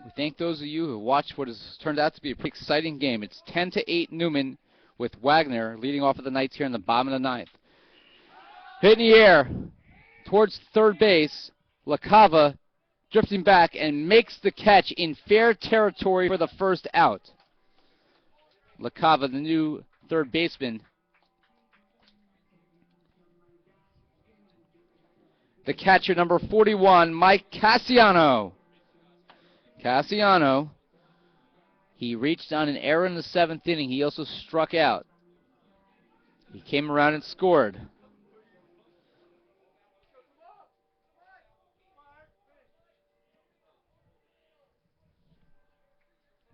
A: We thank those of you who watched what has turned out to be a pretty exciting game. It's 10-8 Neumann with Wagner leading off of the Knights here in the bottom of the ninth. Hit in the air towards third base. LaCava drifting back and makes the catch in fair territory for the first out. LaCava, the new third baseman. The catcher, number 41, Mike Cassiano. Cassiano, he reached on an error in the seventh inning. He also struck out. He came around and scored.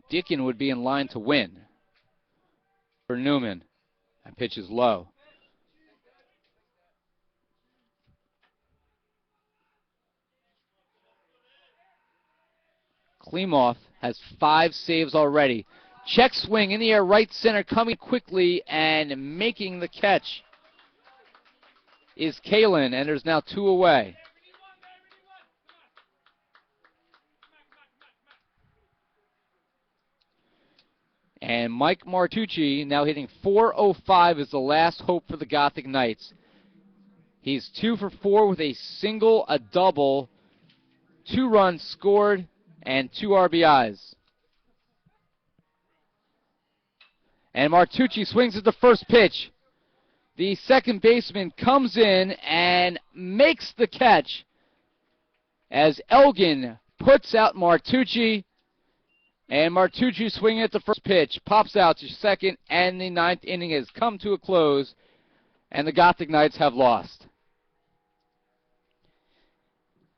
A: Dickin would be in line to win for Neumann. That pitch is low. Klimoff has 5 saves already. Check swing in the air, right center, coming quickly and making the catch is Kalen, and there's now 2 away. And Mike Martucci now hitting .405 is the last hope for the Gothic Knights. He's 2 for 4 with a single, a double, 2 runs scored, and 2 RBIs. And Martucci swings at the first pitch. The second baseman comes in and makes the catch as Elgin puts out Martucci. And Martucci swinging at the first pitch, pops out to second, and the ninth inning has come to a close, and the Gothic Knights have lost.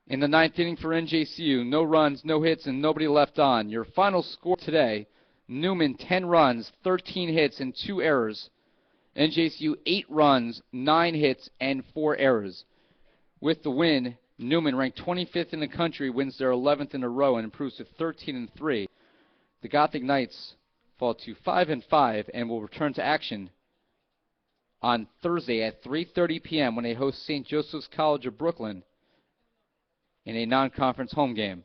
A: In the ninth inning for NJCU, no runs, no hits, and nobody left on. Your final score today, Neumann 10 runs, 13 hits, and 2 errors. NJCU 8 runs, 9 hits, and 4 errors. With the win, Neumann, ranked 25th in the country, wins their 11th in a row and improves to 13-3. The Gothic Knights fall to 5-5 and will return to action on Thursday at 3:30 p.m. when they host St. Joseph's College of Brooklyn in a non-conference home game.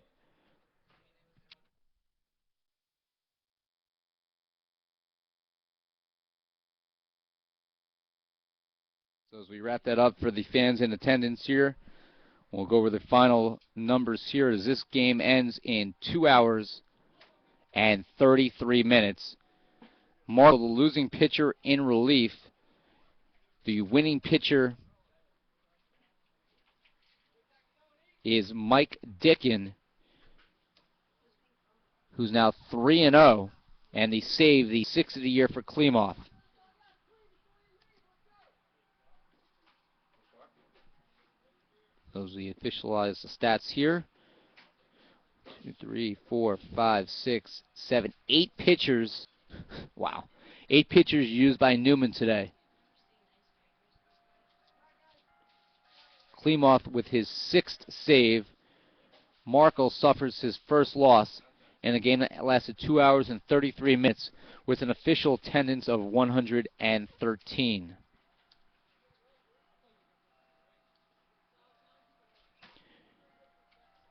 A: So as we wrap that up for the fans in attendance here, we'll go over the final numbers here as this game ends in 2 hours and 33 minutes. Marco, the losing pitcher in relief. The winning pitcher is Mike Dickin, who's now 3-0, and the save, the 6th of the year for Klimoff. Those we officialize the stats here. 2, 3, 4, 5, 6, 7, 8 pitchers. Wow. 8 pitchers used by Neumann today. Klimoff with his 6th save. Markle suffers his first loss in a game that lasted 2 hours and 33 minutes with an official attendance of 113.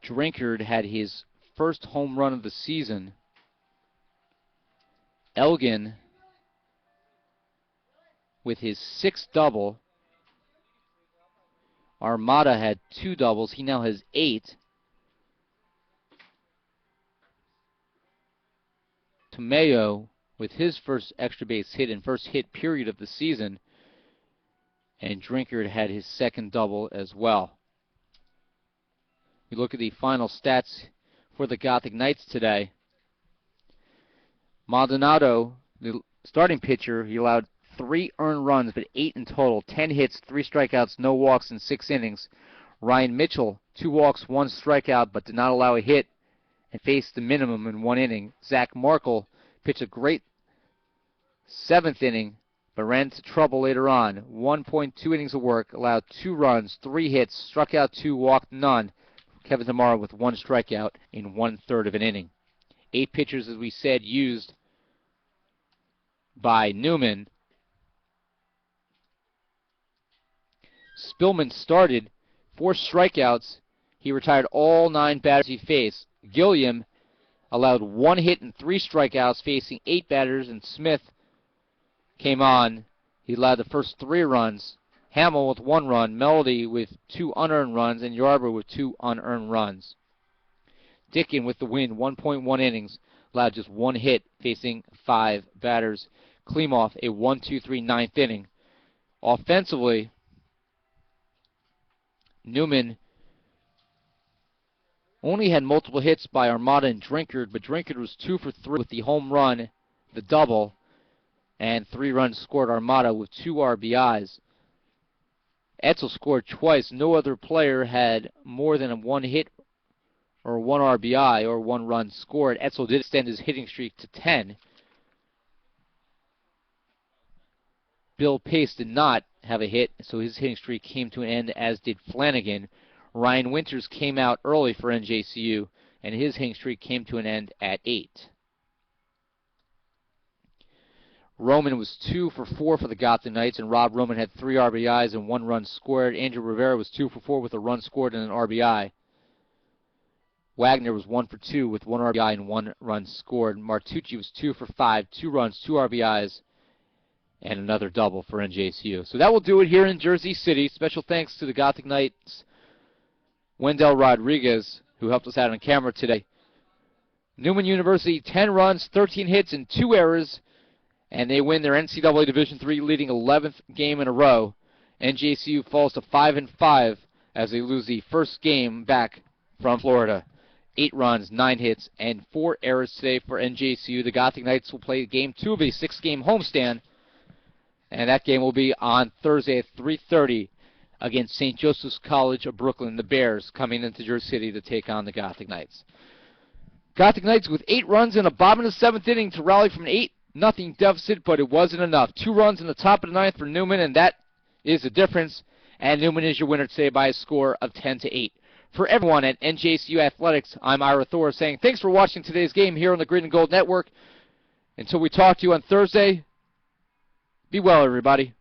A: Drinkard had his first home run of the season. Elgin with his 6th double. Armada had 2 doubles. He now has 8. Tomeo with his first extra base hit and first hit period of the season. And Drinkard had his second double as well. We look at the final stats for the Gothic Knights today. Maldonado, the starting pitcher, he allowed 3 earned runs, but 8 in total. 10 hits, 3 strikeouts, no walks in 6 innings. Ryan Mitchell, 2 walks, 1 strikeout, but did not allow a hit and faced the minimum in 1 inning. Zach Markle pitched a great 7th inning, but ran into trouble later on. 1.2 innings of work, allowed 2 runs, 3 hits, struck out 2, walked none. Kevin Tamara with 1 strikeout in 1/3 of an inning. 8 pitchers, as we said, used by Neumann. Spillman started, 4 strikeouts. He retired all 9 batters he faced. Gilliam allowed 1 hit and 3 strikeouts, facing 8 batters, and Smith came on. He allowed the first 3 runs. Hamill with 1 run, Melody with 2 unearned runs, and Yarber with 2 unearned runs. Dickin with the win, 1.1 innings, allowed just 1 hit, facing 5 batters. Klimoff a 1-2-3 9th inning. Offensively, Neumann only had multiple hits by Armada and Drinkard, but Drinkard was 2 for 3 with the home run, the double, and 3 runs scored. Armada with 2 RBIs. Etzel scored twice. No other player had more than 1 hit or 1 RBI or 1 run scored. Etzel did extend his hitting streak to 10. Bill Pace did not have a hit, so his hitting streak came to an end, as did Flanagan. Ryan Winters came out early for NJCU, and his hitting streak came to an end at 8. Roman was 2 for 4 for the Gotham Knights, and Rob Roman had 3 RBIs and 1 run scored. Andrew Rivera was 2 for 4 with a run scored and an RBI. Wagner was 1 for 2 with 1 RBI and 1 run scored. Martucci was 2 for 5, 2 runs, 2 RBIs, and another double for NJCU. So that will do it here in Jersey City. Special thanks to the Gothic Knights' Wendell Rodriguez, who helped us out on camera today. Neumann University, 10 runs, 13 hits, and 2 errors, and they win their NCAA Division III leading 11th game in a row. NJCU falls to 5-5 as they lose the first game back from Florida. 8 runs, 9 hits, and 4 errors today for NJCU. The Gothic Knights will play Game 2 of a 6-game homestand, and that game will be on Thursday at 3:30 against St. Joseph's College of Brooklyn. The Bears coming into Jersey City to take on the Gothic Knights. Gothic Knights with 8 runs in the bottom of the 7th inning to rally from an 8-0 deficit, but it wasn't enough. 2 runs in the top of the 9th for Neumann, and that is the difference. And Neumann is your winner today by a score of 10-8. For everyone at NJCU Athletics, I'm Ira Thor saying thanks for watching today's game here on the Green and Gold Network. Until we talk to you on Thursday, be well, everybody.